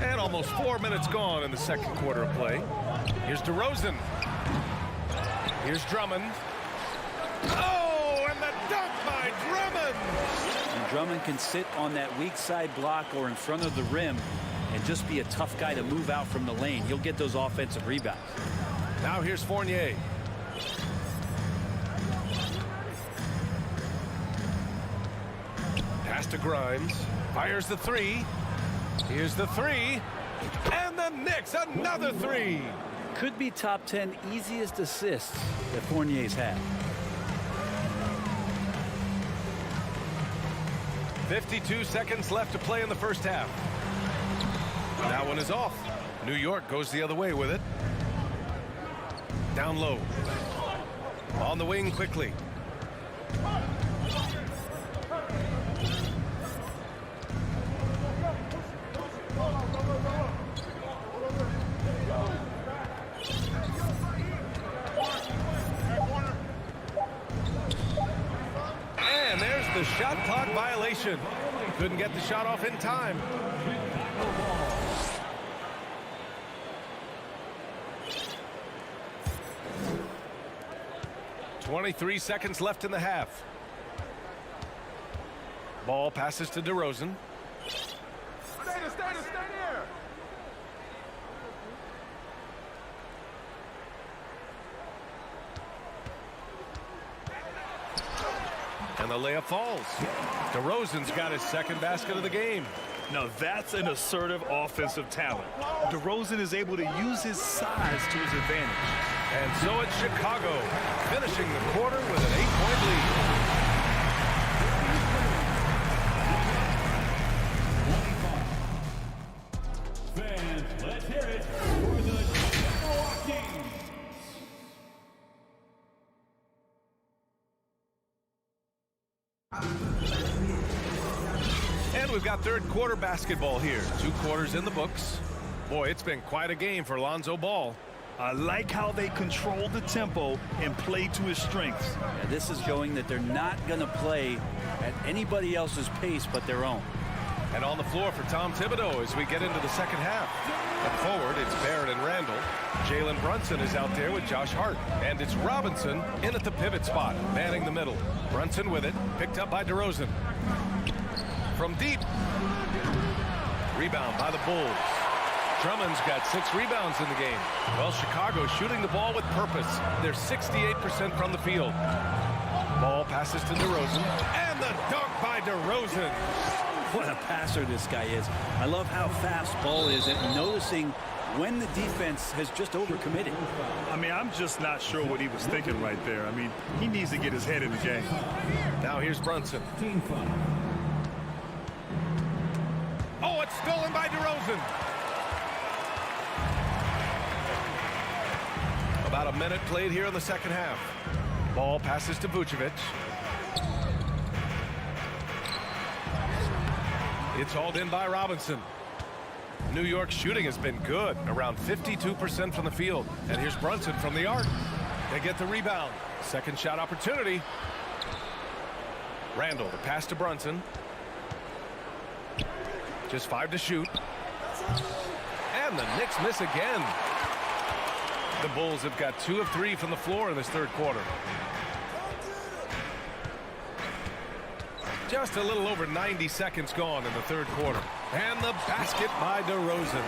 And almost 4 minutes gone in the second quarter of play. Here's DeRozan. Here's Drummond. Oh, and the dunk by Drummond. And Drummond can sit on that weak side block or in front of the rim and just be a tough guy to move out from the lane. He'll get those offensive rebounds. Now here's Fournier. Pass to Grimes. Fires the three. Here's the three. And the Knicks, another three. Could be top 10 easiest assists that Fournier's had. 52 seconds left to play in the first half. That one is off. New York goes the other way with it. Down low. On the wing quickly. And there's the shot clock violation. Couldn't get the shot off in time. .23 seconds left in the half. Ball passes to DeRozan. Stay there. And the layup falls. DeRozan's got his second basket of the game. Now that's an assertive offensive talent. DeRozan is able to use his size to his advantage. And so it's Chicago, finishing the quarter with an 8-point lead. Fans, let's hear it for the Milwaukee. And we've got third quarter basketball here. 2 quarters in the books. Boy, it's been quite a game for Lonzo Ball. I like how they control the tempo and play to his strengths. Yeah, this is showing that they're not going to play at anybody else's pace but their own. And on the floor for Tom Thibodeau as we get into the second half. Up forward, it's Barrett and Randall. Jalen Brunson is out there with Josh Hart. And it's Robinson in at the pivot spot, manning the middle. Brunson with it, picked up by DeRozan. From deep. Rebound by the Bulls. Drummond's got 6 rebounds in the game. Well, Chicago shooting the ball with purpose. They're 68% from the field. Ball passes to DeRozan. And the dunk by DeRozan. What a passer this guy is. I love how fast Ball is at noticing when the defense has just overcommitted. I mean, I'm just not sure what he was thinking right there. I mean, he needs to get his head in the game. Now here's Brunson. Team foul. DeRozan. About a minute played here in the second half. Ball passes to Vucevic. It's hauled in by Robinson. New York's shooting has been good, around 52% from the field. And here's Brunson from the arc. They get the rebound. Second shot opportunity. Randall, the pass to Brunson. Just 5 to shoot. And the Knicks miss again. The Bulls have got 2 of 3 from the floor in this third quarter. Just a little over 90 seconds gone in the third quarter. And the basket by DeRozan.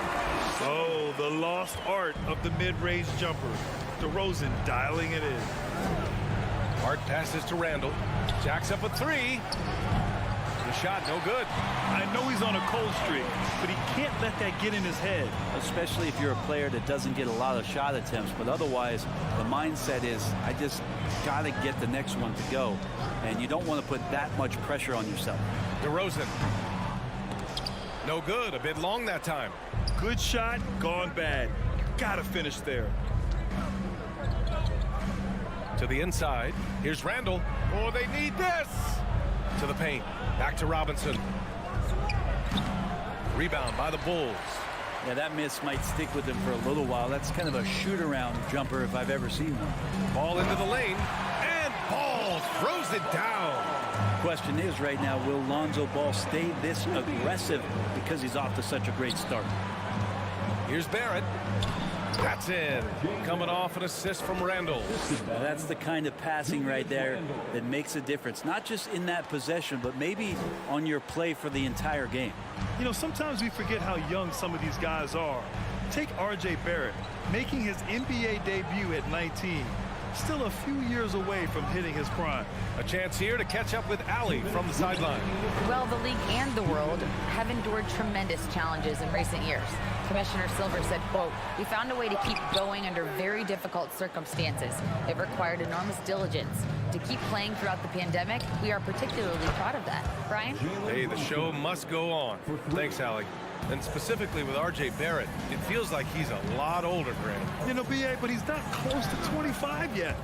Oh, the lost art of the mid-range jumper. DeRozan dialing it in. Hart passes to Randall. Jacks up a 3. The shot no good. I know he's on a cold streak, but he can't let that get in his head. Especially if you're a player that doesn't get a lot of shot attempts. But otherwise, the mindset is, I just got to get the next one to go. And you don't want to put that much pressure on yourself. DeRozan. No good. A bit long that time. Good shot, gone bad. Got to finish there. To the inside. Here's Randall. Oh, they need this. To the paint. Back to Robinson. Rebound by the Bulls. Yeah, that miss might stick with him for a little while. That's kind of a shoot-around jumper if I've ever seen one. Ball into the lane. And Ball throws it down. Question is right now, will Lonzo Ball stay this aggressive because he's off to such a great start? Here's Barrett. That's in. Coming off an assist from Randall. Now that's the kind of passing right there that makes a difference. Not just in that possession, but maybe on your play for the entire game. You know, sometimes we forget how young some of these guys are. Take R.J. Barrett, making his NBA debut at 19. Still a few years away from hitting his prime. A chance here to catch up with Allie from the sideline. Well, the league and the world have endured tremendous challenges in recent years. Commissioner Silver said, quote, "We found a way to keep going under very difficult circumstances. It required enormous diligence. To keep playing throughout the pandemic, we are particularly proud of that." Brian? Hey, the show must go on. Thanks, Allie. And specifically with R.J. Barrett, it feels like he's a lot older for him. You know, B.A., but he's not close to 25 yet.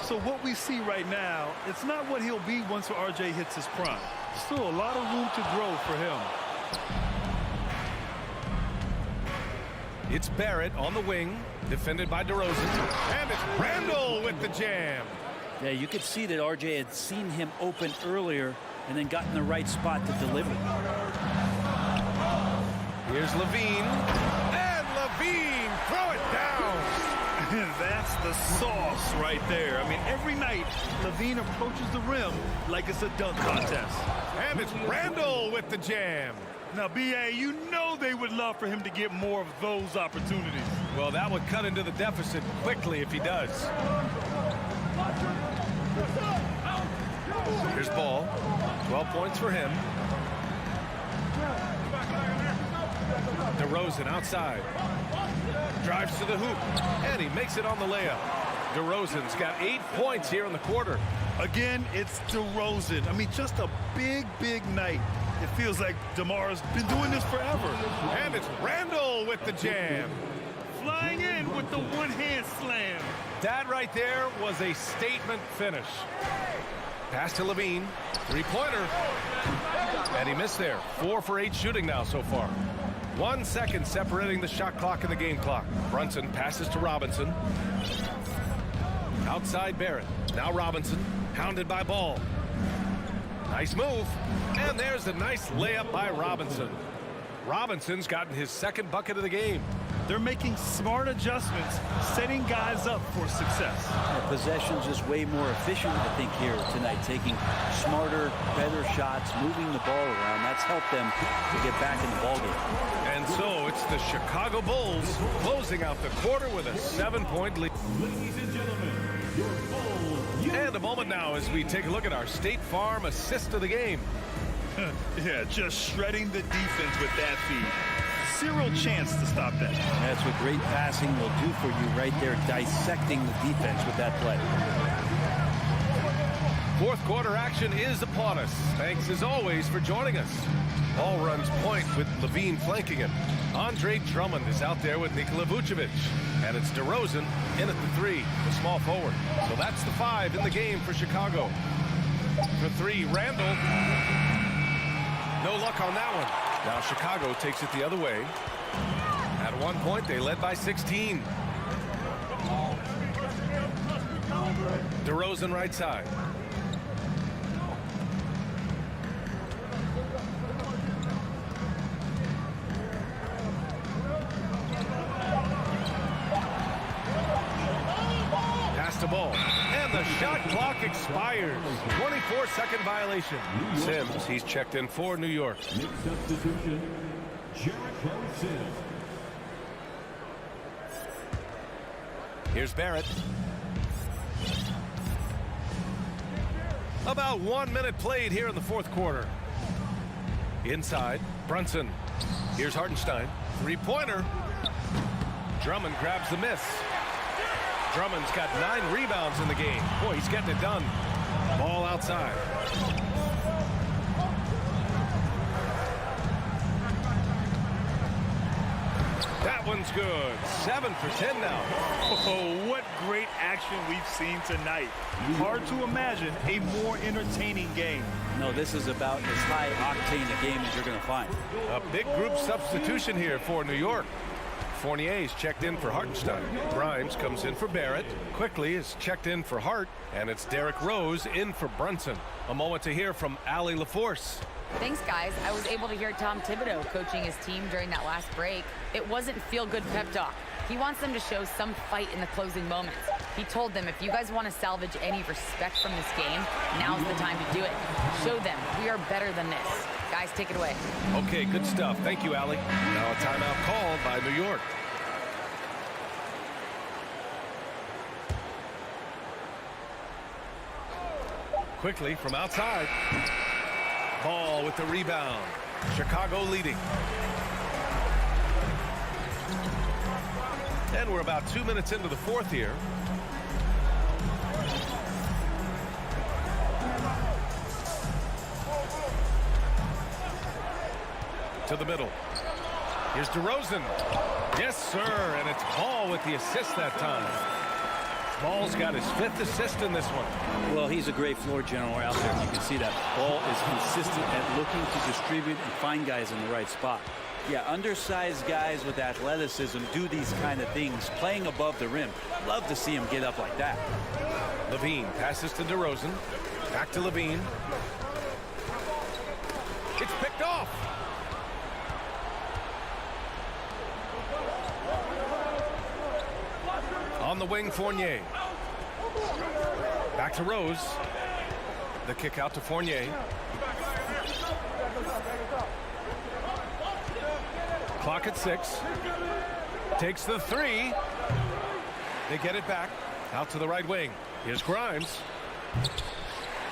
So what we see right now, it's not what he'll be once R.J. hits his prime. Still a lot of room to grow for him. It's Barrett on the wing, defended by DeRozan. And it's Randall with the jam. Yeah, you could see that RJ had seen him open earlier and then got in the right spot to deliver. Here's Levine. And Levine, throw it down. And that's the sauce right there. I mean, every night, Levine approaches the rim like it's a dunk contest. And it's Randall with the jam. Now, B.A., you know they would love for him to get more of those opportunities. Well, that would cut into the deficit quickly if he does. Here's Ball. 12 points for him. DeRozan outside. Drives to the hoop. And he makes it on the layup. DeRozan's got 8 points here in the quarter. Again, it's DeRozan. I mean, just a big, big night. It feels like DeMar's been doing this forever. And it's Randall with the jam. Flying in with the one-hand slam. That right there was a statement finish. Pass to Levine. Three-pointer. And he missed there. 4 for 8 shooting now so far. 1 second separating the shot clock and the game clock. Brunson passes to Robinson. Outside Barrett. Now Robinson. Hounded by Ball. Nice move. And there's a nice layup by Robinson. Robinson's gotten his second bucket of the game. They're making smart adjustments, setting guys up for success. Possession's just way more efficient, I think, here tonight, taking smarter, better shots, moving the ball around. That's helped them to get back in the ballgame. And so it's the Chicago Bulls closing out the quarter with a 7-point lead. Ladies and gentlemen, your Bulls. And a moment now as we take a look at our State Farm assist of the game. Yeah, just shredding the defense with that feed. Zero chance to stop that. That's what great passing will do for you right there, dissecting the defense with that play. Fourth quarter action is upon us. Thanks as always for joining us. Ball runs point with Levine flanking him. Andre Drummond is out there with Nikola Vucevic. And it's DeRozan in at the 3, the small forward. So that's the 5 in the game for Chicago. For 3, Randall. No luck on that one. Now Chicago takes it the other way. At one point, they led by 16. DeRozan right side. Pass the ball. And the shot clock expires. 24-second violation. Sims, he's checked in for New York. Next substitution, Jericho Sims. Here's Barrett. About 1 minute played here in the fourth quarter. Inside, Brunson. Here's Hartenstein. Three-pointer. Drummond grabs the miss. Drummond's got 9 rebounds in the game. Boy, he's getting it done. Ball outside. That one's good. 7 for 10 now. Oh, what great action we've seen tonight. Hard to imagine a more entertaining game. No, this is about as high-octane a game as you're going to find. A big group substitution here for New York. Fournier's checked in for Hartenstein. Grimes comes in for Barrett. Quickly is checked in for Hart. And it's Derrick Rose in for Brunson. A moment to hear from Allie LaForce. Thanks, guys. I was able to hear Tom Thibodeau coaching his team during that last break. It wasn't feel-good pep talk. He wants them to show some fight in the closing moments. He told them, if you guys want to salvage any respect from this game, now's the time to do it. Show them we are better than this. Guys, take it away. Okay, good stuff. Thank you, Allie. Now a timeout called by New York. Quickly from outside. Ball with the rebound. Chicago leading. And we're about 2 minutes into the fourth here. To the middle. Here's DeRozan. Yes, sir. And it's Ball with the assist that time. Ball's got his 5th assist in this one. Well, he's a great floor general out there. You can see that Ball is consistent at looking to distribute and find guys in the right spot. Yeah, undersized guys with athleticism do these kind of things, playing above the rim. Love to see him get up like that. Levine passes to DeRozan. Back to Levine. It's picked off. On the wing, Fournier. Back to Rose. The kick out to Fournier. Clock at 6. Takes the 3. They get it back. Out to the right wing. Here's Grimes.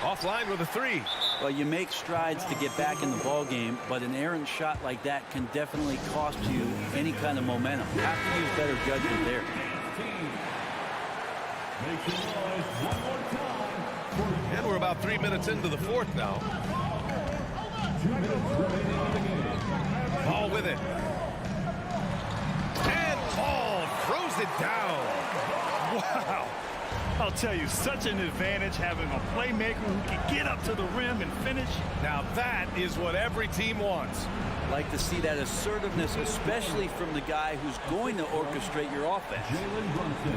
Offline with a 3. Well, you make strides to get back in the ball game, but an errant shot like that can definitely cost you any kind of momentum. You have to use better judgment there. And we're about 3 minutes into the fourth now. Ball with it. And Ball throws it down. Wow. I'll tell you, such an advantage having a playmaker who can get up to the rim and finish. Now that is what every team wants. Like to see that assertiveness, especially from the guy who's going to orchestrate your offense.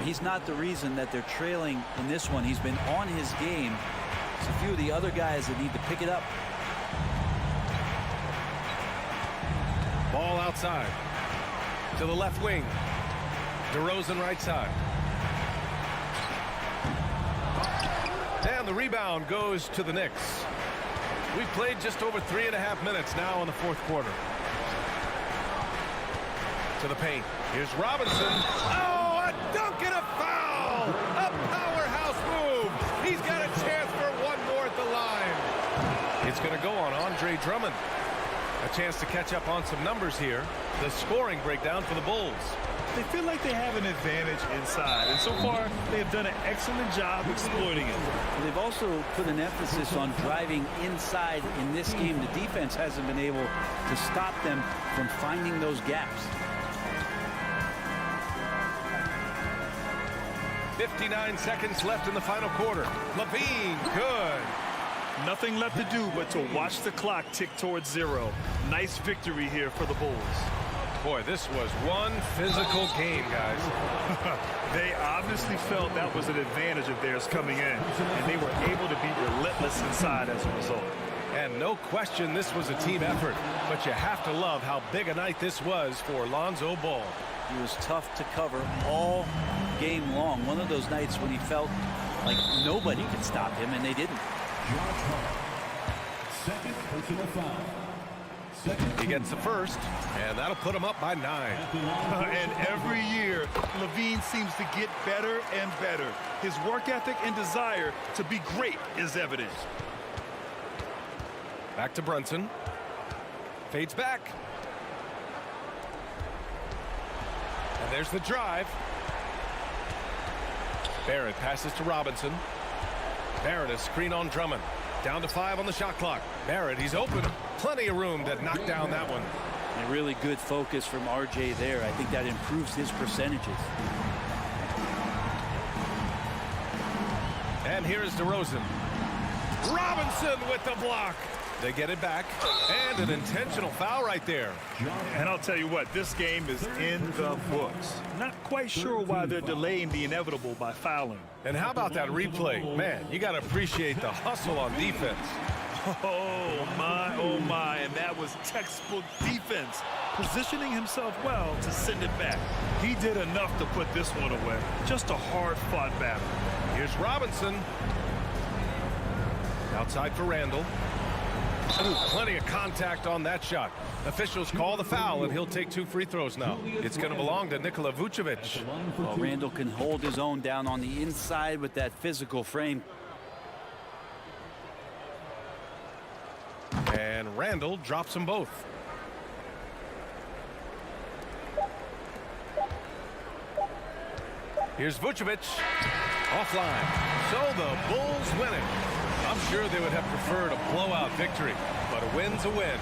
He's not the reason that they're trailing in this one. He's been on his game. It's a few of the other guys that need to pick it up. Ball outside. To the left wing. DeRozan right side. And the rebound goes to the Knicks. We've played just over 3.5 minutes now in the fourth quarter. To the paint. Here's Robinson. Oh, a dunk and a foul! A powerhouse move. He's got a chance for one more at the line. It's going to go on Andre Drummond. A chance to catch up on some numbers here. The scoring breakdown for the Bulls. they feel like they have an advantage inside. And so far, they have done an excellent job exploiting it. They've also put an emphasis on driving inside in this game. The defense hasn't been able to stop them from finding those gaps. 59 seconds left in the final quarter. Levine, good. Nothing left to do but to watch the clock tick towards 0. Nice victory here for the Bulls. Boy, this was one physical game, guys. They obviously felt that was an advantage of theirs coming in, and they were able to be relentless inside as a result. And no question this was a team effort, but you have to love how big a night this was for Lonzo Ball. He was tough to cover all game long. One of those nights when he felt like nobody could stop him, and they didn't. Second personal foul. He gets the first, and that'll put him up by 9. And every year, Levine seems to get better and better. His work ethic and desire to be great is evident. Back to Brunson. Fades back. And there's the drive. Barrett passes to Robinson. Barrett a screen on Drummond. Down to 5 on the shot clock. Barrett, he's open. Plenty of room to knock down that one. A really good focus from RJ there. I think that improves his percentages. And here's DeRozan. Robinson with the block. They get it back. And an intentional foul right there. And I'll tell you what, this game is in the books. Not quite sure why they're delaying the inevitable by fouling. And how about that replay? Man, you got to appreciate the hustle on defense. Oh my, and that was textbook defense. Positioning himself well to send it back. He did enough to put this one away. Just a hard-fought battle. Here's Robinson. Outside for Randall. Ooh, plenty of contact on that shot. Officials call the foul, and he'll take 2 free throws now. It's going to belong to Nikola Vucevic. Well, Randall can hold his own down on the inside with that physical frame. And Randall drops them both. Here's Vucevic. Offline. So the Bulls winning. I'm sure they would have preferred a blowout victory, but a win's a win.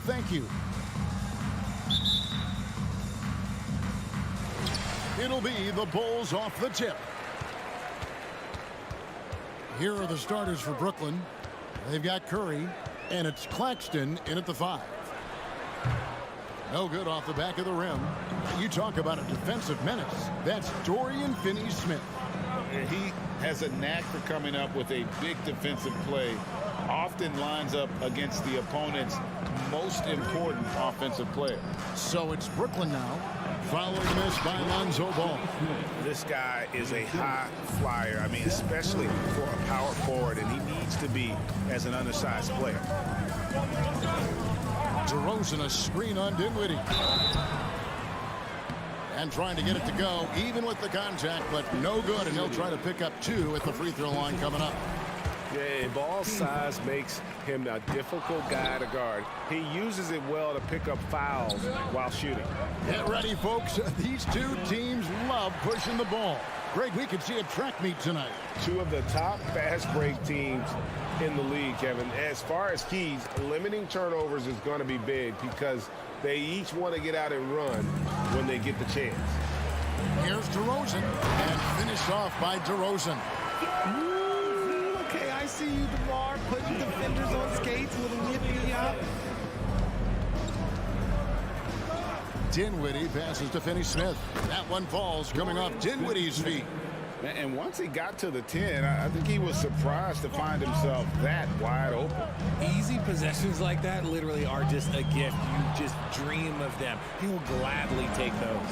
thank you. It'll be the Bulls off the tip. Here are the starters for Brooklyn. They've got Curry, and it's Claxton in at the 5. No good off the back of the rim. You talk about a defensive menace. That's Dorian Finney-Smith. He has a knack for coming up with a big defensive play. Often lines up against the opponent's most important offensive player. So it's Brooklyn now, following this by Lonzo Ball. This guy is a high flyer. I mean, especially for a power forward, and he needs to be as an undersized player. DeRozan, a screen on Dinwiddie. And trying to get it to go, even with the contact, but no good, and he'll try to pick up 2 at the free throw line coming up. Yeah, ball size makes him a difficult guy to guard. He uses it well to pick up fouls while shooting. Get ready, folks. These two teams love pushing the ball. Greg, we could see a track meet tonight. 2 of the top fast break teams in the league, Kevin. As far as keys, limiting turnovers is going to be big because they each want to get out and run when they get the chance. Here's DeRozan, and finished off by DeRozan. Okay, I see you, DeMar, putting defenders on skates with a yippee-yop. Dinwiddie passes to Finney-Smith. That one falls, coming off Dinwiddie's feet. And once he got to the 10, I think he was surprised to find himself that wide open. Easy possessions like that literally are just a gift. You just dream of them. He will gladly take those.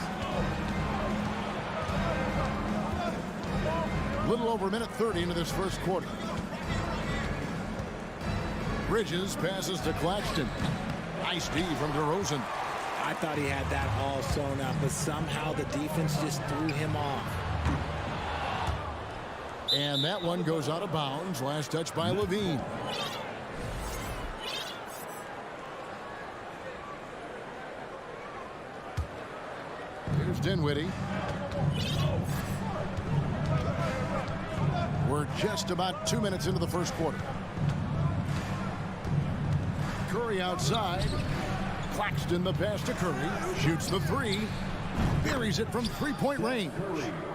A little over a minute 30 into this first quarter. Bridges passes to Claxton. Nice D from DeRozan. I thought he had that all sewn up, but somehow the defense just threw him off. And that one goes out of bounds. Last touch by Levine. Here's Dinwiddie. We're just about 2 minutes into the first quarter. Curry outside. Claxton the pass to Curry. Shoots the 3. Buries it from 3-point range.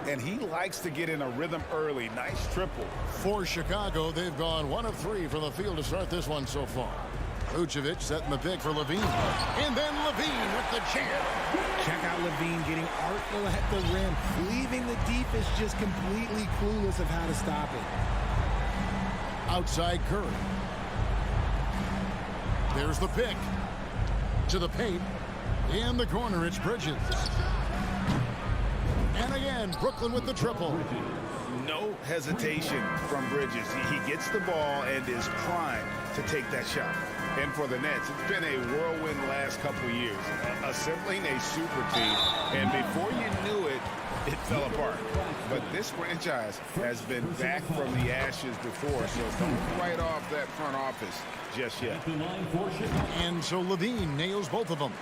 And he likes to get in a rhythm early. Nice triple. For Chicago, they've gone 1 of 3 from the field to start this one so far. Vucevic setting the pick for Levine. And then Levine with the jam. Check out Levine getting artful at the rim, leaving the defense just completely clueless of how to stop it. Outside Curry. There's the pick. To the paint. In the corner, it's Bridges. And again, Brooklyn with the triple. No hesitation from Bridges. He gets the ball and is primed to take that shot. And for the Nets, it's been a whirlwind last couple years. Assembling a super team, and before you knew it, it fell apart. But this franchise has been back from the ashes before, so don't write off that front office just yet. And so Levine nails both of them.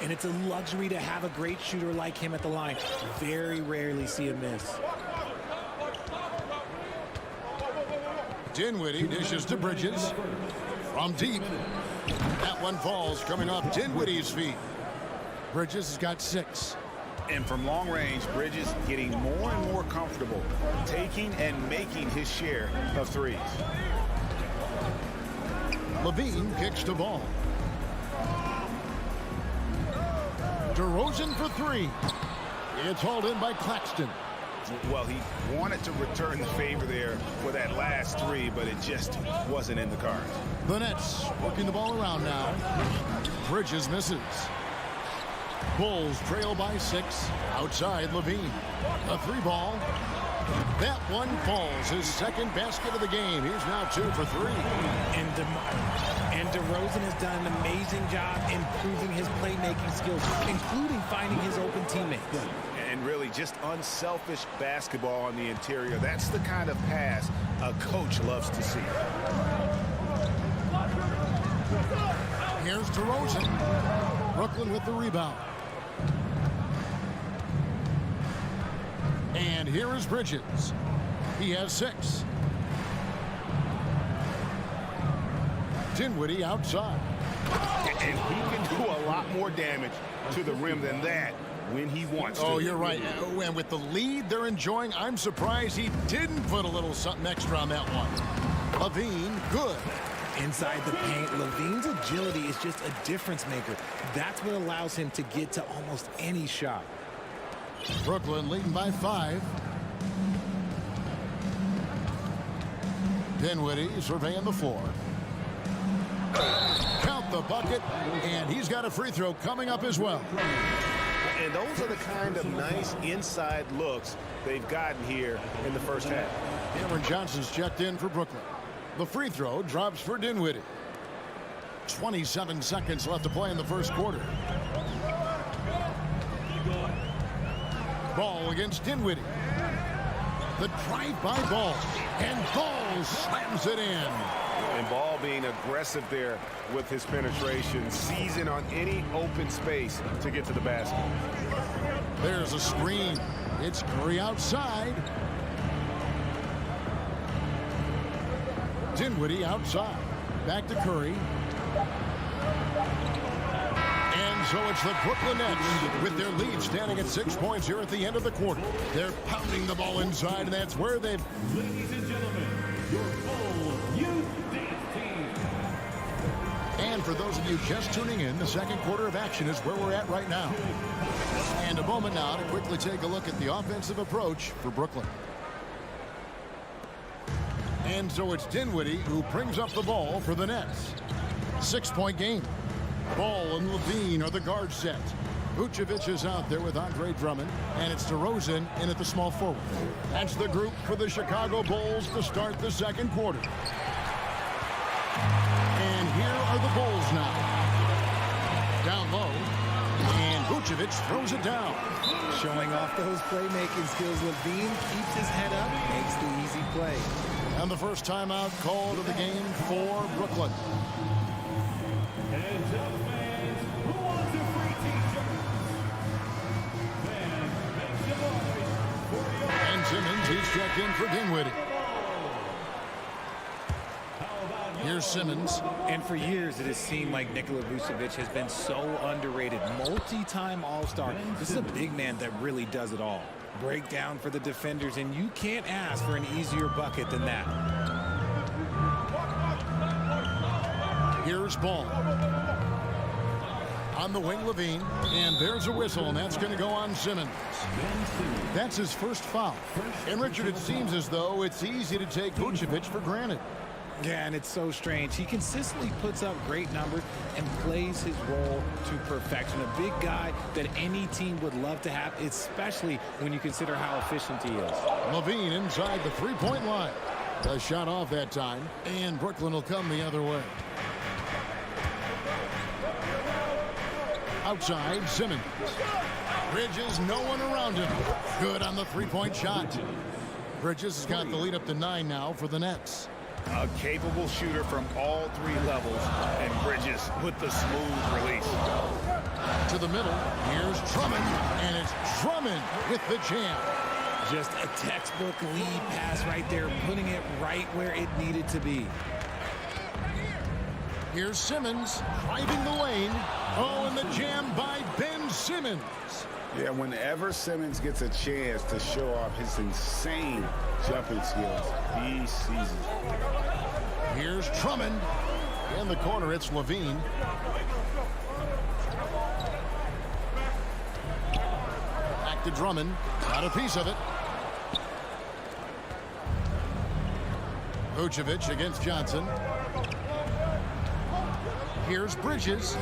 And it's a luxury to have a great shooter like him at the line. Very rarely see a miss. Dinwiddie dishes to Bridges. From deep. That one falls, coming off Dinwiddie's feet. Bridges has got 6. And from long range, Bridges getting more and more comfortable taking and making his share of threes. Levine kicks the ball. DeRozan for 3. It's hauled in by Claxton. Well, he wanted to return the favor there for that last 3, but it just wasn't in the cards. The Nets working the ball around now. Bridges misses. Bulls trail by 6. Outside Levine. A 3 ball. That one falls. His second basket of the game. He's now 2 for 3. And DeRozan has done an amazing job improving his playmaking skills, including finding his open teammates. And really just unselfish basketball on the interior. That's the kind of pass a coach loves to see. Here's DeRozan. Brooklyn with the rebound. And here is Bridges. He has 6. Dinwiddie outside. And he can do a lot more damage to the rim than that when he wants to. Oh, you're right. And with the lead they're enjoying, I'm surprised he didn't put a little something extra on that one. Levine, good. Inside the paint, Levine's agility is just a difference maker. That's what allows him to get to almost any shot. Brooklyn leading by 5. Dinwiddie surveying the floor. Count the bucket, and he's got a free throw coming up as well. And those are the kind of nice inside looks they've gotten here in the first half. Cameron Johnson's checked in for Brooklyn. The free throw drops for Dinwiddie. 27 seconds left to play in the first quarter. Ball against Dinwiddie. The drive-by Ball. And Ball slams it in. And Ball being aggressive there with his penetration, seizing on any open space to get to the basket. There's a screen. It's Curry outside. Dinwiddie outside. Back to Curry. And so it's the Brooklyn Nets with their lead standing at 6 points here at the end of the quarter. They're pounding the ball inside, and that's where they've... Ladies and gentlemen, your full youth dance team. And for those of you just tuning in, the second quarter of action is where we're at right now. And a moment now to quickly take a look at the offensive approach for Brooklyn. And so it's Dinwiddie who brings up the ball for the Nets. 6-point game. Ball and Levine are the guard set. Vucevic is out there with Andre Drummond, and it's DeRozan in at the small forward. That's the group for the Chicago Bulls to start the second quarter. And here are the Bulls now. Down low, and Vucevic throws it down. Showing off those playmaking skills, Levine keeps his head up, makes the easy play. And the first timeout called of the game for Brooklyn. And to the fans who want a free t-shirt, fans, make some noise for your... And Simmons, he's checked in for Dinwiddie. Here's Simmons. And for years, it has seemed like Nikola Vucevic has been so underrated. Multi-time All-Star. This is a big man that really does it all. Breakdown for the defenders, and you can't ask for an easier bucket than that. Here's Ball. On the wing, Levine. And there's a whistle, and that's going to go on Simmons. That's his first foul. And, Richard, it seems as though it's easy to take Vucevic for granted. Yeah, and it's so strange. He consistently puts up great numbers and plays his role to perfection. A big guy that any team would love to have, especially when you consider how efficient he is. Levine inside the three-point line. A shot off that time, and Brooklyn will come the other way. Outside, Simmons. Bridges, no one around him. Good on the three-point shot. Bridges has got the lead up to 9 now for the Nets. A capable shooter from all 3 levels, and Bridges with the smooth release. To the middle, here's Drummond, and it's Drummond with the jam. Just a textbook lead pass right there, putting it right where it needed to be. Here's Simmons driving the lane. Oh, and the jam by Ben Simmons. Yeah, whenever Simmons gets a chance to show off his insane jumping skills, he seizes it. Here's Drummond. In the corner, it's Levine. Back to Drummond. Got a piece of it. Vucevic against Johnson. Here's Bridges.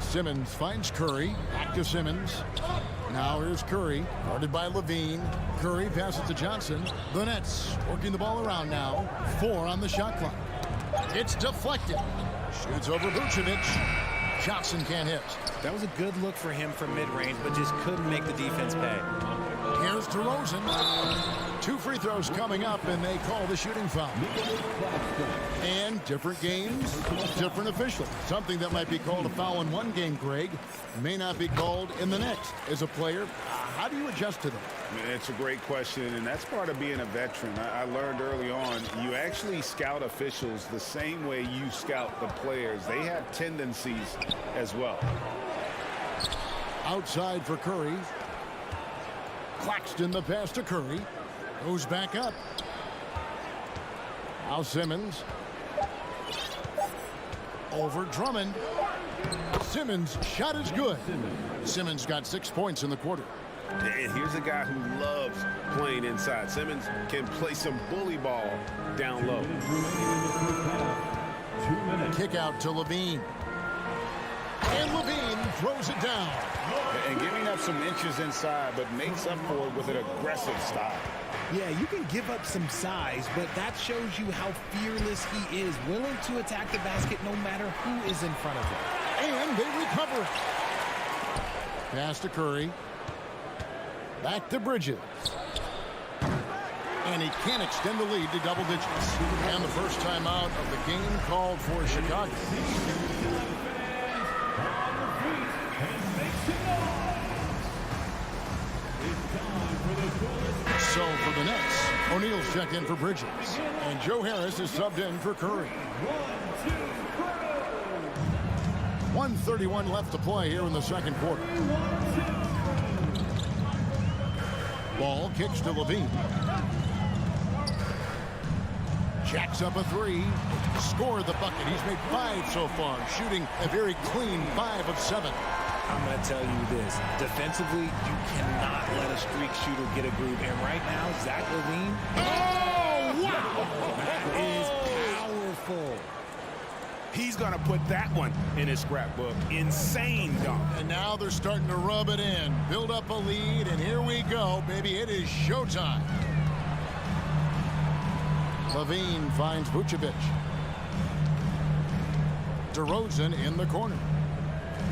Simmons finds Curry. Back to Simmons. Now here's Curry. Guarded by Levine. Curry passes to Johnson. The Nets working the ball around now. 4 on the shot clock. It's deflected. Shoots over Vucevic. Johnson can't hit. That was a good look for him from mid-range, but just couldn't make the defense pay. Here's DeRozan. 2 free throws coming up, and they call the shooting foul. And different games, different officials. Something that might be called a foul in one game, Greg, may not be called in the next. As a player, How do you adjust to them? It's a great question, and that's part of being a veteran. I learned early on, you actually scout officials the same way you scout the players. They have tendencies as well. Outside for Curry. Claxton the pass to Curry. Goes back up. Now Simmons. Over Drummond. Simmons' shot is good. Simmons got 6 points in the quarter. And here's a guy who loves playing inside. Simmons can play some bully ball down low. Kick out to Levine. And Levine throws it down. And giving up some inches inside, but makes up for it with an aggressive style. Yeah, you can give up some size, but that shows you how fearless he is, willing to attack the basket no matter who is in front of him. And they recover it. Pass to Curry. Back to Bridges. And he can't extend the lead to double digits. And the first time out of the game called for Chicago. So for the Nets, O'Neal's checked in for Bridges. And Joe Harris is subbed in for Curry. 1:31 left to play here in the second quarter. Ball kicks to Levine. Jacks up a three. Scored the bucket. He's made 5 so far, shooting a very clean 5 of 7. I'm going to tell you this. Defensively, you cannot let a streak shooter get a groove. And right now, Zach Levine. Oh, wow! That is powerful. He's going to put that one in his scrapbook. Insane dunk. And now they're starting to rub it in. Build up a lead, and here we go, baby. It is showtime. Levine finds Vucevic. DeRozan in the corner.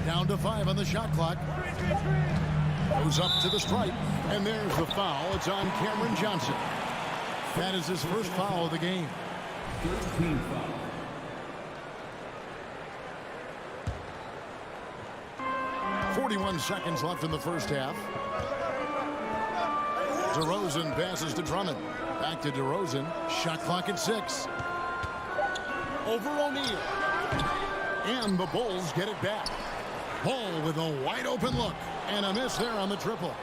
Down to 5 on the shot clock. Goes up to the stripe. And there's the foul. It's on Cameron Johnson. That is his first foul of the game. 13 foul. .41 seconds left in the first half. DeRozan passes to Drummond. Back to DeRozan. Shot clock at 6. Over O'Neal. And the Bulls get it back. Ball with a wide open look. And a miss there on the triple.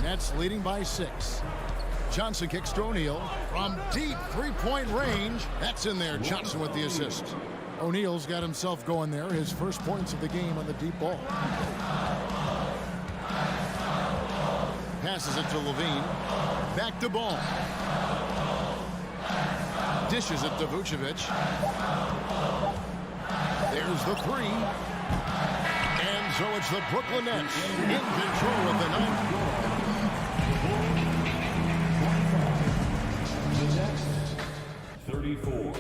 Nets leading by 6. Johnson kicks to O'Neal from deep three-point range. That's in there. Johnson with the assist. O'Neal's got himself going there. His first points of the game on the deep ball. Passes it to Levine. Back to Ball. Dishes it to Vucevic. There's the 3. And so it's the Brooklyn Nets in control of the night. The next 34.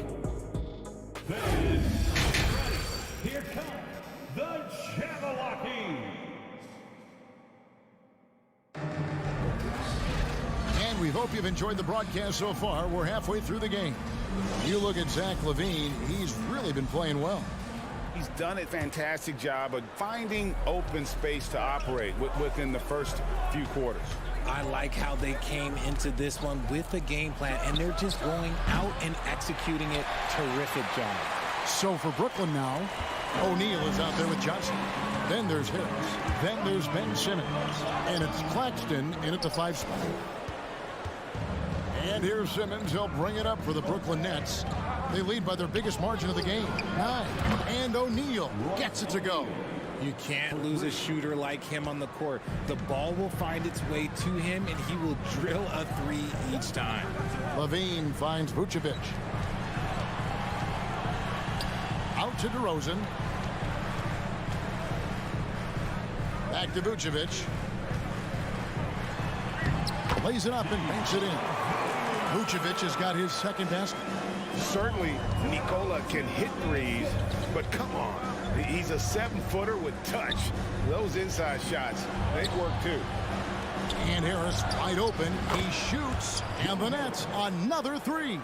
Fans, ready. Here comes the Jabberwocky. And we hope you've enjoyed the broadcast so far. We're halfway through the game. You look at Zach Levine. He's really been playing well. He's done a fantastic job of finding open space to operate within the first few quarters. I like how they came into this one with a game plan, and they're just going out and executing it. Terrific job. So for Brooklyn now, O'Neal is out there with Johnson. Then there's Harris. Then there's Ben Simmons. And it's Claxton in at the 5 spot. And here's Simmons. He'll bring it up for the Brooklyn Nets. They lead by their biggest margin of the game, 9. And O'Neal gets it to go. You can't lose a shooter like him on the court. The ball will find its way to him, and he will drill a 3 each time. Levine finds Vucevic. Out to DeRozan. Back to Vucevic. Lays it up and banks it in. Vucevic has got his second basket. Certainly, Nikola can hit threes, but come on. He's a 7-footer with touch. Those inside shots, they work too. And Harris wide open. He shoots, and the Nets another 3.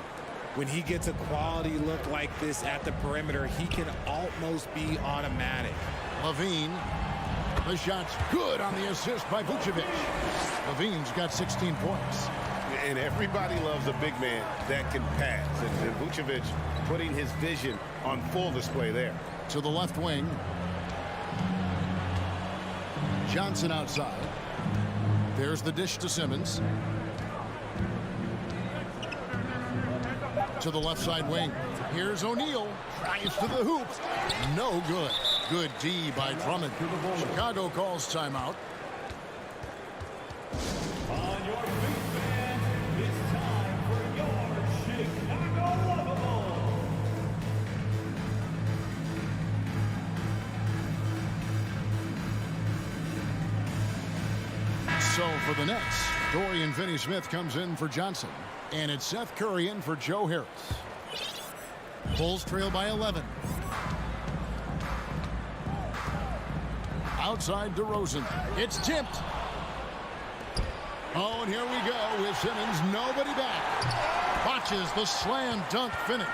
When he gets a quality look like this at the perimeter, he can almost be automatic. Levine The shot's good on the assist by Vucevic. Levine's got 16 points. And everybody loves a big man that can pass. And Vucevic putting his vision on full display there. To the left wing. Johnson outside. There's the dish to Simmons. To the left side wing. Here's O'Neal. Drives to the hoop. No good. Good D by Drummond. Chicago calls timeout. On your feet, fans, it's time for your Chicago Ball. So for the Nets, Dorian Finney-Smith comes in for Johnson. And it's Seth Curry in for Joe Harris. Bulls trail by 11. Outside DeRozan. It's tipped. Oh, and here we go with Simmons. Nobody back. Watches the slam dunk finish.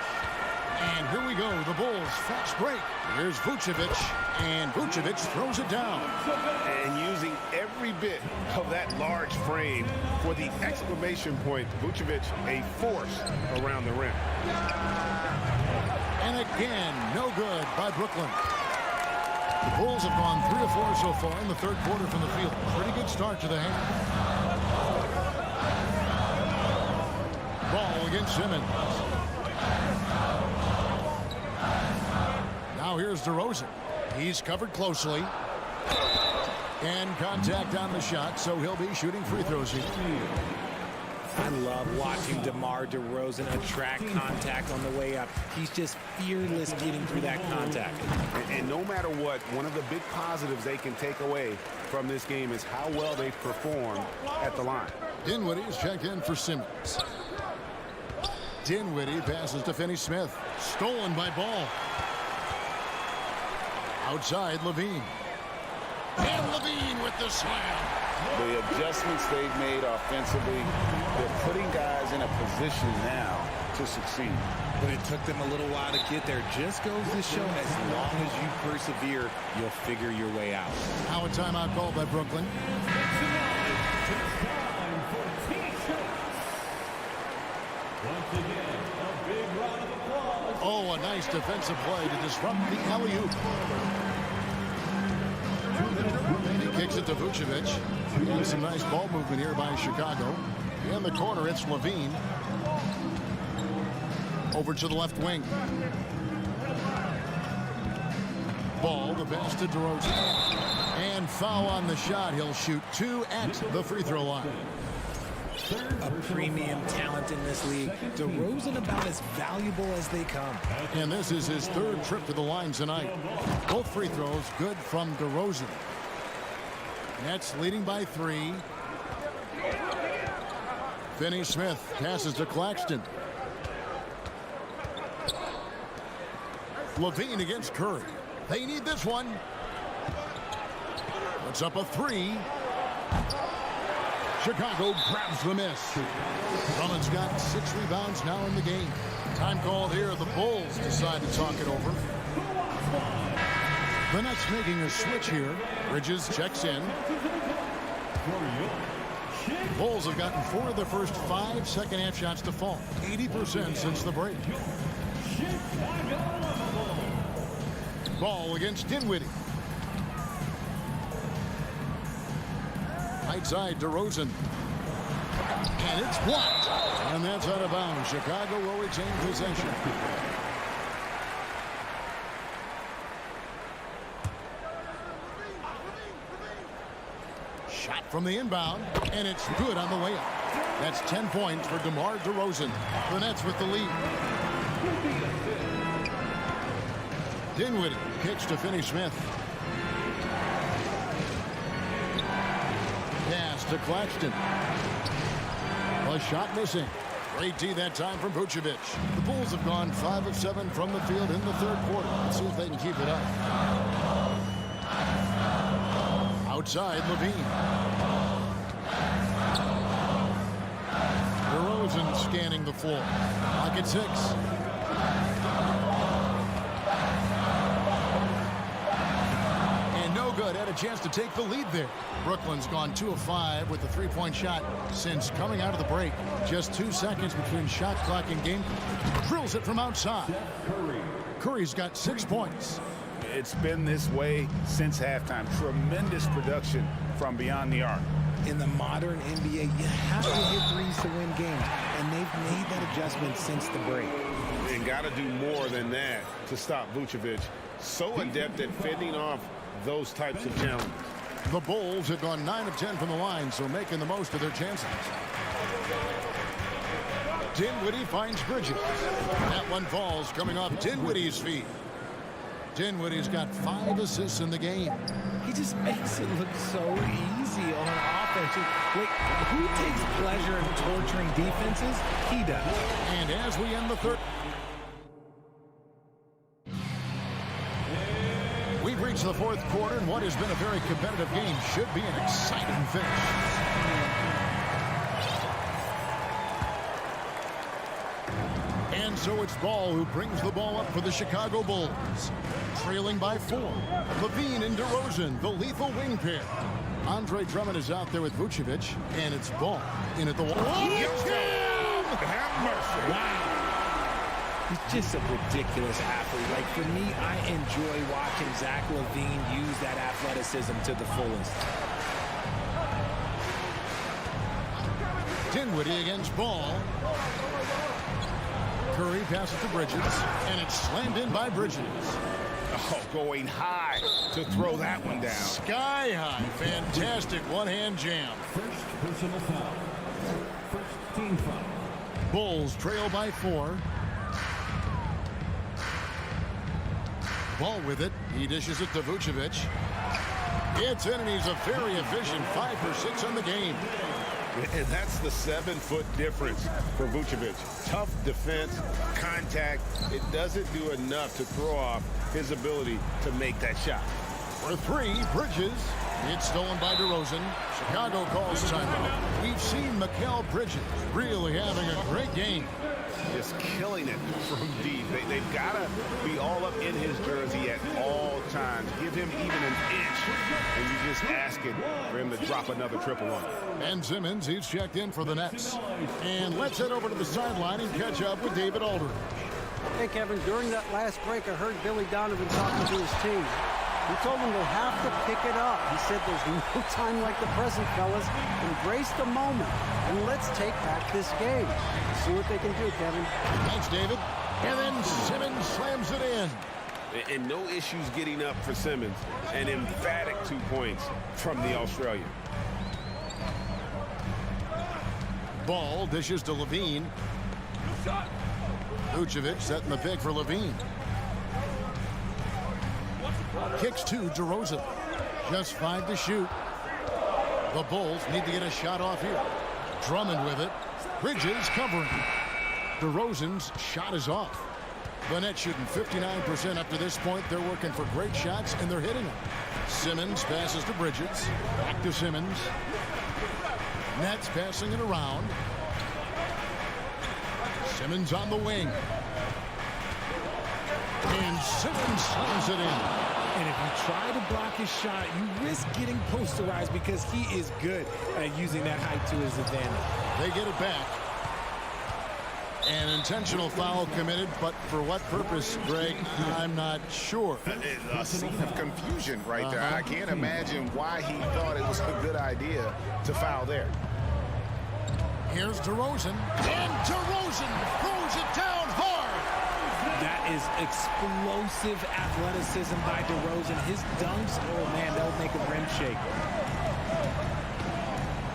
And here we go. The Bulls fast break. Here's Vucevic. And Vucevic throws it down. And using every bit of that large frame for the exclamation point. Vucevic, a force around the rim. And again, no good by Brooklyn. The Bulls have gone 3 of 4 so far in the third quarter from the field. Pretty good start to the half. Ball against Simmons. Now here's DeRozan. He's covered closely. And contact on the shot, so he'll be shooting free throws here. I love watching DeMar DeRozan attract contact on the way up. He's just fearless getting through that contact. And no matter what, one of the big positives they can take away from this game is how well they perform at the line. Dinwiddie's checked in for Simmons. Dinwiddie passes to Finney-Smith. Stolen by Ball. Outside, Levine. And Levine with the slam. The adjustments they've made offensively, they're putting guys in a position now to succeed. But it took them a little while to get there. Just goes to show as long as you persevere, you'll figure your way out. Now a timeout called by Brooklyn. Once again, a big round of applause. Oh, a nice defensive play to disrupt the alley-oop. He kicks it to Vucevic. And some nice ball movement here by Chicago. In the corner, it's Levine. Over to the left wing. Ball, the pass to DeRozan. And foul on the shot. He'll shoot 2 at the free throw line. A premium talent in this league. DeRozan about as valuable as they come. And this is his 3rd trip to the line tonight. Both free throws good from DeRozan. Nets leading by 3. Finney-Smith passes to Claxton. Levine against Curry. They need this one. Puts up a 3. Chicago grabs the miss. Drummond's got 6 rebounds now in the game. Time called here. The Bulls decide to talk it over. The Nets making a switch here. Bridges checks in. The Bulls have gotten 4 of their first 5 second-half shots to fall. 80% since the break. Ball against Dinwiddie. Right side, DeRozan. And it's blocked. And that's out of bounds. Chicago will retain possession. Shot from the inbound. And it's good on the way up. That's 10 points for DeMar DeRozan. The Nets with the lead. Dinwiddie kicks to Finney-Smith. Pass to Claxton. A shot missing. Great D that time from Vucevic. The Bulls have gone 5 of 7 from the field in the third quarter. Let's see if they can keep it up. Outside, Levine. DeRozan scanning the floor. Clock at 6. And no good. had a chance to take the lead there. Brooklyn's gone 2 of 5 with the three-point shot since coming out of the break. Just 2 seconds between shot clock and game. Drills it from outside. Curry's got 6 points. It's been this way since halftime. Tremendous production from beyond the arc. In the modern NBA, you have to hit threes to win games, and they've made that adjustment since the break. And got to do more than that to stop Vucevic. So adept at fending off those types of challenges. The Bulls have gone 9 of 10 from the line, so making the most of their chances. Dinwiddie finds Bridges. That one falls coming off Dinwiddie's feet. Dinwiddie's got 5 assists in the game. He just makes it look so easy on offense. Wait, who takes pleasure in torturing defenses? He does. And as we end the third, we've reached the fourth quarter, and what has been a very competitive game should be an exciting finish. And so it's Ball who brings the ball up for the Chicago Bulls. Trailing by 4. Levine and DeRozan, the lethal wing pair. Andre Drummond is out there with Vucevic, and it's Ball in at the wall. Have mercy. Wow. He's just a ridiculous athlete. Like, for me, I enjoy watching Zach LaVine use that athleticism to the fullest. Dinwiddie against Ball. Curry passes to Bridges, and it's slammed in by Bridges. Oh, going high to throw that one down. Sky high. Fantastic one-hand jam. First personal foul. First team foul. Bulls trail by 4. Ball with it. He dishes it to Vucevic. It's in, and he's a very efficient 5 for 6 on the game. And that's the 7-foot difference for Vucevic. Tough defense, contact. It doesn't do enough to throw off his ability to make that shot. For 3, Bridges. It's stolen by DeRozan. Chicago calls timeout. We've seen Mikal Bridges really having a great game. Just killing it from deep. They've got to be all up in his jersey at all times. Give him even an inch, and you just ask it for him to drop another triple on it. Ben Simmons, he's checked in for the Nets. And let's head over to the sideline and catch up with David Aldridge. Hey, Kevin, during that last break, I heard Billy Donovan talking to his team. He told them they have to pick it up. He said there's no time like the present, fellas. Embrace the moment, and let's take back this game. See what they can do, Kevin. Thanks, David. And then Simmons slams it in. And no issues getting up for Simmons. An emphatic 2 points from the Australian. Ball dishes to Levine. Vucevic setting the pick for Levine. Kicks to DeRozan. Just 5 to shoot. The Bulls need to get a shot off here. Drummond with it. Bridges covering. DeRozan's shot is off. The Nets shooting 59% up to this point. They're working for great shots, and they're hitting them. Simmons passes to Bridges. Back to Simmons. Nets passing it around. Simmons on the wing. And Simmons slams it in. And if you try to block his shot, you risk getting posterized because he is good at using that height to his advantage. They get it back. An intentional foul committed, but for what purpose, Greg, I'm not sure. A scene of confusion right there. I can't imagine why he thought it was a good idea to foul there. Here's DeRozan, and DeRozan throws it down hard. That is explosive athleticism by DeRozan. His dunks, oh man, that would make a rim shake.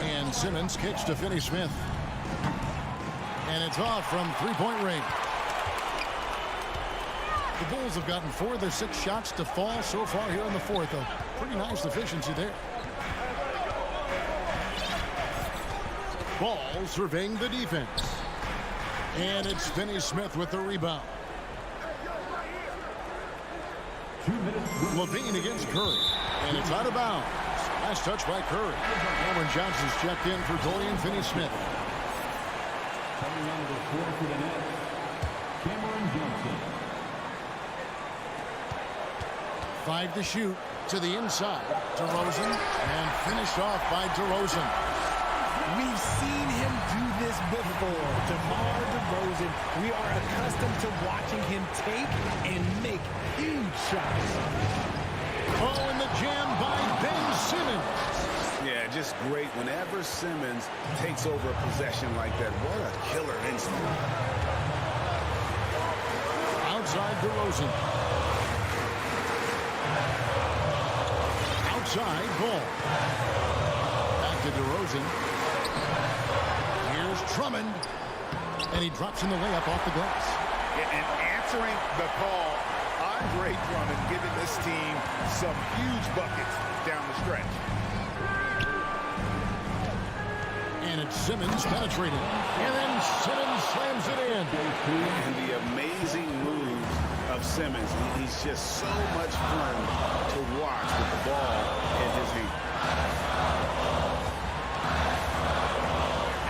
And Simmons kicks to Finney Smith. And it's off from three-point range. The Bulls have gotten 4 of their 6 shots to fall so far here in the fourth. A pretty nice efficiency there. Ball surveying the defense. And it's Finney Smith with the rebound. Levine against Curry. And it's out of bounds. Last touch by Curry. Cameron Johnson's checked in for Dorian Finney-Smith. Coming on the floor for the Nets, Cameron Johnson. 5 to shoot to the inside. DeRozan, and finished off by DeRozan. We've seen him do this before. DeMar DeRozan, we are accustomed to watching him take and make huge shots. Oh, and the jam by Ben Simmons. Yeah, just great. Whenever Simmons takes over a possession like that, what a killer instinct. Outside DeRozan. Outside Ball. Back to DeRozan. Here's Drummond. And he drops in the layup off the glass. And answering the call, Andre Drummond giving this team some huge buckets down the stretch. And it's Simmons penetrating. And then Simmons slams it in. And the amazing moves of Simmons. He's just so much fun to watch with the ball in his hand.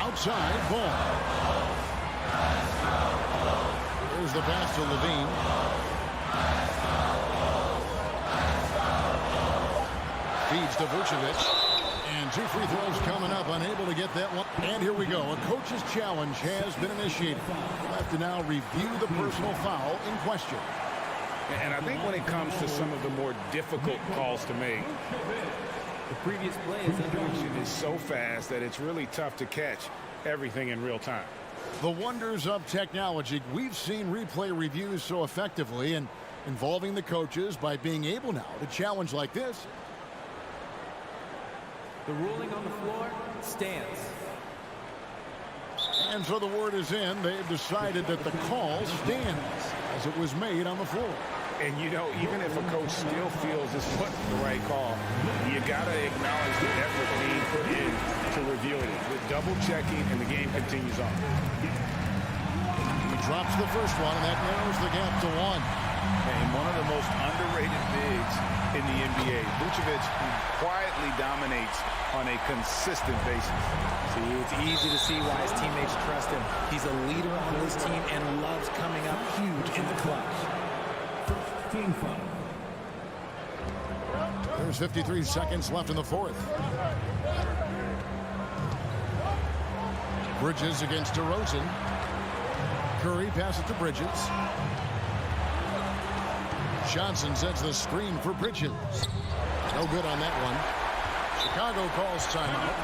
Outside Ball. There's the pass to Levine. Feeds to Vucevic. And 2 free throws coming up. Unable to get that one. And here we go. A coach's challenge has been initiated. We'll have to now review the personal foul in question. And I think when it comes to some of the more difficult calls to make, The previous play is under it is so fast that it's really tough to catch everything in real time. The wonders of technology. We've seen replay reviews so effectively and involving the coaches by being able now to challenge like this. The ruling on the floor stands. And so the word is in. They've decided that the call stands as it was made on the floor. And, you know, even if a coach still feels this wasn't the right call, you got to acknowledge the effort being put in to reviewing it. With double checking, and the game continues on. He drops the first one, and that narrows the gap to 1. And one of the most underrated bigs in the NBA. Vucevic quietly dominates on a consistent basis. See, it's easy to see why his teammates trust him. He's a leader on this team and loves coming up huge in the clutch. Team foul. There's 53 seconds left in the fourth. Bridges against DeRozan. Curry passes to Bridges. Johnson sets the screen for Bridges. No good on that one. Chicago calls timeout.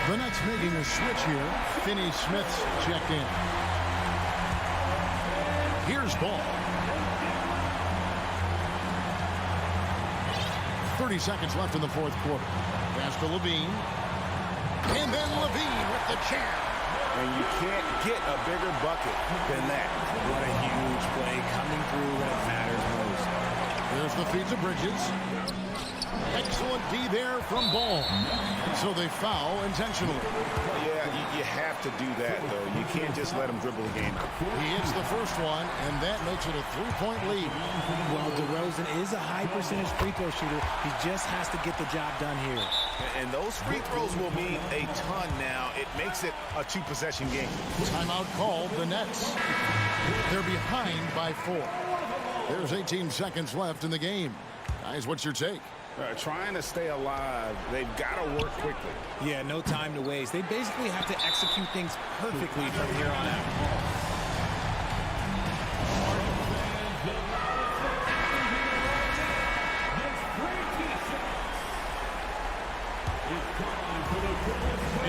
The Nets making a switch here. Finney Smith's checked in. Here's Ball. 30 seconds left in the fourth quarter. Pass to Levine. And then Levine with the jam. And you can't get a bigger bucket than that. What a huge play coming through when it matters most. There's the feed to Bridges. Excellent D there from Ball. So they foul intentionally. Yeah, you have to do that, though. You can't just let him dribble the game out. He hits the first one, and that makes it a 3-point lead. Well, DeRozan is a high percentage free throw shooter. He just has to get the job done here. And those free throws will mean a ton now. It makes it a 2-possession game. Timeout called the Nets. They're behind by 4. There's 18 seconds left in the game. Guys, what's your take? Trying to stay alive, they've got to work quickly. Yeah, no time to waste. They basically have to execute things perfectly from here on out.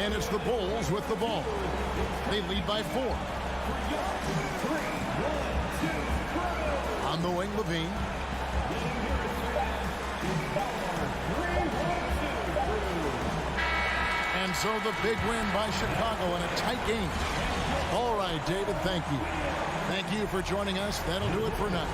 And it's the Bulls with the ball. They lead by 4. On the wing, Levine. And so the big win by Chicago in a tight game. All right, David, thank you. Thank you for joining us. That'll do it for now.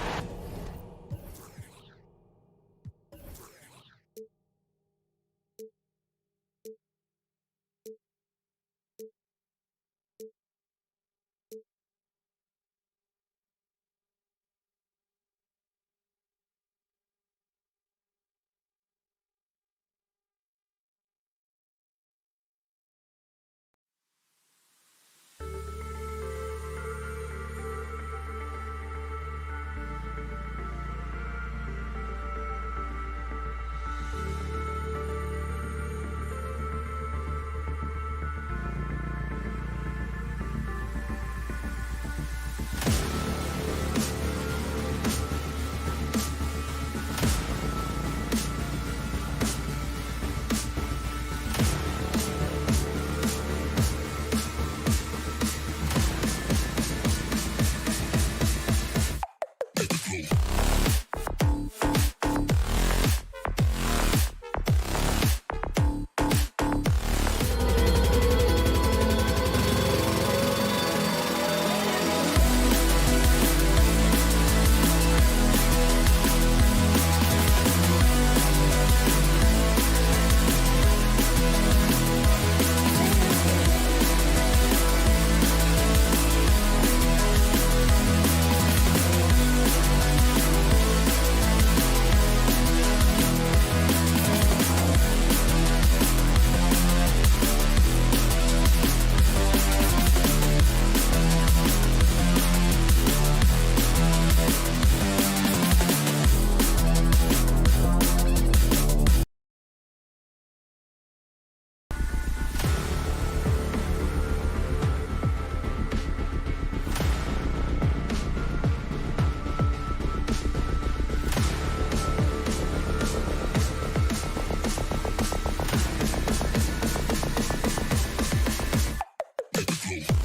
Hey.